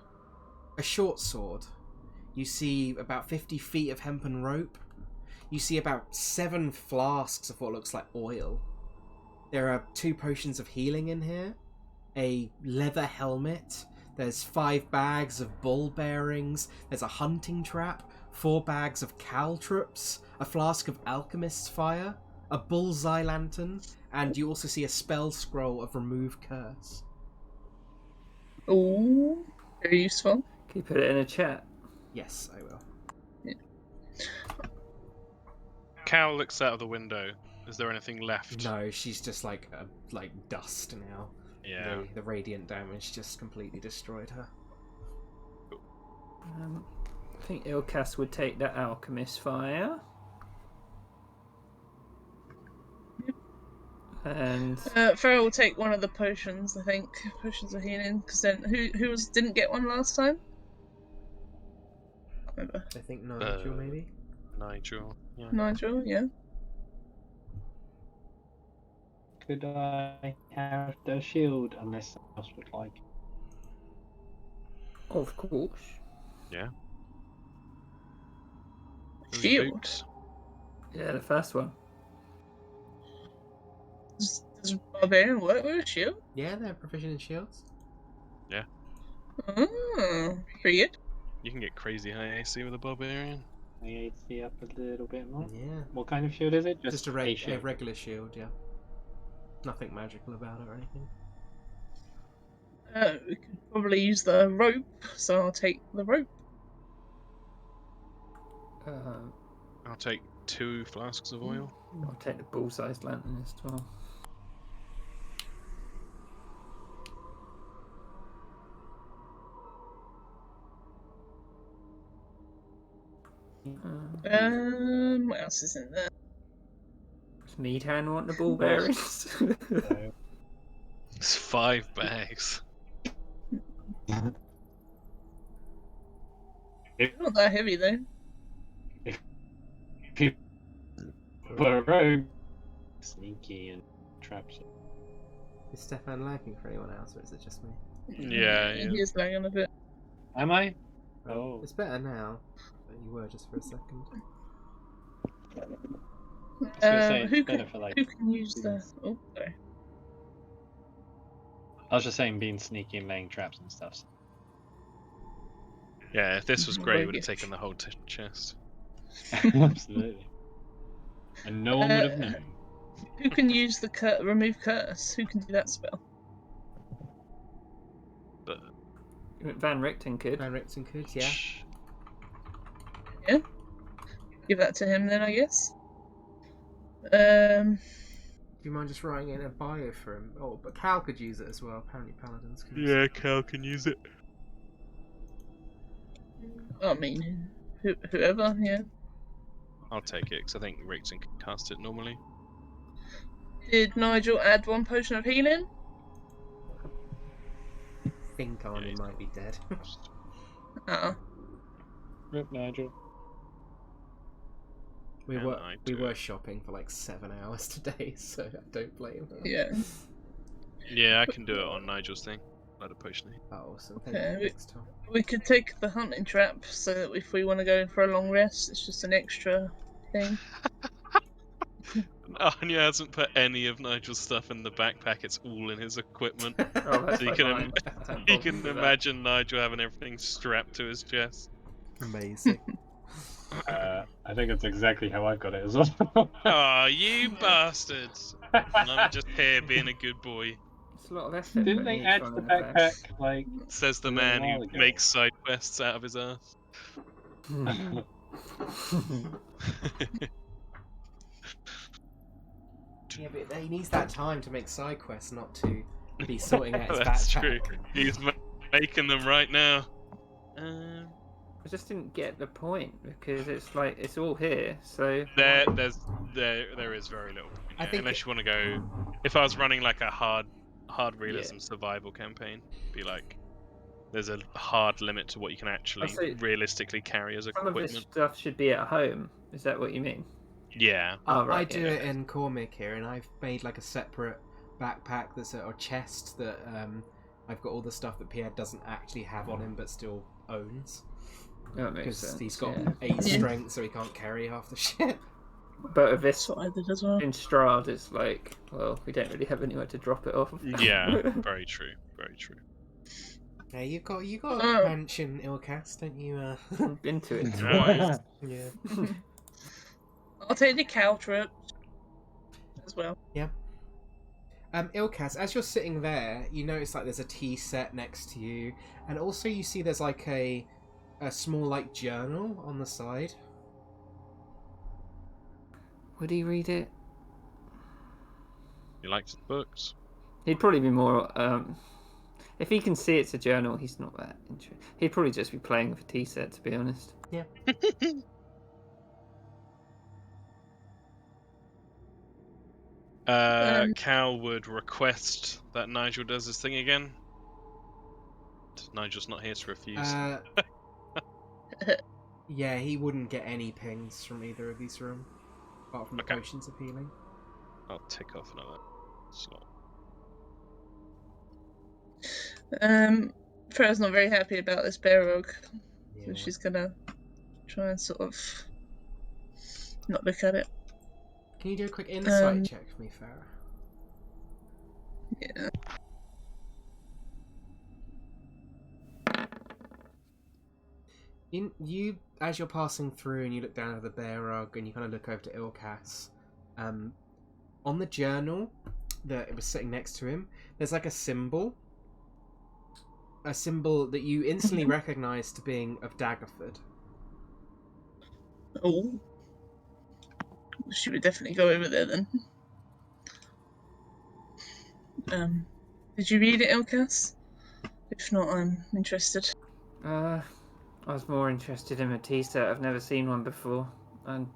a short sword. You see about 50 feet of hempen rope. You see about 7 flasks of what looks like oil. There are 2 potions of healing in here, a leather helmet, there's 5 bags of bull bearings, there's a hunting trap, 4 bags of caltrops, a flask of alchemist's fire, a bullseye lantern, and you also see a spell scroll of remove curse. Ooh, very useful. Can you put it in a chat? Yes, I will. Yeah. Cal looks out of the window. Is there anything left? No, she's just like dust now. Yeah. The radiant damage just completely destroyed her. I think Ilkaas would take that alchemist fire. And Farrah will take one of the potions, I think. Potions of healing, because then who didn't get one last time? I can't remember. I think Nigel, maybe? Nigel. Yeah. Nigel, yeah. Could I have the shield unless someone else would like? of course. Yeah. Shield? Boots. Yeah, the first one. Does Barbarian work with a shield? Yeah, they're proficient in shields. Oh, pretty good. You can get crazy high AC with a barbarian. The AC up a little bit more. Yeah. What kind of shield is it? Just a shield. regular shield, yeah. Nothing magical about it or anything. We could probably use the rope, so I'll take the rope. I'll take 2 flasks of oil. I'll take the bull-sized lantern as well. What else is in there? Does Meadhan want the ball bearings? It's 5 bags. Not that heavy though. Put a robe. Sneaky and traps. Is Stefan lurking for anyone else, or is it just me? Yeah. He is lagging a bit. Am I? Oh. It's better now, but you were just for a second. Who can use the... Oh, sorry. I was just saying being sneaky and laying traps and stuff. So. Yeah, if this was great, we would have taken the whole chest. Absolutely. And no one would have known. Who can use the remove curse? Who can do that spell? But Van Richten could. Van Richten could, yeah. Yeah. Give that to him then, I guess. Do you mind just writing in a bio for him? Oh, but Cal could use it as well. Apparently paladins can. Yeah, Cal can use it. I mean, whoever, yeah. I'll take it because I think Wyckton can cast it normally. Did Nigel add 1 potion of healing? I think Arnie might be dead. Rip Nigel. We were shopping for like 7 hours today, so I don't blame her. Yeah. Yeah, I can do it on Nigel's thing. Let a potion. Oh, awesome. Thank you. Next time. We could take the hunting trap so that if we want to go for a long rest, it's just an extra thing. Anja hasn't put any of Nigel's stuff in the backpack, it's all in his equipment. Oh, that's So you fine. you can imagine Nigel having everything strapped to his chest. Amazing. I think that's exactly how I got it as well. Oh, you bastards! I'm just here being a good boy. It's a lot of effort. Didn't putting they each add one the in the bag. backpack like? Says the A man while who ago. makes side quests out of his ass. Yeah, but he needs that time to make side quests, not to be sorting out his That's backpack. true. He's making them right now. I just didn't get the point because it's like it's all here. So There is very little point I here, think unless you want to go. If I was running like a hard realism survival campaign, be like, there's a hard limit to what you can actually see. realistically carry as some of equipment. this stuff should be at home. Is that what you mean? Yeah. Oh, right, I do yeah. it in Cormick here, and I've made like a separate backpack that's or chest that I've got all the stuff that Pierre doesn't actually have on him, but still owns. That makes Because sense. he's got yeah. 8 strength, so he can't carry half the shit. But with this That's what I did as well. in Strahd, it's like, well, we don't really have anywhere to drop it off. Yeah. Very true. Very true. Hey, you got Oh. a mansion, Ilkaas, don't you? Been to it Right. twice. Yeah. I'll take the cow trip as well. Ilkaas, as you're sitting there, you notice like there's a tea set next to you, and also you see there's like a small like journal on the side. Would he read it? He likes books. He'd probably be more. If he can see it's a journal, he's not that interested. He'd probably just be playing with a tea set, to be honest. Yeah. Cal would request that Nigel does his thing again. Nigel's not here to refuse. Yeah, he wouldn't get any pings from either of these rooms, apart from the Okay. potions of healing. I'll tick off another slot. Farrah's not very happy about this bear rogue, Yeah. so she's gonna try and sort of not look at it. Can you do a quick insight Um, check for me, Farrah? Yeah. You, as you're passing through and you look down at the bear rug and you kind of look over to Ilkaas, on the journal that it was sitting next to him, there's like a symbol that you instantly recognise to being of Daggerford. Oh. She would definitely go over there then. Did you read it, Ilkaas? If not, I'm interested. I was more interested in a tea set. I've never seen one before, and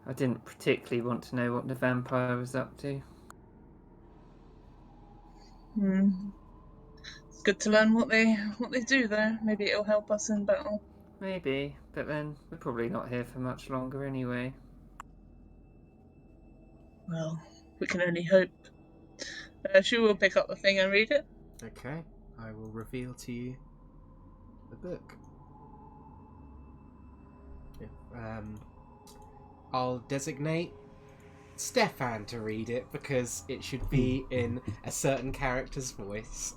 I didn't particularly want to know what the vampire was up to. It's good to learn what they do though. Maybe it'll help us in battle. Maybe, but then we're probably not here for much longer anyway. Well, we can only hope. She will pick up the thing and read it. Okay, I will reveal to you the book. I'll designate Stefan to read it because it should be in a certain character's voice.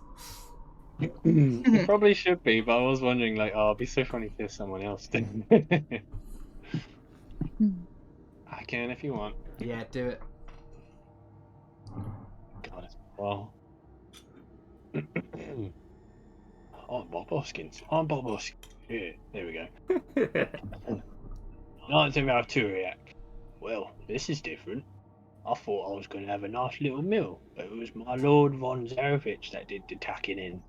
It probably should be, but I was wondering, like, oh, it'd be so funny if someone else did. I can if you want. Yeah, do it. God, it's well. I'm Bob Hoskins. Yeah, there we go. Not about to react. Well, this is different. I thought I was going to have a nice little meal, but it was my Lord von Zarevich that did the tacking in.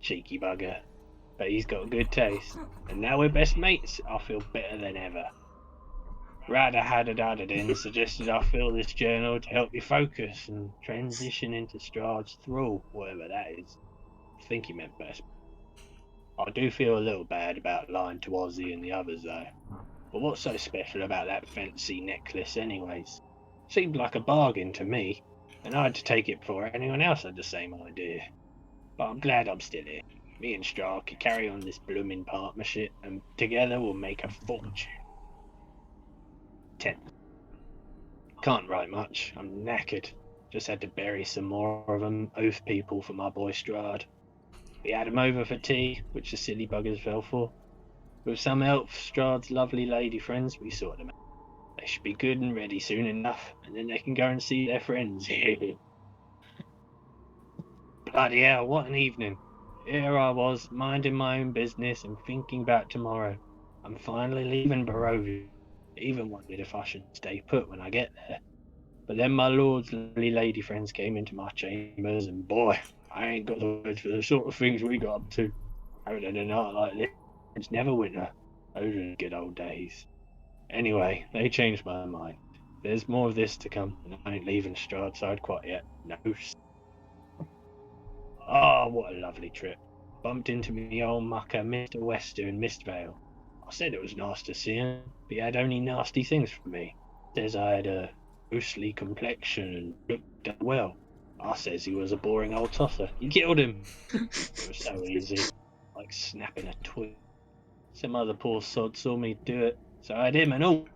Cheeky bugger. But he's got good taste. And now we're best mates, I feel better than ever. Radahadadadadin suggested I fill this journal to help you focus and transition into Strahd's thrall, whatever that is. I think he meant best. I do feel a little bad about lying to Ozzy and the others, though. But what's so special about that fancy necklace, anyways? Seemed like a bargain to me, and I had to take it before anyone else had the same idea. But I'm glad I'm still here. Me and Strahd can carry on this blooming partnership, and together we'll make a fortune. 10. Can't write much. I'm knackered. Just had to bury some more of them oath people for my boy Strahd. We had him over for tea, which the silly buggers fell for. With some help, Strahd's lovely lady friends, we sorted them out. They should be good and ready soon enough, and then they can go and see their friends. Bloody hell, what an evening. Here I was, minding my own business and thinking about tomorrow. I'm finally leaving Barovia. Even wondered if I should stay put when I get there. But then my lord's lovely lady friends came into my chambers, and boy, I ain't got the words for the sort of things we got up to. Having a night like this, it's never winter. Those are the good old days. Anyway, they changed my mind. There's more of this to come, and I ain't leaving Strahd's side quite yet. No. Oh, what a lovely trip. Bumped into me old mucker, Mr. Wester in Mistvale. I said it was nice to see him, but he had only nasty things for me. Says I had a ghostly complexion and looked up well. I says he was a boring old tosser. You killed him. It was so easy, like snapping a twig. Some other poor sod saw me do it, so I had him and all.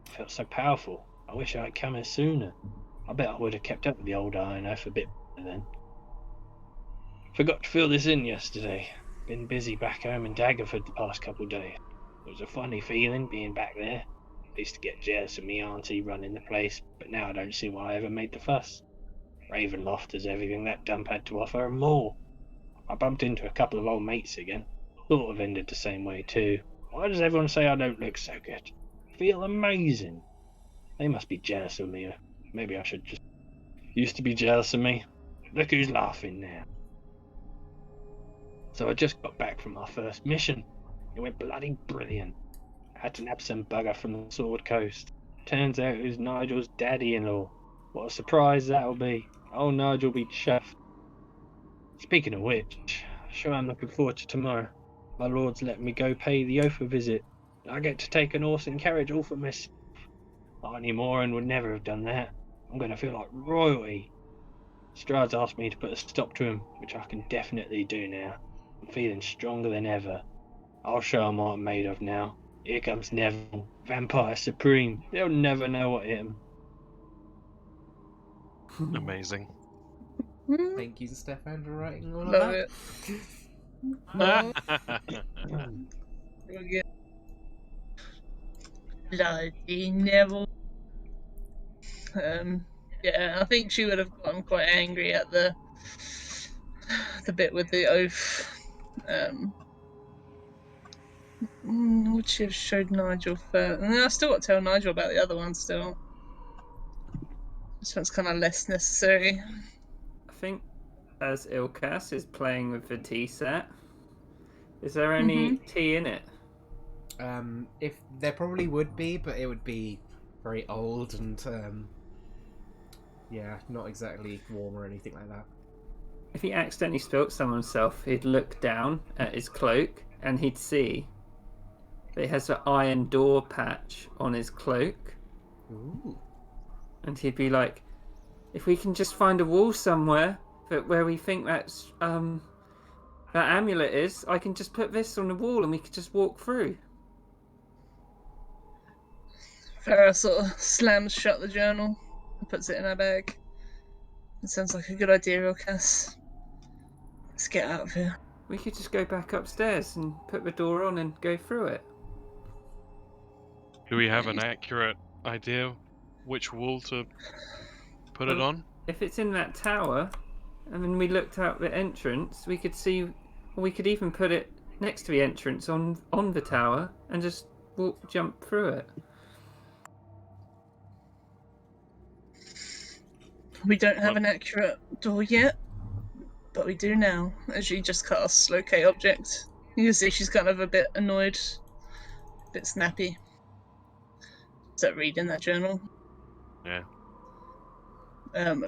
I felt so powerful. I wish I had come here sooner. I bet I would have kept up with the old Iron Oath a bit better then. Forgot to fill this in yesterday. Been busy back home in Daggerford the past couple of days. It was a funny feeling being back there. I used to get jealous of me auntie running the place, but now I don't see why I ever made the fuss. Ravenloft has everything that dump had to offer and more. I bumped into a couple of old mates again. Sort of ended the same way too. Why does everyone say I don't look so good? I feel amazing. They must be jealous of me. Maybe I should just... Used to be jealous of me. Look who's laughing now. So I just got back from my first mission. It went bloody brilliant. I had to nab some bugger from the Sword Coast. Turns out it was Nigel's daddy-in-law. What a surprise that'll be. Oh, Nigel be chuffed. Speaking of which, sure I'm looking forward to tomorrow. My lord's let me go pay the oath a visit. I get to take an horse and carriage all for myself. Arnie Moran would never have done that. I'm going to feel like royalty. Strahd's asked me to put a stop to him, which I can definitely do now. I'm feeling stronger than ever. I'll show him what I'm made of now. Here comes Neville, Vampire Supreme. They'll never know what hit him. Amazing. Thank you to Stefan for writing all of Love that. it. We'll get bloody Neville. Yeah, I think she would have gotten quite angry at the bit with the oath. Would she have showed Nigel first? And then I still got to tell Nigel about the other one still. This one's kind of less necessary. I think as Ilkaas is playing with the tea set, is there any tea in it? If there probably would be, but it would be very old and yeah, not exactly warm or anything like that. If he accidentally spilt some on himself, he'd look down at his cloak and he'd see that he has an iron door patch on his cloak. Ooh. And he'd be like, if we can just find a wall somewhere where we think that's that amulet is, I can just put this on the wall and we could just walk through. Farrah sort of slams shut the journal and puts it in her bag. It sounds like a good idea, Ilkaas. Let's get out of here. We could just go back upstairs and put the door on and go through it. Do we have an accurate idea which wall to put it on? If it's in that tower, and then we looked out the entrance, we could see, or we could even put it next to the entrance on the tower and just jump through it. We don't have an accurate door yet, but we do now, as she just casts locate object. You can see she's kind of a bit annoyed, a bit snappy. Start reading that journal. Yeah.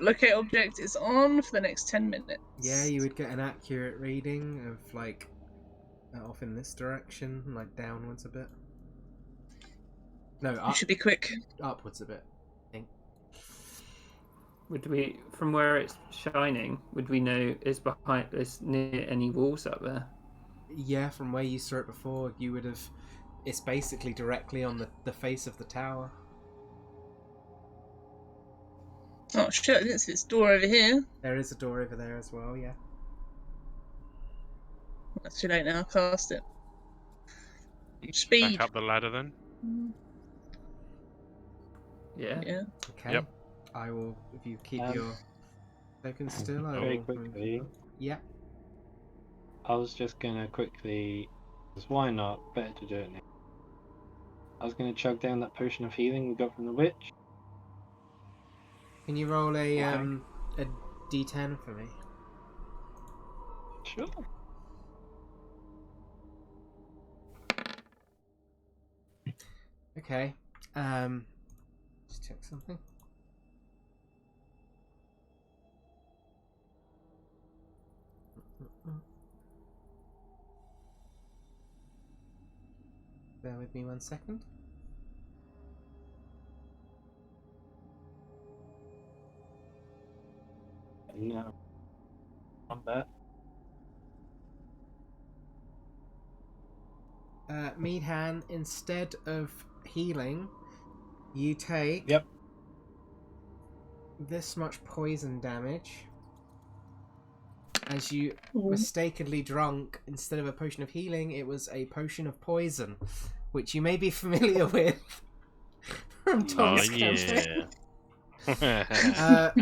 Locate object is on for the next 10 minutes. Yeah, you would get an accurate reading of like off in this direction, like downwards a bit. No, You up, should be quick. upwards a bit. I think. Would we, from where it's shining, would we know is near any walls up there? Yeah, from where you saw it before, you would have. It's basically directly on the face of the tower. Oh shit, I didn't see this door over here. There is a door over there as well. Yeah. That's too late now, cast it. Speed. Back up the ladder then. Yeah. Yeah. Okay. Yep. I will. If you keep your tokens still, I Very will. quickly. Yeah. I was just gonna quickly, because why not? Better to do it now. I was gonna chug down that potion of healing we got from the witch. Can you roll a d10 for me? Sure. Okay. Just check something. Bear with me 1 second. No. On that. Meadhan, instead of healing, you take Yep. this much poison damage as you mistakenly drunk, instead of a potion of healing, it was a potion of poison, which you may be familiar with from Tom's campaign. Yeah.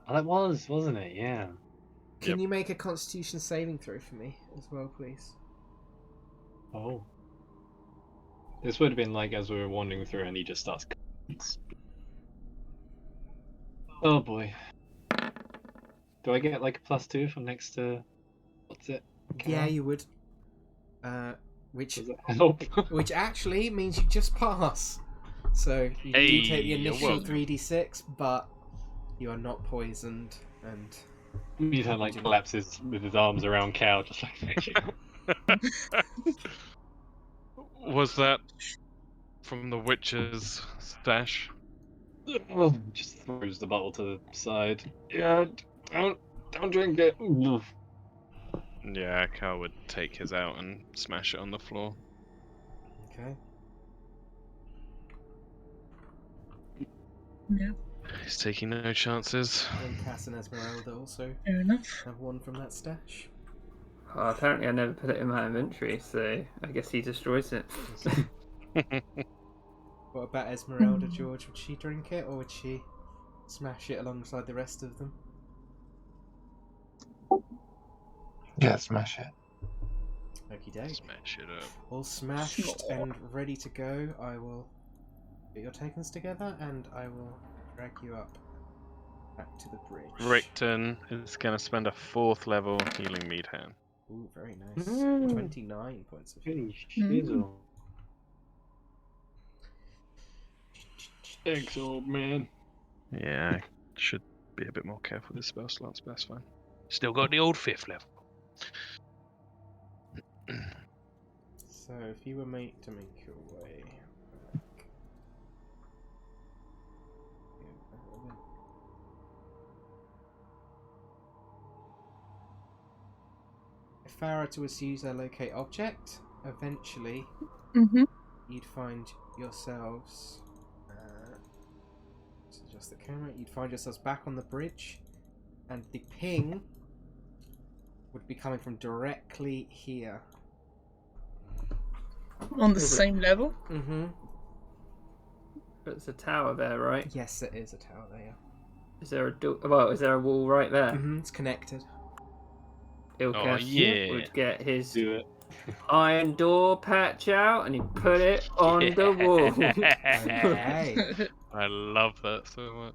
Well, it was, wasn't it? Yeah. Can you make a Constitution saving throw for me as well, please? Oh. This would have been like as we were wandering through and he just starts. Oh boy. Do I get like a +2 from next to what's it? Yeah, you would. Which Does it help? which actually means you just pass. So you do take the Hey, initial well. 3d6, but you are not poisoned, and Meadhan like collapses with his arms around Cal, just like thank you. Was that from the witch's stash? Oh, just throws the bottle to the side. Yeah, don't drink it. Oof. Yeah, Cal would take his out and smash it on the floor. okay. Yeah. He's taking no chances. Ilkaas and Ezmerelda also Fair enough. have one from that stash. Oh, apparently I never put it in my inventory, so I guess he destroys it. What about Ezmerelda, George? Would she drink it, or would she smash it alongside the rest of them? Yeah, smash it. Okie doke. Smash it up. All smashed Sure. and ready to go. I will get your tokens together, and I will drag you up back to the bridge. Wyckton is going to spend a 4th level healing Meadhan. Ooh, very nice. Mm. 29 points of healing. Holy shizzle. Thanks, old man. Yeah, I should be a bit more careful with the spell slots, but that's fine. Still got the old 5th level. So, if you were made to make your way back. If Farrah was to use their locate object, eventually Mm-hmm. you'd find yourselves. Let's adjust the camera. You'd find yourselves back on the bridge, and the ping would be coming from directly here. On the same level. Mm-hmm. But it's a tower there, right? Yes, it is a tower there. Is there a is there a wall right there? Mm-hmm. It's connected. Ilkaas yeah. would get his Do it. iron door patch out and he'd put it on the wall. Okay. I love that so much.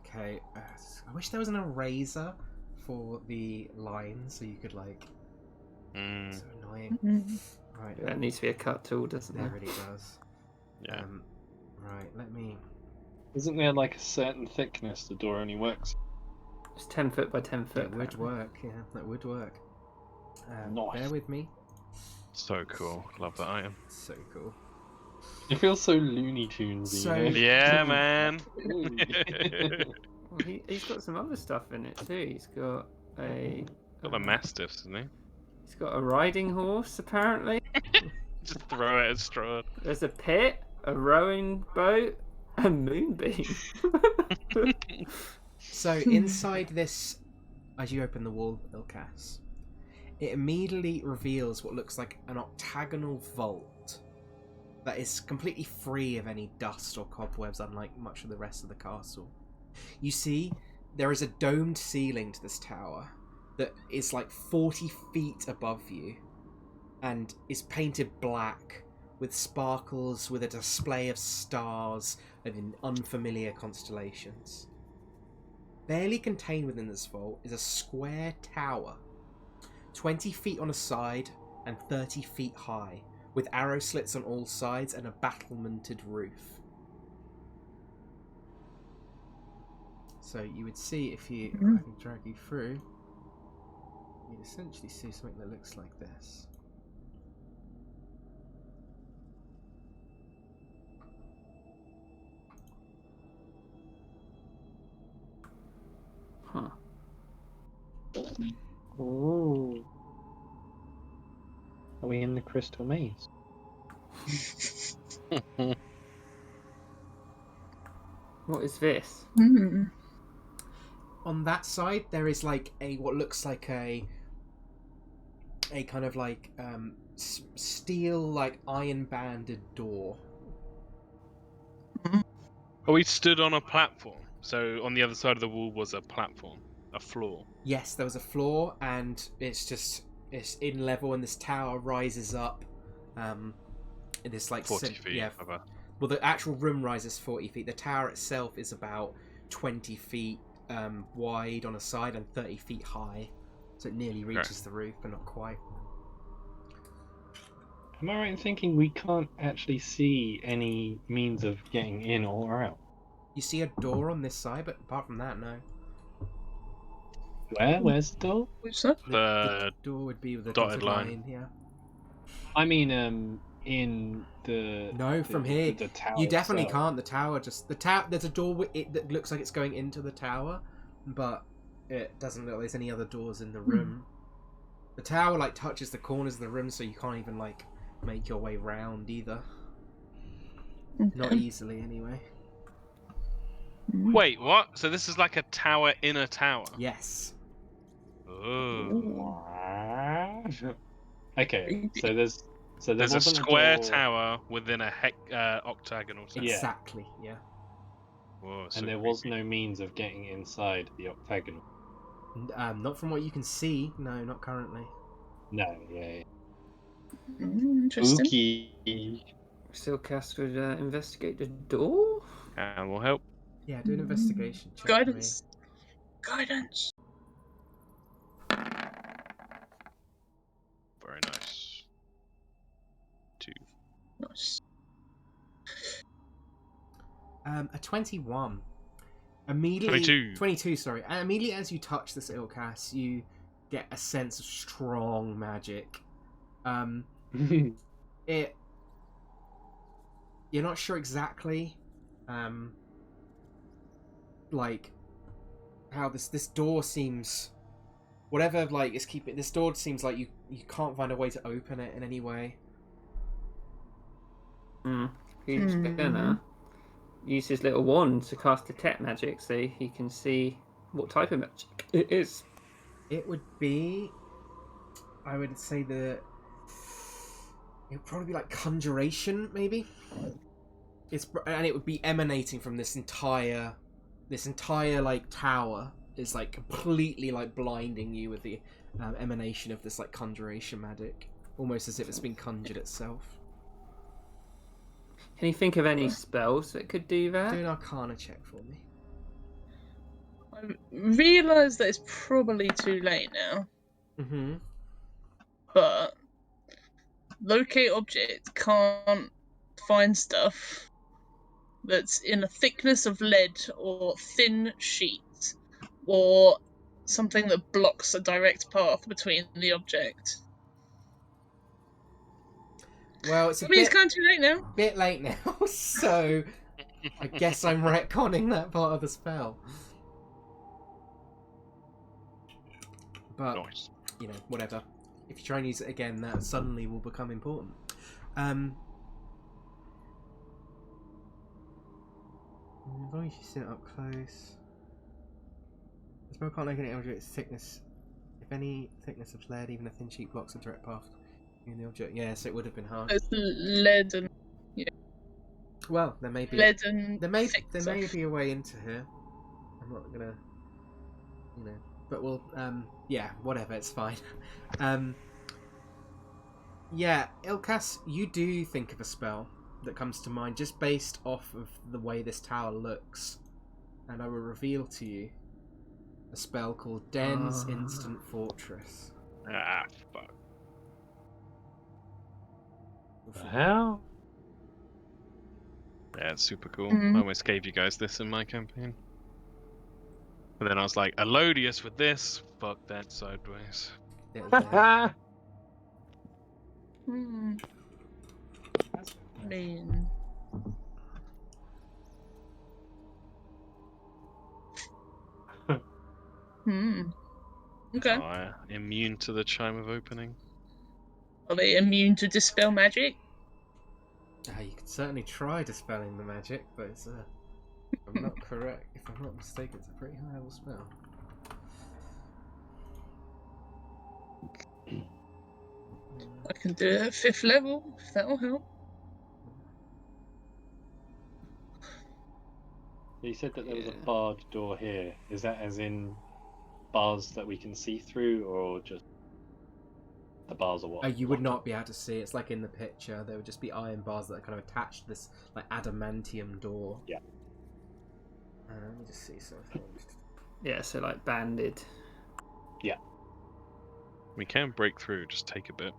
Okay. I wish there was an eraser for the lines so you could like. Mm, So annoying. Mhm. Right. That needs to be a cut tool, doesn't There it? really does. yeah. Right, let me... Isn't there like a certain thickness the door only works? It's 10 foot by 10 foot. It would work, yeah, that would work. Nice. Bear with me. So cool. Love that item. So cool. It feels so Looney Tunes. So- Yeah, man. Well, he's got some other stuff in it too. He's got a... Got the mastiffs, isn't he? He's got a riding horse, apparently. Just throw it at Strahd. There's a pit, a rowing boat, a moonbeam. So inside this, as you open the wall, Ilkaas, it immediately reveals what looks like an octagonal vault that is completely free of any dust or cobwebs, unlike much of the rest of the castle. You see, there is a domed ceiling to this tower that is like 40 feet above you and is painted black with sparkles, with a display of stars and in unfamiliar constellations. Barely contained within this vault is a square tower, 20 feet on a side and 30 feet high, with arrow slits on all sides and a battlemented roof. So you would see, if I can drag you through, you'd essentially see something that looks like this. Huh. Ooh. Are we in the crystal maze? What is this? On that side, there is like what looks like a kind of like steel, like iron banded door. Oh, we stood on a platform. So on the other side of the wall was a platform, a floor. Yes, there was a floor, and it's in level, and this tower rises up. In this like 40 feet. yeah. Above. Well, the actual room rises 40 feet. The tower itself is about 20 feet wide on a side and 30 feet high, so it nearly reaches the roof, but not quite. Am I right in thinking we can't actually see any means of getting in or out? You see a door on this side, but apart from that, no. Where? Where's the door? Which side? The door would be with a dotted dotted line. line. Yeah. I mean, in the No, from here the tower you definitely itself. can't. The tower there's a door that looks like it's going into the tower, but it doesn't look like there's any other doors in the room. The tower like touches the corners of the room, so you can't even like make your way round either. Not easily, anyway. Wait, what? So this is like a tower in a tower? Yes. Oh. Okay, so there's There's a wasn't square door, tower within a octagonal tower. Yeah. Exactly. Yeah. Whoa, so and there was creepy. no means of getting inside the octagonal. Not from what you can see. No, not currently. No, yeah. Interesting. Spooky. Ilkaas would investigate the door? And we'll help. Yeah, do an investigation check. Guidance. Guidance. Very nice. 2. Nice. A 21. Immediately 22. 22, sorry. And immediately as you touch this Ilkaas, you get a sense of strong magic. You're not sure exactly like how this door seems, whatever like is keeping this door seems like you can't find a way to open it in any way. He's gonna use his little wand to cast detect magic so he can see what type of magic it is. It would be, I would say it would probably be like conjuration, maybe. And it would be emanating from this entire like tower is like completely like blinding you with the emanation of this like conjuration magic, almost as if it's been conjured itself. Can you think of any spells that could do that? Do an Arcana check for me. I realise that it's probably too late now, Mm-hmm. but locate object, can't find stuff. that's in a thickness of lead or thin sheet, or something that blocks a direct path between the object. Well, it's a I mean, bit, it's kind of too late now. bit late now, so I guess I'm retconning that part of the spell. But, Nice. you know, whatever. If you try and use it again, that suddenly will become important. As long as you sit up close. The spell can't make any object thickness. If any thickness of lead, even a thin sheet blocks a direct path in the object. Yes, it would have been hard. It's lead and Well, there may be lead and there may thick stuff. be a way into here. I'm not gonna, you know, but we'll yeah, whatever, it's fine. Yeah, Ilkaas, you do think of a spell that comes to mind just based off of the way this tower looks, and I will reveal to you a spell called Den's Instant Fortress. Ah, fuck. The hell? Yeah, it's super cool. Mhm. I almost gave you guys this in my campaign. But then I was like, Elodius with this? Fuck that sideways. Little Den. I mean, okay. Immune to the chime of opening. Are they immune to dispel magic? You could certainly try dispelling the magic, but it's if I'm not correct, if I'm not mistaken, it's a pretty high level spell. I can do it at 5th level, if that'll help. You said that there was a barred door here. Is that as in bars that we can see through, or just the bars are what? You would not be able to see. It's like in the picture. There would just be iron bars that are kind of attached to this like adamantium door. Yeah. Let me just see something. Yeah, so like banded. Yeah. We can break through, just take a bit.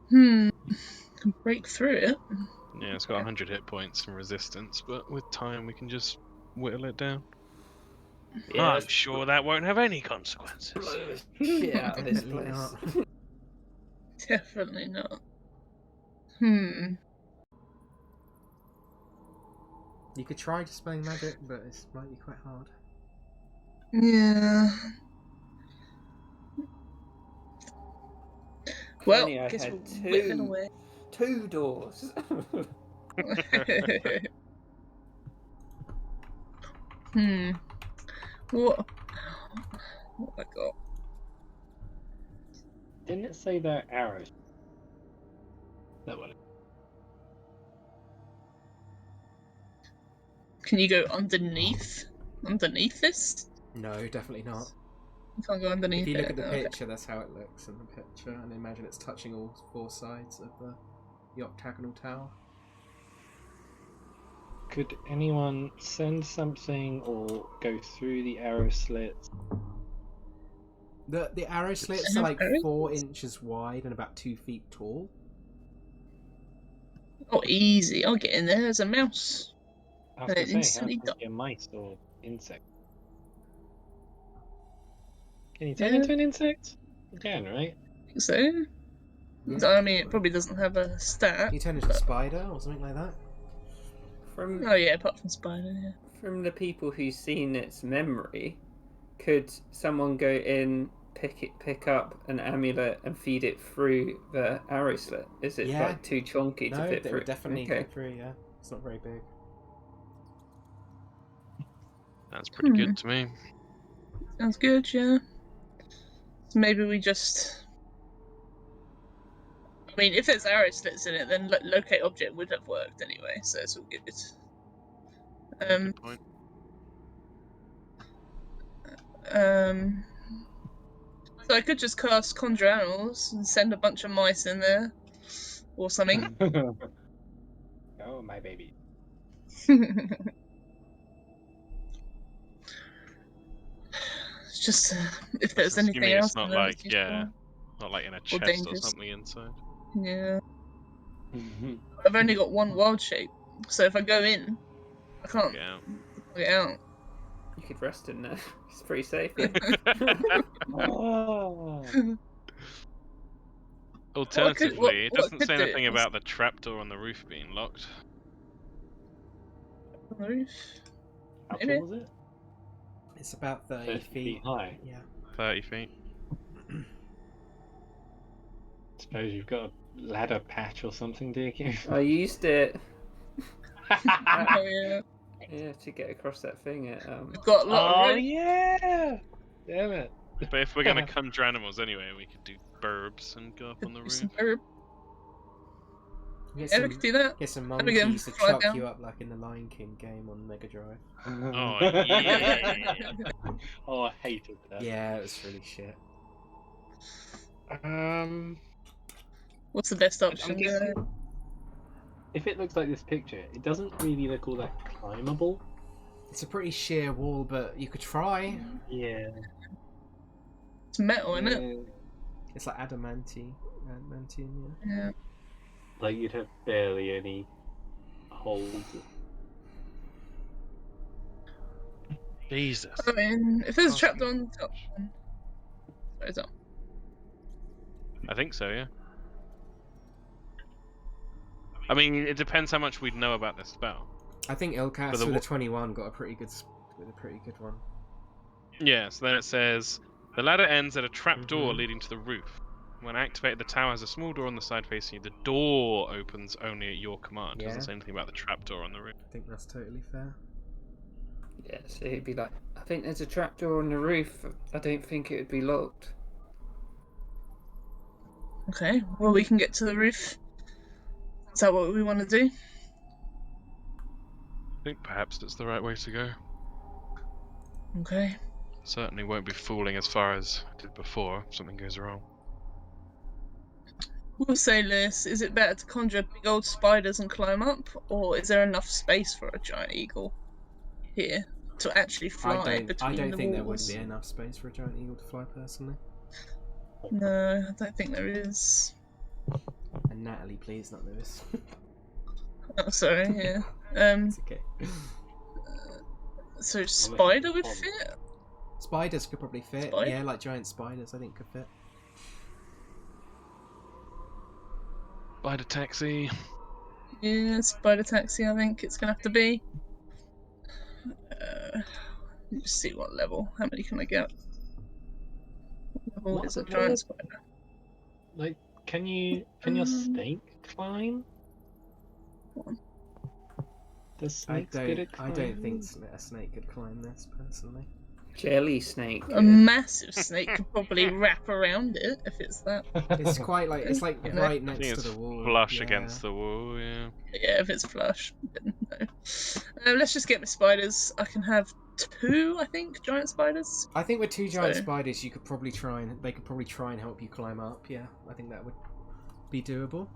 Can break through it. Yeah, it's got 100 hit points and resistance, but with time we can just whittle it down. Yeah, I'm sure that won't have any consequences. Shit out of this Definitely place. not. Definitely not. You could try dispelling magic, but it might be quite hard. Yeah. Well, Only I guess had we'll whip it away. 2 doors. What have I got? Didn't it say they're arrows? That one. Can you go underneath? Underneath this? No, definitely not. You can't go underneath If you look it. at the Okay. picture, that's how it looks in the picture, and imagine it's touching all 4 sides of the octagonal tower. Could anyone send something or go through the arrow slits? The arrow slits are like 4 inches wide and about 2 feet tall. Oh, easy. I'll get in there as a mouse. I was going to say, how Instantly can you be a mice or insect? Can you turn Yeah. into an insect? You can, right? I think so. Yeah. I mean, it probably doesn't have a stat. Can you turn into a spider or something like that? From Oh yeah, apart from spider, yeah. from the people who've seen its memory, could someone go in, pick up an amulet and feed it through the arrow slit? Is it Yeah. like too chunky to No, fit they through? would definitely Okay. go through, yeah. It's not very big. That's pretty good to me. Sounds good, yeah. So maybe we just... I mean, if there's arrow slits in it, then locate object would have worked anyway, so it's all good. Good point. So I could just cast Conjure Animals and send a bunch of mice in there, or something. Oh, my baby. It's just if there's Assuming anything else. it's not in there like, that's useful. yeah, not like in a chest or dangerous. something inside. Yeah. I've only got one wild shape, so if I go in, I can't Get out. get out. You could rest in there. It's pretty safe. Yeah. Oh. Alternatively, it what I doesn't could say do anything is- about the trapdoor on the roof being locked. On the roof. How Maybe. tall was it? It's about 30 30 feet. feet high. Yeah. 30 feet. Suppose you've got a ladder patch or something, do you? I used it. Oh yeah. Yeah, to get across that thing. I've got a lot Oh of rope. yeah! Damn it. But if we're going to conjure animals anyway, we could do burbs and go up on the Do roof. some herb. Get Yeah, some, we could do that. get some Then we can monkeys to fly chuck down. you up like in the Lion King game on Mega Drive. Oh, yeah. Oh, I hated that. Yeah, it was really shit. What's the best I'm option? guessing if it looks like this picture, it doesn't really look all that climbable. It's a pretty sheer wall, but you could try. Yeah. It's metal, isn't it? It's like adamantium, yeah. Yeah. Like you'd have barely any holes. Jesus. I mean, if there's a Ask trapdoor me. on the top, then... Sorry, it's on. I think so, yeah. I mean, it depends how much we'd know about this spell. I think Ilkaas But the with wa- a 21 got a pretty good one. Yeah, so then it says, the ladder ends at a trapdoor Mhm. leading to the roof. When activated, the tower has a small door on the side facing you. The door opens only at your command. It Yeah. doesn't say anything about the trapdoor on the roof. I think that's totally fair. Yeah, so he'd be like, I think there's a trapdoor on the roof. I don't think it would be locked. Okay, well, we can get to the roof. Is that what we want to do? I think perhaps it's the right way to go. Okay. Certainly won't be fooling as far as I did before if something goes wrong. We'll say, Lewis, is it better to conjure big old spiders and climb up, or is there enough space for a giant eagle here to actually fly between I don't the think there would walls? be enough space for a giant eagle to fly, personally. No, I don't think there is. And Natalie, please, not Lewis. Oh, sorry, yeah. It's okay. So spider would Pond. fit? Spiders could probably fit. Spider? Yeah, like giant spiders, I think could fit. Spider taxi. Yeah, spider taxi, I think it's going to have to be. Let me just see what level. How many can I get? What level What is a level? giant spider? Like, can your snake climb? What? Does snakes get it I don't think a snake could climb this, personally. Jelly snake. A massive snake could probably wrap around it if it's that. It's quite like it's like Yeah. right I next think to it's the wall. flush yeah. against the wall, yeah. Yeah, if it's flush. Then no. Let's just get my spiders. I can have 2, I think, giant spiders. I think with 2 giant So- spiders, you could probably try and they could probably try and help you climb up. Yeah, I think that would be doable.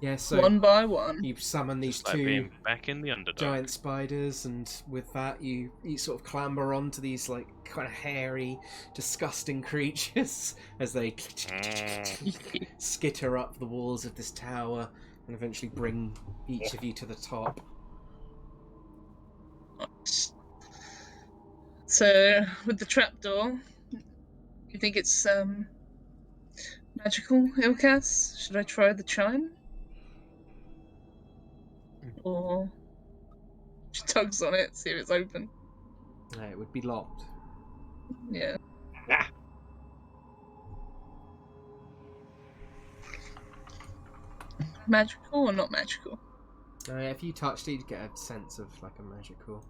Yeah, so One by one. you summon these Just like 2 being back in the underdog. giant spiders, and with that you sort of clamber onto these like kind of hairy, disgusting creatures as they skitter up the walls of this tower and eventually bring each of you to the top. So, with the trapdoor, you think it's magical, Ilkaas? Should I try the chime? Or she tugs on it, see if it's open. It would be locked. Yeah. Magical or not magical? If you touched it, you'd get a sense of like a magical.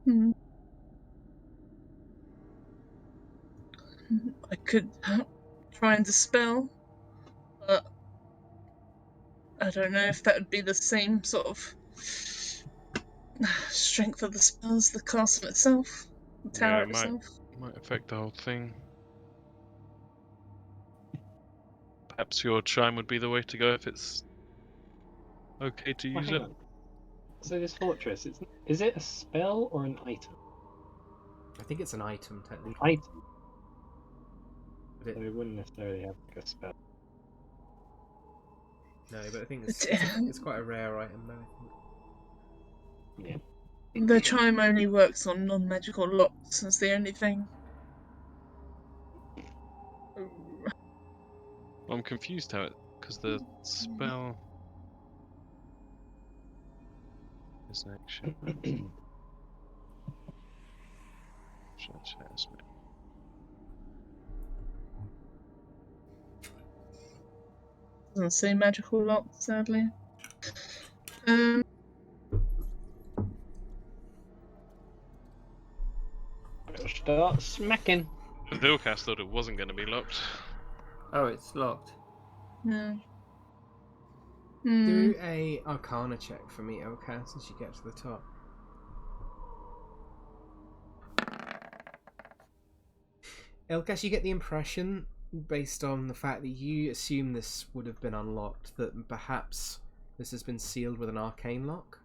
Hmm. I could try and dispel, but I don't know if that would be the same sort of strength of the spell as the castle itself, the tower it might. itself. Might affect the whole thing. Perhaps your chime would be the way to go if it's okay to Well, use hang it. on. So this fortress, is it a spell or an item? I think it's an item technically. Item. But So it wouldn't necessarily have like a spell. No, but I think it's quite a rare item, though. I think. Yeah. The chime only works on non-magical locks. That's the only thing. I'm confused how it, because the spell is action. Doesn't say magical lock, sadly. Better start smacking. Ilkaas thought it wasn't going to be locked. Oh, it's locked. Yeah. Do a Arcana check for me, Ilkaas, as you get to the top. Ilkaas, you get the impression, based on the fact that you assume this would have been unlocked, that perhaps this has been sealed with an Arcane Lock?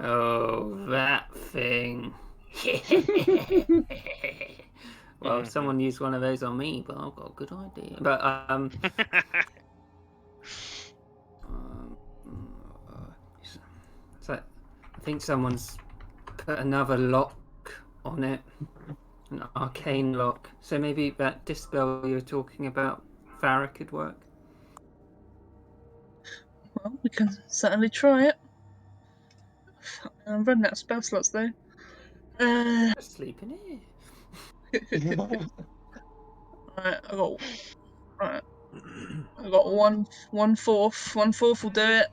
Oh, that thing. Well, someone used one of those on me, but I've got a good idea. But, so I think someone's put another lock on it. An arcane lock. So maybe that dispel you were talking about, Farrah, could work? Well, we can certainly try it. I'm running out of spell slots, though. Just sleep in here. Right, I got one fourth. One fourth will do it.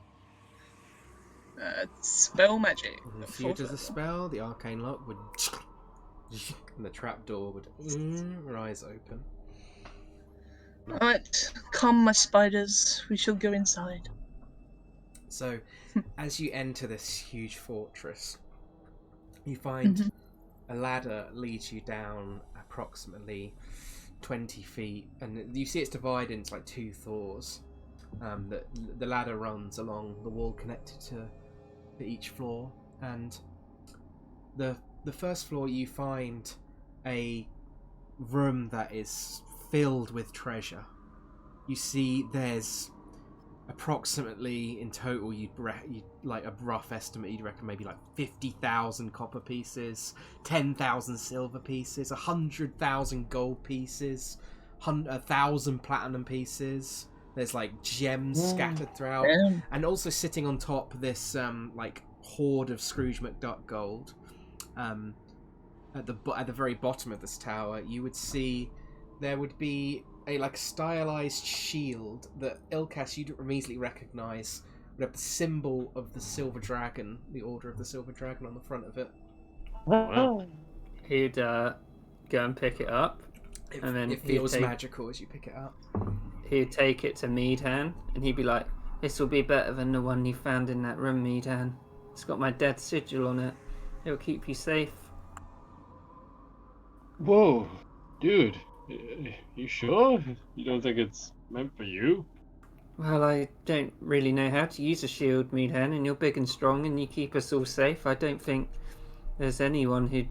Spell magic. If you does a spell, the Arcane Lock would... and the trapdoor would rise open. Right, calm my spiders. We shall go inside. So, as you enter this huge fortress, you find a ladder leads you down approximately 20 feet, and you see it's divided into like two Thors. The ladder runs along the wall connected to each floor, and the first floor you find a room that is filled with treasure. You see there's approximately in total, you'd like a rough estimate, you'd reckon maybe like 50,000 copper pieces, 10,000 silver pieces, 100,000 gold pieces, 1,000 platinum pieces. There's like gems scattered throughout, and also sitting on top this like hoard of Scrooge McDuck gold. At the very bottom of this tower, you would see there would be a like stylized shield that Ilkaas you'd immediately recognise would have the symbol of the Silver Dragon, the Order of the Silver Dragon, on the front of it. Wow. He'd go and pick it up, and then it feels magical as you pick it up. He'd take it to Meadhan, and he'd be like, "This will be better than the one you found in that room, Meadhan. It's got my death sigil on it. It'll keep you safe." Whoa, dude. You sure? You don't think it's meant for you? Well, I don't really know how to use a shield, Meadhan, and you're big and strong and you keep us all safe. I don't think there's anyone who'd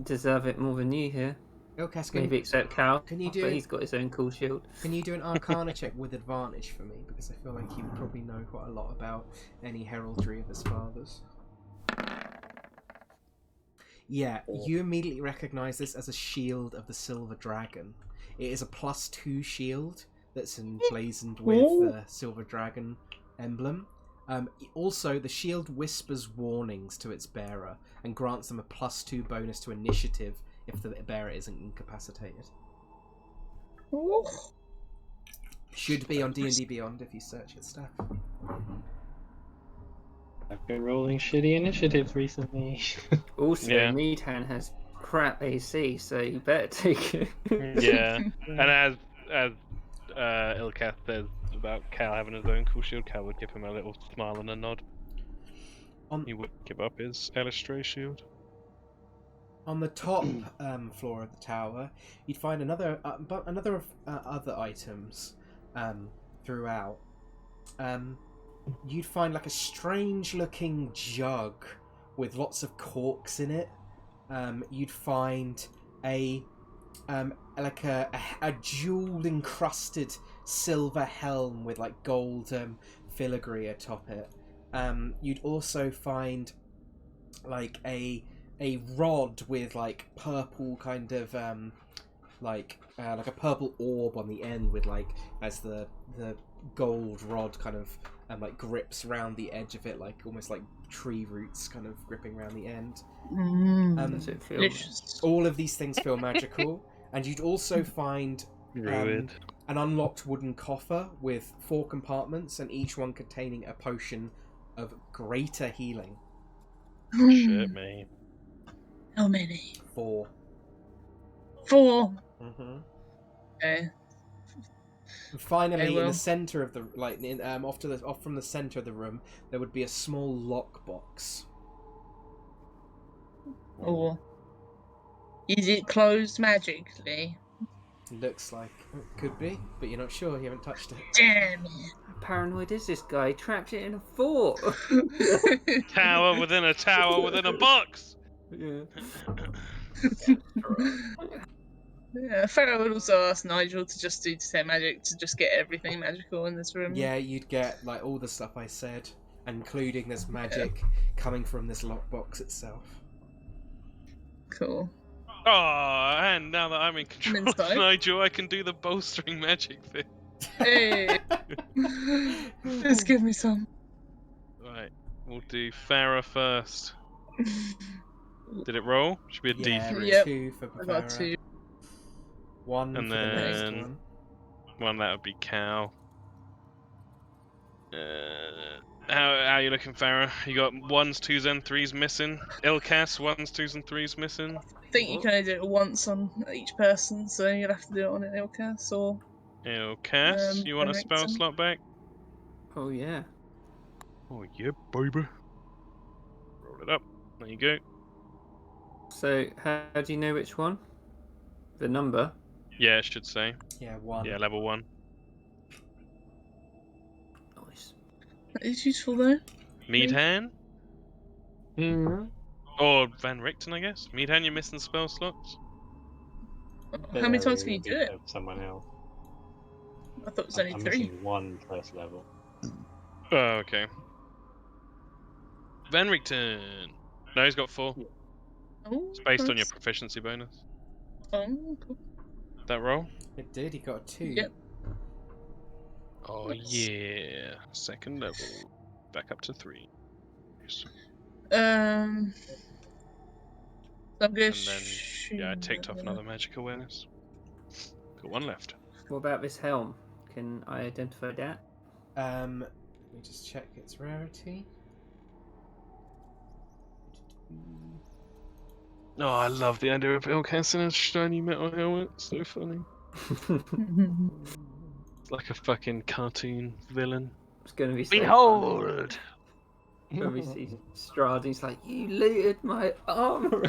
deserve it more than you here. Ilkaas, Maybe except Cal, can you do but he's got his own cool shield. Can you do an Arcana check with advantage for me? Because I feel like you probably know quite a lot about any heraldry of his father's. Yeah, you immediately recognise this as a shield of the Silver Dragon. It is a +2 shield that's emblazoned with the Silver Dragon emblem. Also, the shield whispers warnings to its bearer and grants them a +2 bonus to initiative if the bearer isn't incapacitated. Should be on D&D Beyond if you search its stuff. I've been rolling shitty initiatives recently. Also, Yeah. Meadhan has crap AC, so you better take it. Yeah, and as Ilkaas says about Cal having his own cool shield, Cal would give him a little smile and a nod. He wouldn't give up his Elistray shield. On the top floor of the tower, you'd find other items throughout. You'd find like a strange-looking jug with lots of corks in it. You'd find a jewel-encrusted silver helm with like gold filigree atop it. You'd also find like a rod with like purple kind of like a purple orb on the end with like as the gold rod kind of like grips round the edge of it, like almost like tree roots kind of gripping around the end. Does it feel Delicious. All of these things feel magical, and you'd also find Ruined. an unlocked wooden coffer with 4 compartments, and each one containing a potion of greater healing. Shit, mate. How many? 4. 4. Mm-hmm. Okay. And finally, Okay, in well. the center of the off from the center of the room, there would be a small lockbox. Or is it closed magically? Looks like it could be, but you're not sure. You haven't touched it. Damn How paranoid is this guy? He trapped it in a fort. it. Tower within a tower within a box. Yeah. Yeah, Farrah would also ask Nigel to just do detect magic to just get everything magical in this room. Yeah, you'd get like all the stuff I said, including this magic coming from this lockbox itself. Cool. Oh, and now that I'm in control of inside? Nigel, I can do the bowstring magic thing. Hey, just give me some. Right, we'll do Farrah first. Did it roll? Should be a Yeah, D3. Yep. 2 for I got Farrah, 2. 1 And for the next then- one. One that would be Cal. How are you looking, Farrah? You got 1s, 2s, and 3s missing. Ilkaas, 1s, 2s, and 3s missing. I think you can only do it once on each person, so you'll have to do it on an Ilkaas or. Ilkaas, you want a spell Wyckton. slot back? Oh yeah. Oh yeah, baby. Roll it up. There you go. So how do you know which one? The number. Yeah, it should say. Yeah, 1. Yeah, level 1. Nice. That is useful though. Meadhan? Mm-hmm. Or Van Richten, I guess. Meadhan, you're missing spell slots. How many times can you do it? Someone else. I thought it was I'm only 3. missing 1 first level. Oh, okay. Van Richten. No, he's got 4. Oh, It's based on your nice. proficiency bonus. Oh, cool. That roll? It did, he got a 2. Yep. Oh Nice. yeah. Second level. Back up to 3. I'm gonna And then, yeah, I ticked off another magic awareness. Got 1 left. What about this helm? Can I identify that? Let me just check its rarity. Oh, I love the idea of Ilkaas in a shiny metal helmet. So funny. It's like a fucking cartoon villain. It's gonna be so funny. Behold! When we see Strahd, he's like, "You looted my armor."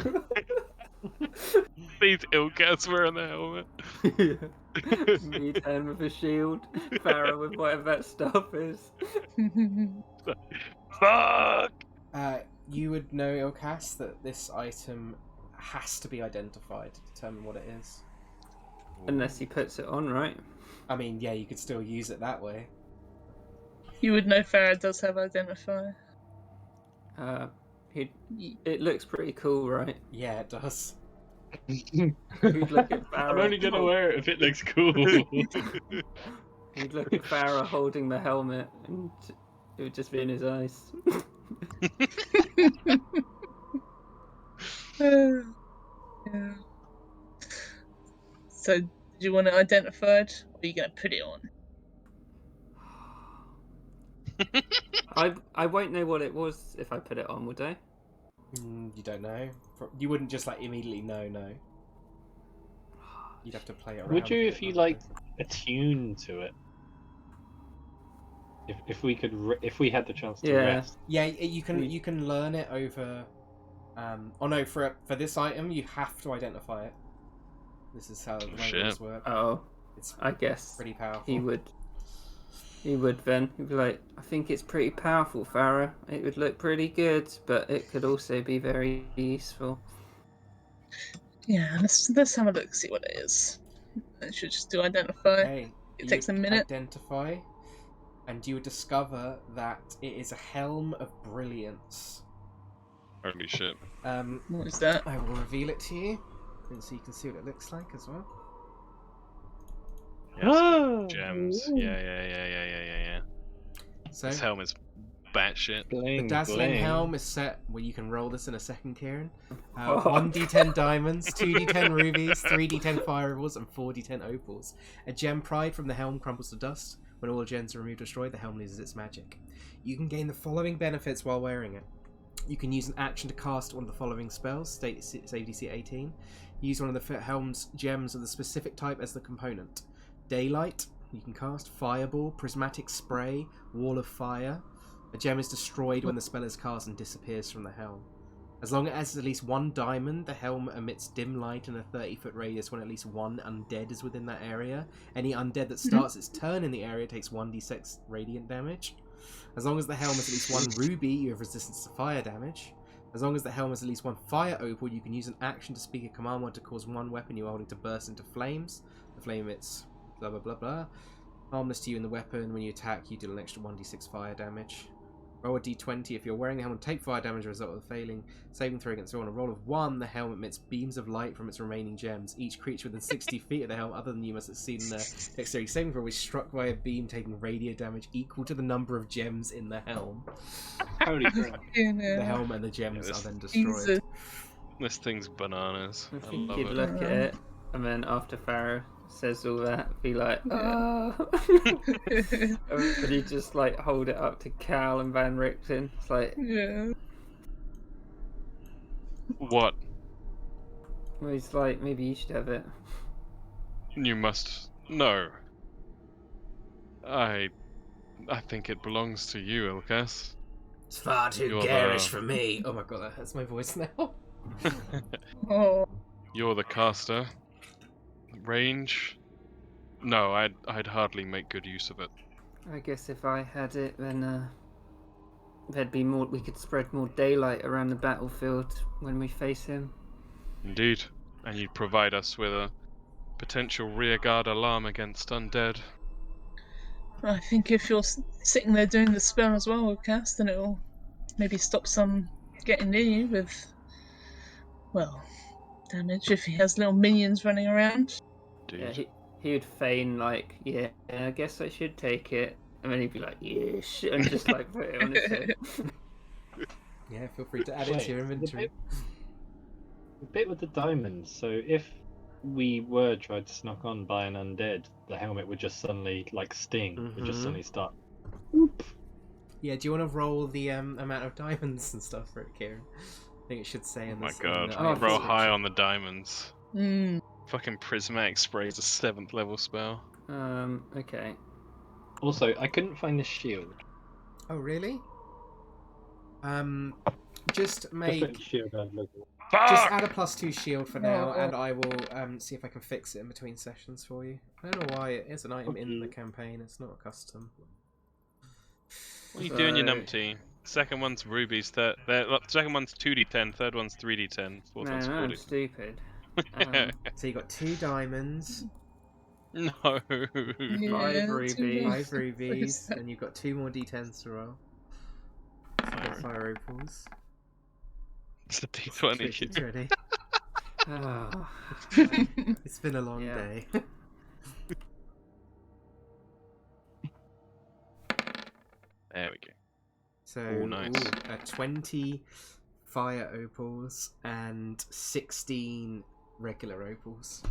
These Ilkaas wearing the helmet. Meadhan with a shield, Farrah with whatever that stuff is. Fuck! You would know, Ilkaas, that this item has to be identified to determine what it is. Unless he puts it on, right? I mean, yeah, you could still use it that way. You would know Farrah does have identifier. It looks pretty cool, right? Yeah, it does. You'd look at Farrah. I'm only gonna wear it if it looks cool. You'd look at Farrah holding the helmet, and it would just be in his eyes. Yeah. So, did you want it identified, or are you going to put it on? I won't know what it was if I put it on, would I? You don't know. You wouldn't just like immediately know. No. You'd have to play it around. Would you with if it, you wouldn't like attune to it? If we could, if we had the chance to Yeah. rest. Yeah, you can learn it over. Oh no, for this item you have to identify it. This is how the Shit. rules work. Oh, It's I guess pretty powerful. he would. He would then. He'd be like, I think it's pretty powerful, Farrah. It would look pretty good, but it could also be very useful. Yeah, let's have a look, see what it is. It should just do identify. Hey, It takes a minute. Identify, and you would discover that it is a Helm of Brilliance. Holy shit. What is that? I will reveal it to you, and so you can see what it looks like as well. Yes, gems. Yeah. So This helm is batshit. the dazzling helm is set. Well, you can roll this in a second, Kieran. Oh. 1d10 diamonds, 2d10 rubies, 3d10 fire opals, and 4d10 opals. A gem pried from the helm crumbles to dust. When all gems are removed or destroyed, the helm loses its magic. You can gain the following benefits while wearing it. You can use an action to cast one of the following spells, save DC 18. Use one of the helm's gems of the specific type as the component. Daylight, you can cast Fireball, Prismatic Spray, Wall of Fire. A gem is destroyed when the spell is cast and disappears from the helm. As long as it has at least one diamond, the helm emits dim light in a 30-foot radius when at least one undead is within that area. Any undead that starts its turn in the area takes 1d6 radiant damage. As long as the helm has at least one ruby, you have resistance to fire damage. As long as the helm has at least one fire opal, you can use an action to speak a command word to cause one weapon you are holding to burst into flames. The flame emits blah blah blah blah. Harmless to you in the weapon. When you attack, you deal an extra 1d6 fire damage. Roll a d20 if you're wearing the helm and take fire damage as a result of the failing saving throw against roll. On a roll of 1, the helm emits beams of light from its remaining gems. Each creature within 60 feet of the helm, other than you, must succeed in a dexterity saving throw, is struck by a beam taking radio damage equal to the number of gems in the helm. Holy crap. The helm and the gems are then destroyed. Jesus. This thing's bananas. I I think love you'd it. look at it, and then after Farrah says all that, be like, oh. But he'd just like hold it up to Cal and Van Richten. It's like, Yeah. What? well, he's like, maybe you should have it. You must. No. I think it belongs to you, Ilkaas. It's far too You're garish the- for me. Oh my god, that hurts my voice now. Oh. You're the caster. Range? No, I'd hardly make good use of it. I guess if I had it, then there'd be more. We could spread more daylight around the battlefield when we face him. Indeed. And you'd provide us with a potential rearguard alarm against undead. I think if you're sitting there doing the spell as well with cast, then it'll maybe stop some getting near you with, well, damage if he has little minions running around. Dude. Yeah, he would feign like, yeah, I guess I should take it, and then he'd be like, yes, and just like put it on his head. Yeah, feel free to add it to your inventory. The bit with the diamonds, so if we were tried to snuck on by an undead, the helmet would just suddenly, like sting, would just suddenly start. Whoop. Yeah, do you want to roll the amount of diamonds and stuff for it, Kieran? I think it should say in Oh my this. god. Oh, Roll high on the diamonds. Mm. Fucking Prismatic Spray is a 7th level spell. Okay. Also, I couldn't find the shield. Oh, really? Just Just make... put shield I'd look at. Just add a +2 shield for now, Oh. and I will see if I can fix it in between sessions for you. I don't know why it is an item in the campaign, it's not a custom. What are you doing, you So- numpty? Second one's rubies, second one's 2d10, third one's 3d10, fourth No, one's I'm 40. stupid. So you got 2 diamonds, No. 5 Yeah, rubies. 5 rubies, and you've got 2 more d10s to roll. So you've got 5 opals. It's the d20. It's ready. Oh. It's been a long Yeah. day. There we go. So, Ooh, nice. 20 fire opals and 16 regular opals.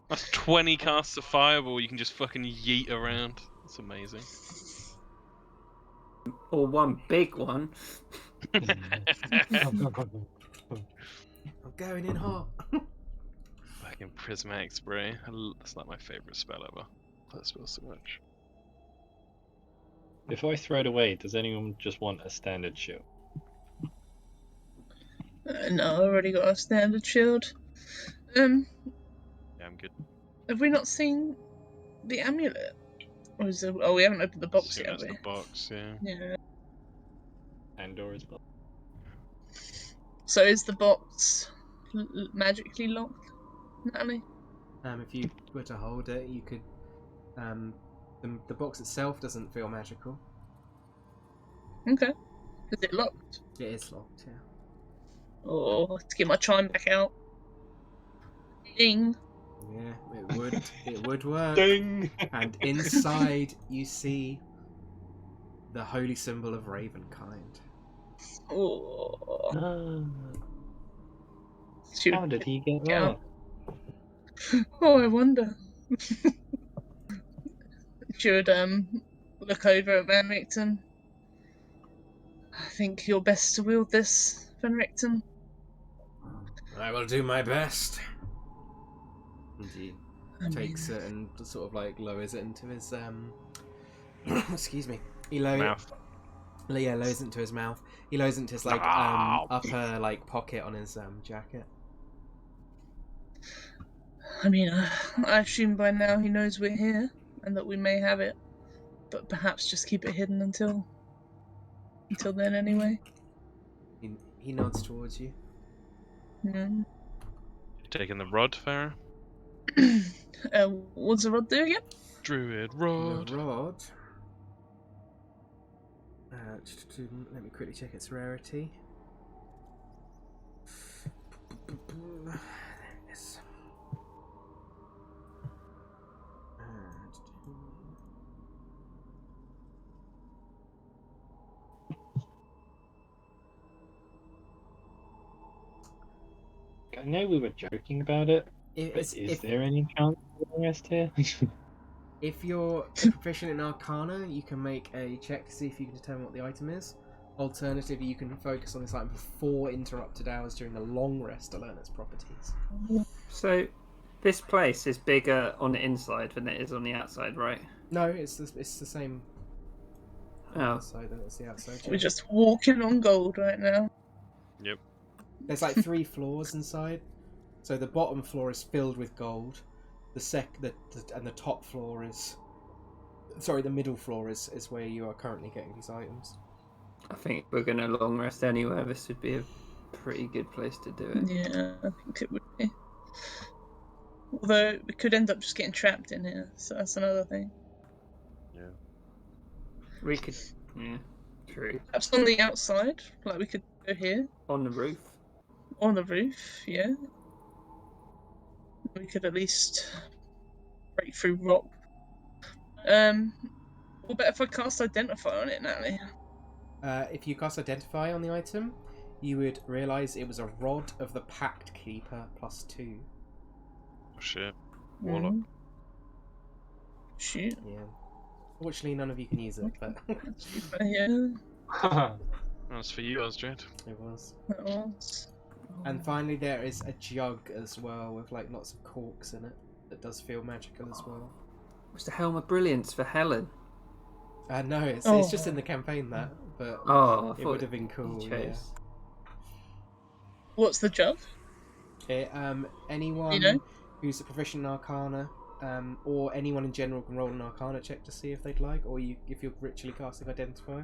That's 20 casts of fireball you can just fucking yeet around. That's amazing. Or one big one. I'm going in hot. Fucking Prismatic Spray. That's like my favourite spell ever. That spell so much. If I throw it away, does anyone just want a standard shield? No, I already got a standard shield. Yeah, I'm good. Have we not seen the amulet? Or is there... Oh, we haven't opened the box Soon yet, as have the we? box, yeah. Yeah. Pandora's box. So is the box magically locked, Natalie? If you were to hold it, you could. The box itself doesn't feel magical. Okay. Is it locked? It is locked, yeah. Oh, let's get my chime back out. Ding. Yeah, it would work. Ding! And inside you see the holy symbol of Ravenkind. Oh. How did he get that? Oh, I wonder. Should look over at Van Richten. I think you're best to wield this, Van Richten. I will do my best. And he takes it and sort of like lowers it into his excuse me. He Mouth. Yeah, lowers it into his mouth. He lowers it into his like upper like pocket on his jacket. I mean, I assume by now he knows we're here and that we may have it, but perhaps just keep it hidden until then anyway. He nods towards you. Mm. Taking the rod, Farrah? What's the rod do again? Druid rod. The rod. Let me quickly check its rarity. There it is. I know we were joking about it, but is there any chance of the rest here? If you're proficient in Arcana, you can make a check to see if you can determine what the item is. Alternatively, you can focus on this item for 4 interrupted hours during a long rest to learn its properties. So, this place is bigger on the inside than it is on the outside, right? No, it's the same Oh. outside than it's the outside. We're just walking on gold right now. Yep. There's like 3 floors inside. So the bottom floor is filled with gold. And the top floor is... Sorry, the middle floor is where you are currently getting these items. I think if we're going to long rest anywhere, this would be a pretty good place to do it. Yeah, I think it would be. Although we could end up just getting trapped in here, so that's another thing. Yeah. We could... Yeah, true. Perhaps on the outside, like we could go here. On the roof? On the roof, yeah. We could at least break through rock. What about if I cast Identify on it, Natalie? If you cast Identify on the item, you would realise it was a rod of the Pact Keeper +2. Oh shit. Warlock. Shoot. Yeah. Fortunately, none of you can use it, but... Yeah, That's for you, Osdred. It was. that was. And finally, there is a jug as well with like lots of corks in it that does feel magical as well. What's the Helm of Brilliance for Helen? No, it's just in the campaign that, but Oh, I it thought would have been cool. you Yeah. chose. What's the jug? Anyone You know? who's proficient in Arcana, or anyone in general can roll an Arcana check to see if they'd like, or if you're ritually casting Identify.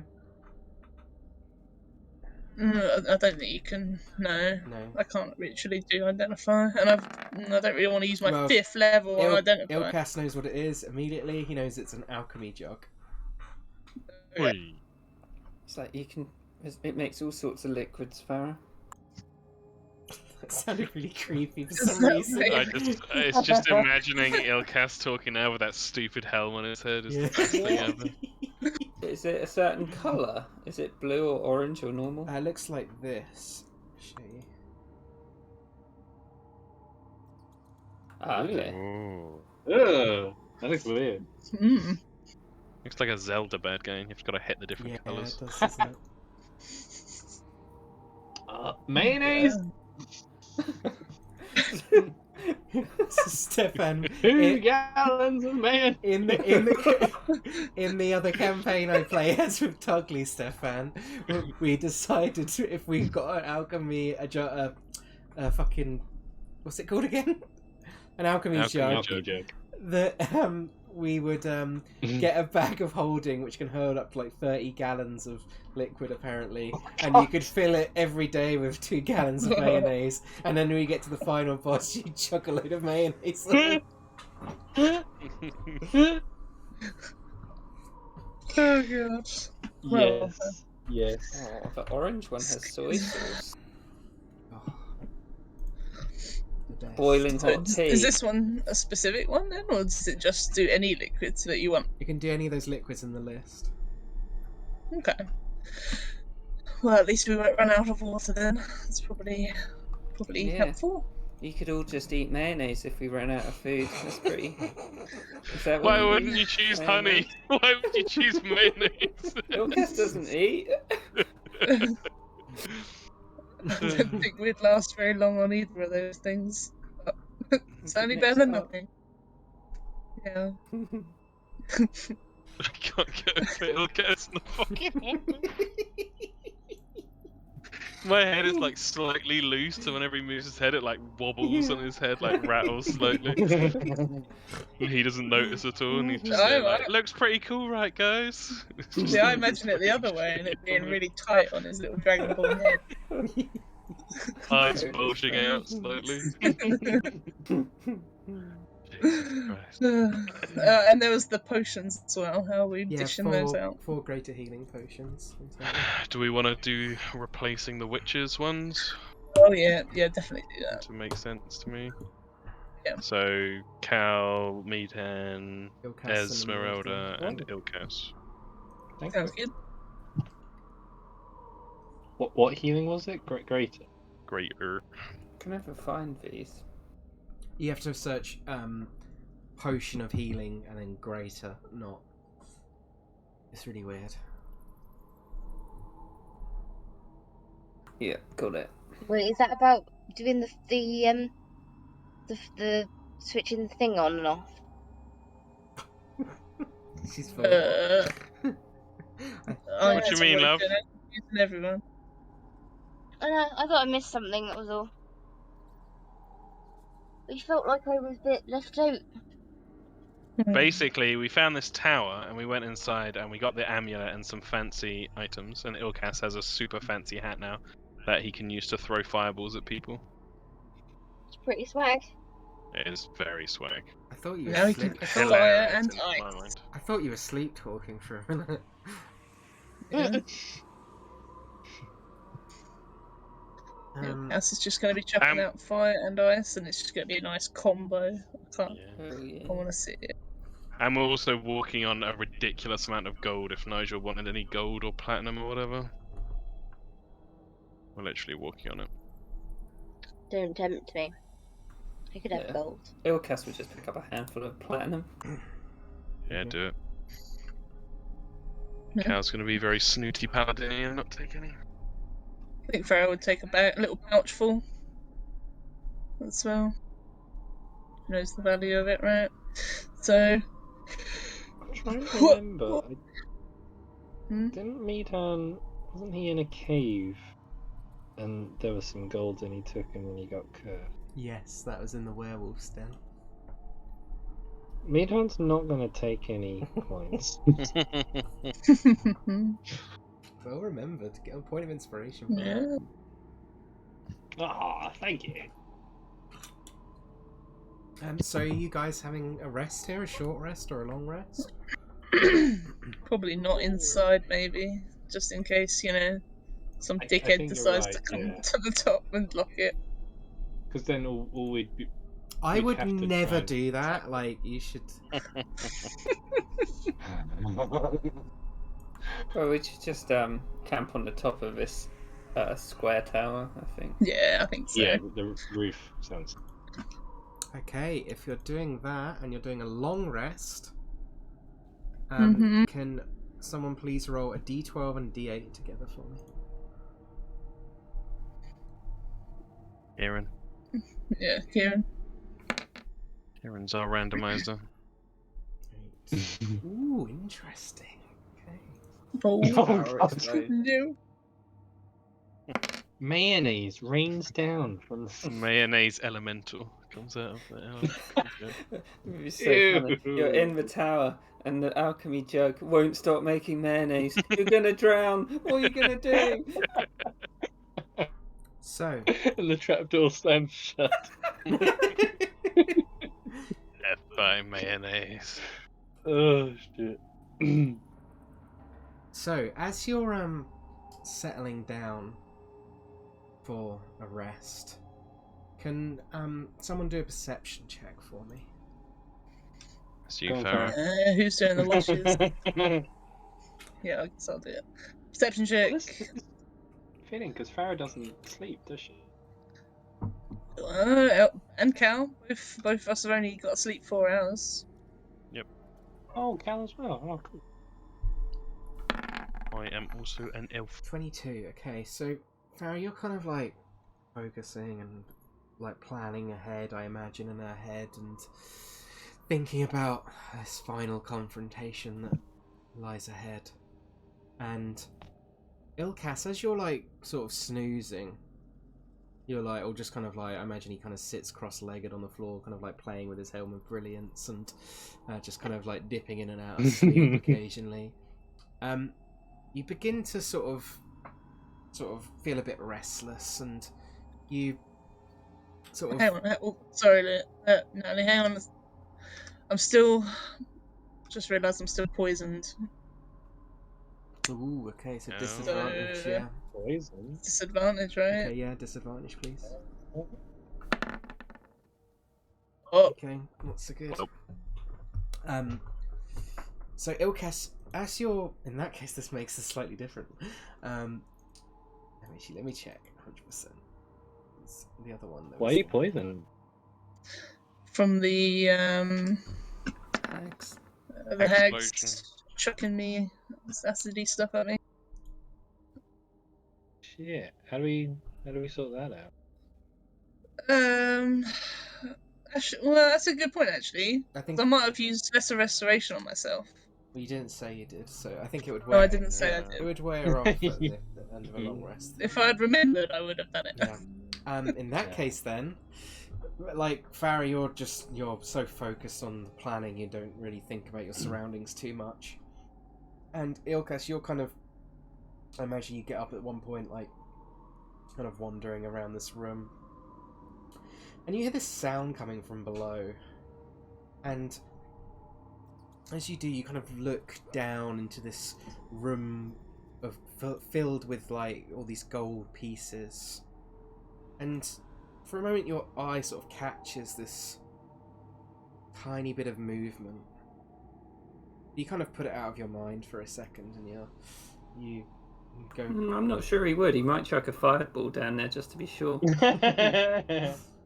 I don't think you can. No, No. I can't literally do Identify, and I don't really want to use my 5th level on Identify. Ilkaas knows what it is immediately. He knows it's an alchemy jug. Oi. It's like you can... It makes all sorts of liquids, Farrah. That sounded really creepy for some reason. It's just imagining Ilkaas talking now with that stupid helm on his head. It's the best thing ever. Is it a certain colour? Is it blue or orange or normal? It looks like this. Actually. Okay. Ooh. That looks weird. Mm. Looks like a Zelda bad game. You've got to hit the different Yeah, colours. it does, doesn't it? Mayonnaise? Stefan, 2 gallons of mayonnaise! in the other campaign I play as with Tugly, Stefan, we decided if we got an alchemy, a fucking, what's it called again? An alchemy jug. Jug. That we would get a bag of holding which can hold up to like 30 gallons of liquid apparently, and you could fill it every day with 2 gallons of mayonnaise, and then when you get to the final boss you chuck a load of mayonnaise on it. Oh god. Well, Yes. Oh, the orange one has soy sauce. Oh, the best. Boiling so hot tea. is this one a specific one then, or does it just do any liquids that you want? You can do any of those liquids in the list. Okay. Well, at least we won't run out of water then. That's probably Yeah. helpful. You could all just eat mayonnaise if we ran out of food. That's pretty. Is that Why what wouldn't you choose honey? Why would you choose mayonnaise? Ilkaas doesn't eat. I don't think we'd last very long on either of those things. But it's only better than nothing. Yeah. I can't get over Ilkaas in the fucking water. My head is like slightly loose, so whenever he moves his head, it like wobbles on his head, like rattles slightly. And he doesn't notice at all, and he's just there, like, looks pretty cool, right, guys? See, I imagine it the other way, and it being really tight on his little Dragon Ball head. Eyes bulging out slightly. And there was the potions as well. How are we dishing those out? 4 greater healing potions. Do we want to do replacing the witches ones? Oh yeah, definitely do that. To make sense to me. Yeah. So Cal, Meadhan, Ilkaas Ezmerelda, and Ilkaas. Sounds good. What healing was it? Greater. Greater. Can never find these. You have to search potion of healing and then greater, not. It's really weird. Yeah, got it. Wait, is that about doing the switching the thing on and off? She's full. What do you mean, love? Using everyone. I know, I thought I missed something, that was all. I felt like I was a bit left out. Basically, we found this tower and we went inside and we got the amulet and some fancy items. And Ilkaas has a super fancy hat now that he can use to throw fireballs at people. It's pretty swag. It is very swag. I thought you were Now we sleep. can fire Hilarious and in my ice. mind. I thought you were sleep talking for a minute. Yeah. Um, Cass is just going to be chucking out fire and ice, and it's just going to be a nice combo. I want to see it. And we're also walking on a ridiculous amount of gold if Nigel wanted any gold or platinum or whatever. We're literally walking on it. Don't tempt me. I could have gold. Ilkaas would just pick up a handful of platinum. Yeah, do it. Cal's going to be very snooty paladin and not take any. I think Farrah would take a little pouch full as well. Knows the value of it, right? So. I'm trying to remember. Didn't Meadhan, wasn't he in a cave? And there was some gold and he took and then he got cursed. yes, that was in the werewolf's den. Meadhan's not going to take any coins. Well remembered. Get a point of inspiration for that. Ah, thank you. So are you guys having a rest here? A short rest or a long rest? Probably not inside, maybe. Just in case, some I dickhead think decides you're to right, come yeah. to the top and lock it. Because then all we'd be... I we'd would have to never try and- do that. Like, you should. Well, we should just camp on the top of this square tower, I think. Yeah, I think so. Yeah, the roof sounds... Okay, if you're doing that and you're doing a long rest, Mhm. can someone please roll a d12 and a d8 together for me? Kieran. Yeah, Kieran. Kieran's our randomizer. Ooh, interesting. Okay. Oh, God. no. Mayonnaise rains down from the... Mayonnaise elemental comes out of the It'd be so funny. You're in the tower, and the alchemy jug won't stop making mayonnaise. You're gonna drown. What are you gonna do? So, And the trapdoor slams shut. Death by mayonnaise. Oh shit. so as you're settling down for a rest, can someone do a perception check for me? It's you, Go on, Farrah. Who's doing the watches? Yeah, I guess I'll do it. Perception check. Well, this feeling because Farrah doesn't sleep, does she? And Cal, both of us have only got to sleep 4 hours. Oh, Cal as well. Oh, cool. I am also an elf. 22. Okay, so Farrah, you're kind of like focusing and like planning ahead, I imagine, in her head, and thinking about this final confrontation that lies ahead. And Ilkaas, as you're like sort of snoozing, you're like, or just kind of like, I imagine he kind of sits cross-legged on the floor, kind of like playing with his Helm of Brilliance and just kind of like dipping in and out of sleep occasionally. You begin to sort of feel a bit restless, and you sort of... Hang on, oh, sorry, Natalie, hang on. I'm still... Just realised I'm still poisoned. Ooh, okay, so Oh. disadvantage, yeah. Poison. Disadvantage, right? Okay, yeah, disadvantage, please. Oh, Okay, not so good. Well. So Ilkaas, as you're... In that case, this makes this slightly different. Let me check, 100%. It's the other one. Why are you poisoned? from the Hags. hags Explosion. chucking me acidy stuff at me. Shit. How do we sort that out? Actually, well, that's a good point, actually. I think... 'Cause I might have used lesser restoration on myself. Well, you didn't say you did, so I think it would No, wear... I didn't say I It did. would wear off at the end of a long rest. If I had remembered, I would have done it. Yeah. In that Yeah. case, then, like Farrah, you're so focused on the planning, you don't really think about your surroundings too much. And Ilkaas, you're kind of, I imagine you get up at one point, like, kind of wandering around this room, and you hear this sound coming from below. And as you do, you kind of look down into this room filled with like all these gold pieces. And for a moment, your eye sort of catches this tiny bit of movement. You kind of put it out of your mind for a second, and you go. I'm not sure he would. He might chuck a fireball down there just to be sure.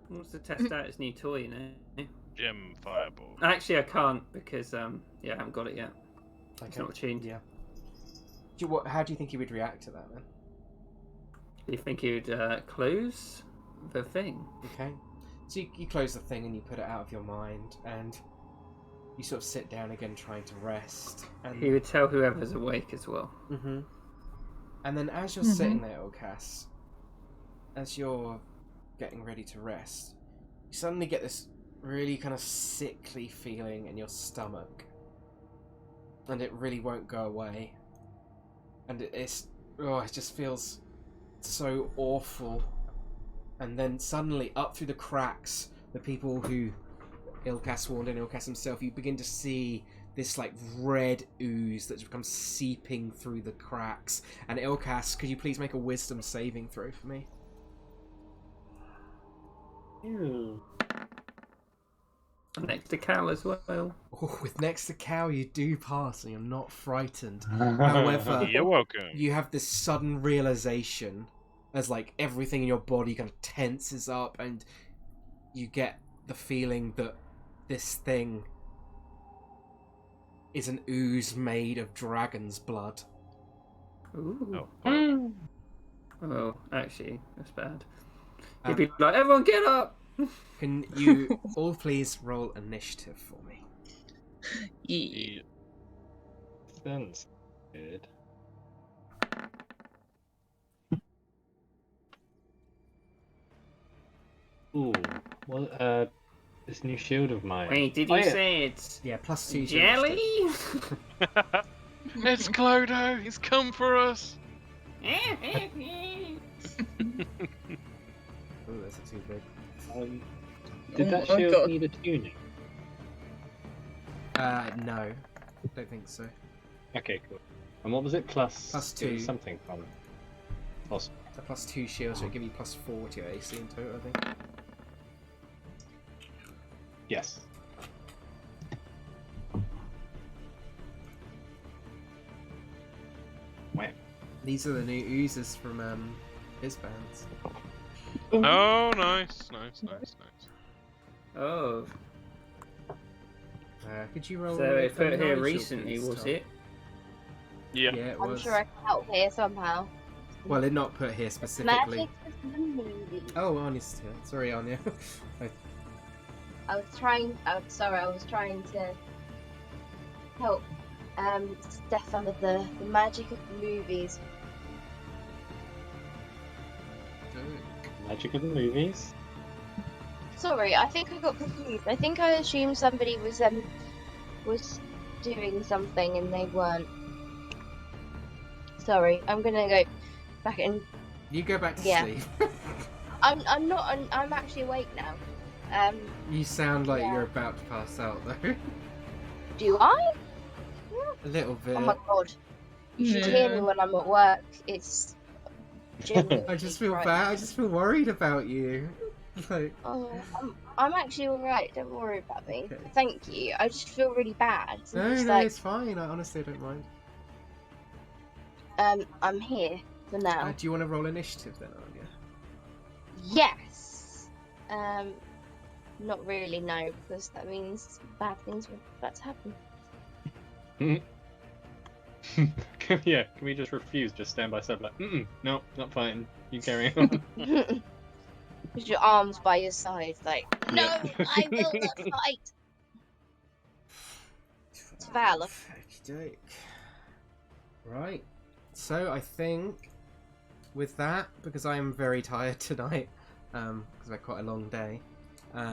He wants to test out his new toy, you know. Gem fireball. Actually, I can't because I haven't got it yet. It's not tuned. Yeah. How do you think he would react to that then? Do you think he would close the thing? Okay. So you close the thing and you put it out of your mind, and you sort of sit down again trying to rest. And He would tell whoever's awake as well. Mm-hmm. And then as you're sitting there, Ilkaas, as you're getting ready to rest, you suddenly get this really kind of sickly feeling in your stomach, and it really won't go away. And it just feels so awful. And then suddenly, up through the cracks, the people who Ilkaas warned and Ilkaas himself, you begin to see this like red ooze that's become seeping through the cracks. And Ilkaas, could you please make a wisdom saving throw for me? Ew. Next to Cal as well. Oh, with next to cow, you do pass, and you're not frightened. However, You're welcome. you have this sudden realization as like everything in your body kind of tenses up, and you get the feeling that this thing is an ooze made of dragon's blood. Ooh. Oh, Oh, actually, that's bad. He'd be like, everyone get up! Can you all please roll initiative for me? Yeah. Sounds good. Ooh. Well, This new shield of mine. Wait, did Oh, you yeah. say it's Yeah, +2 to jelly? It's Clodo! He's come for us! Oh, that's too big. Did Oh that my shield God. need a tuning? No. Don't think so. Okay, cool. And what was it? Plus Plus it 2. was something from. Awesome. A +2 shield, so it'll give you +4 to your AC in total, I think. Yes. Wow. These are the new oozes from his bands. Oh, nice, nice, nice, nice. Oh, Could you roll? so a it put here Nigel, recently, please, was Tom? it? Yeah. Yeah, it I'm was. sure I can help here somehow. Well, it not put here specifically. Magic of the movie. Oh, Anya's here. Sorry, Anja. I was trying to help Stefan with the magic of the movies. Magic of the movies. Sorry, I think I got confused. I think I assumed somebody was doing something and they weren't. Sorry, I'm gonna go back and You go back to Yeah. sleep. I'm not. I'm actually awake now. You sound like Yeah. you're about to pass out, though. Do I? A little bit. Oh my god! You should Yeah. hear me when I'm at work. It's genuinely I just feel frightening. bad. I just feel worried about you. Like, Oh, I'm actually alright. Don't worry about me. Okay. Thank you. I just feel really bad. I'm no, just no, like, it's fine. I honestly don't mind. I'm here for now. Do you want to roll initiative then, Anja? Yes. Not really. No, because that means bad things were about to happen. Yeah, can we just refuse? Just stand by side like, no, not fighting. You carry on. With your arms by your side, like, no, Yeah. I will not fight. It's Valor. Okey-doke. Right. So I think with that, because I am very tired tonight, because I've had quite a long day, I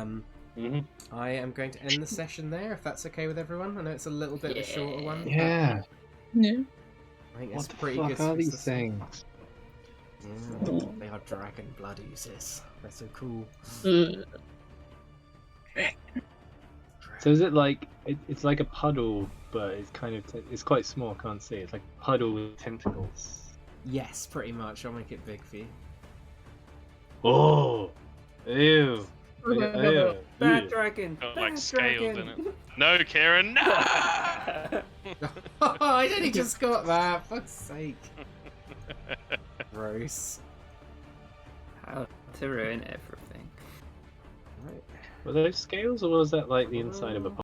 am going to end the session there, if that's okay with everyone. I know it's a little bit of a shorter one. but Yeah. Yeah. I think What it's the pretty fuck good. are for these this- things? Yeah, they are dragon blood oozes. They're so cool. So is it like it's like a puddle, but it's kind of it's quite small. Can't see. It's like a puddle with tentacles. Yes, pretty much. I'll make it big for you. Oh, ew. Ew. Bad Ew. dragon. Got, Bad like, scales dragon. in it. No, Kieran, no! I only just got that. Fuck's sake. Gross. How to ruin everything. Right. Were those scales, or was that like the inside of a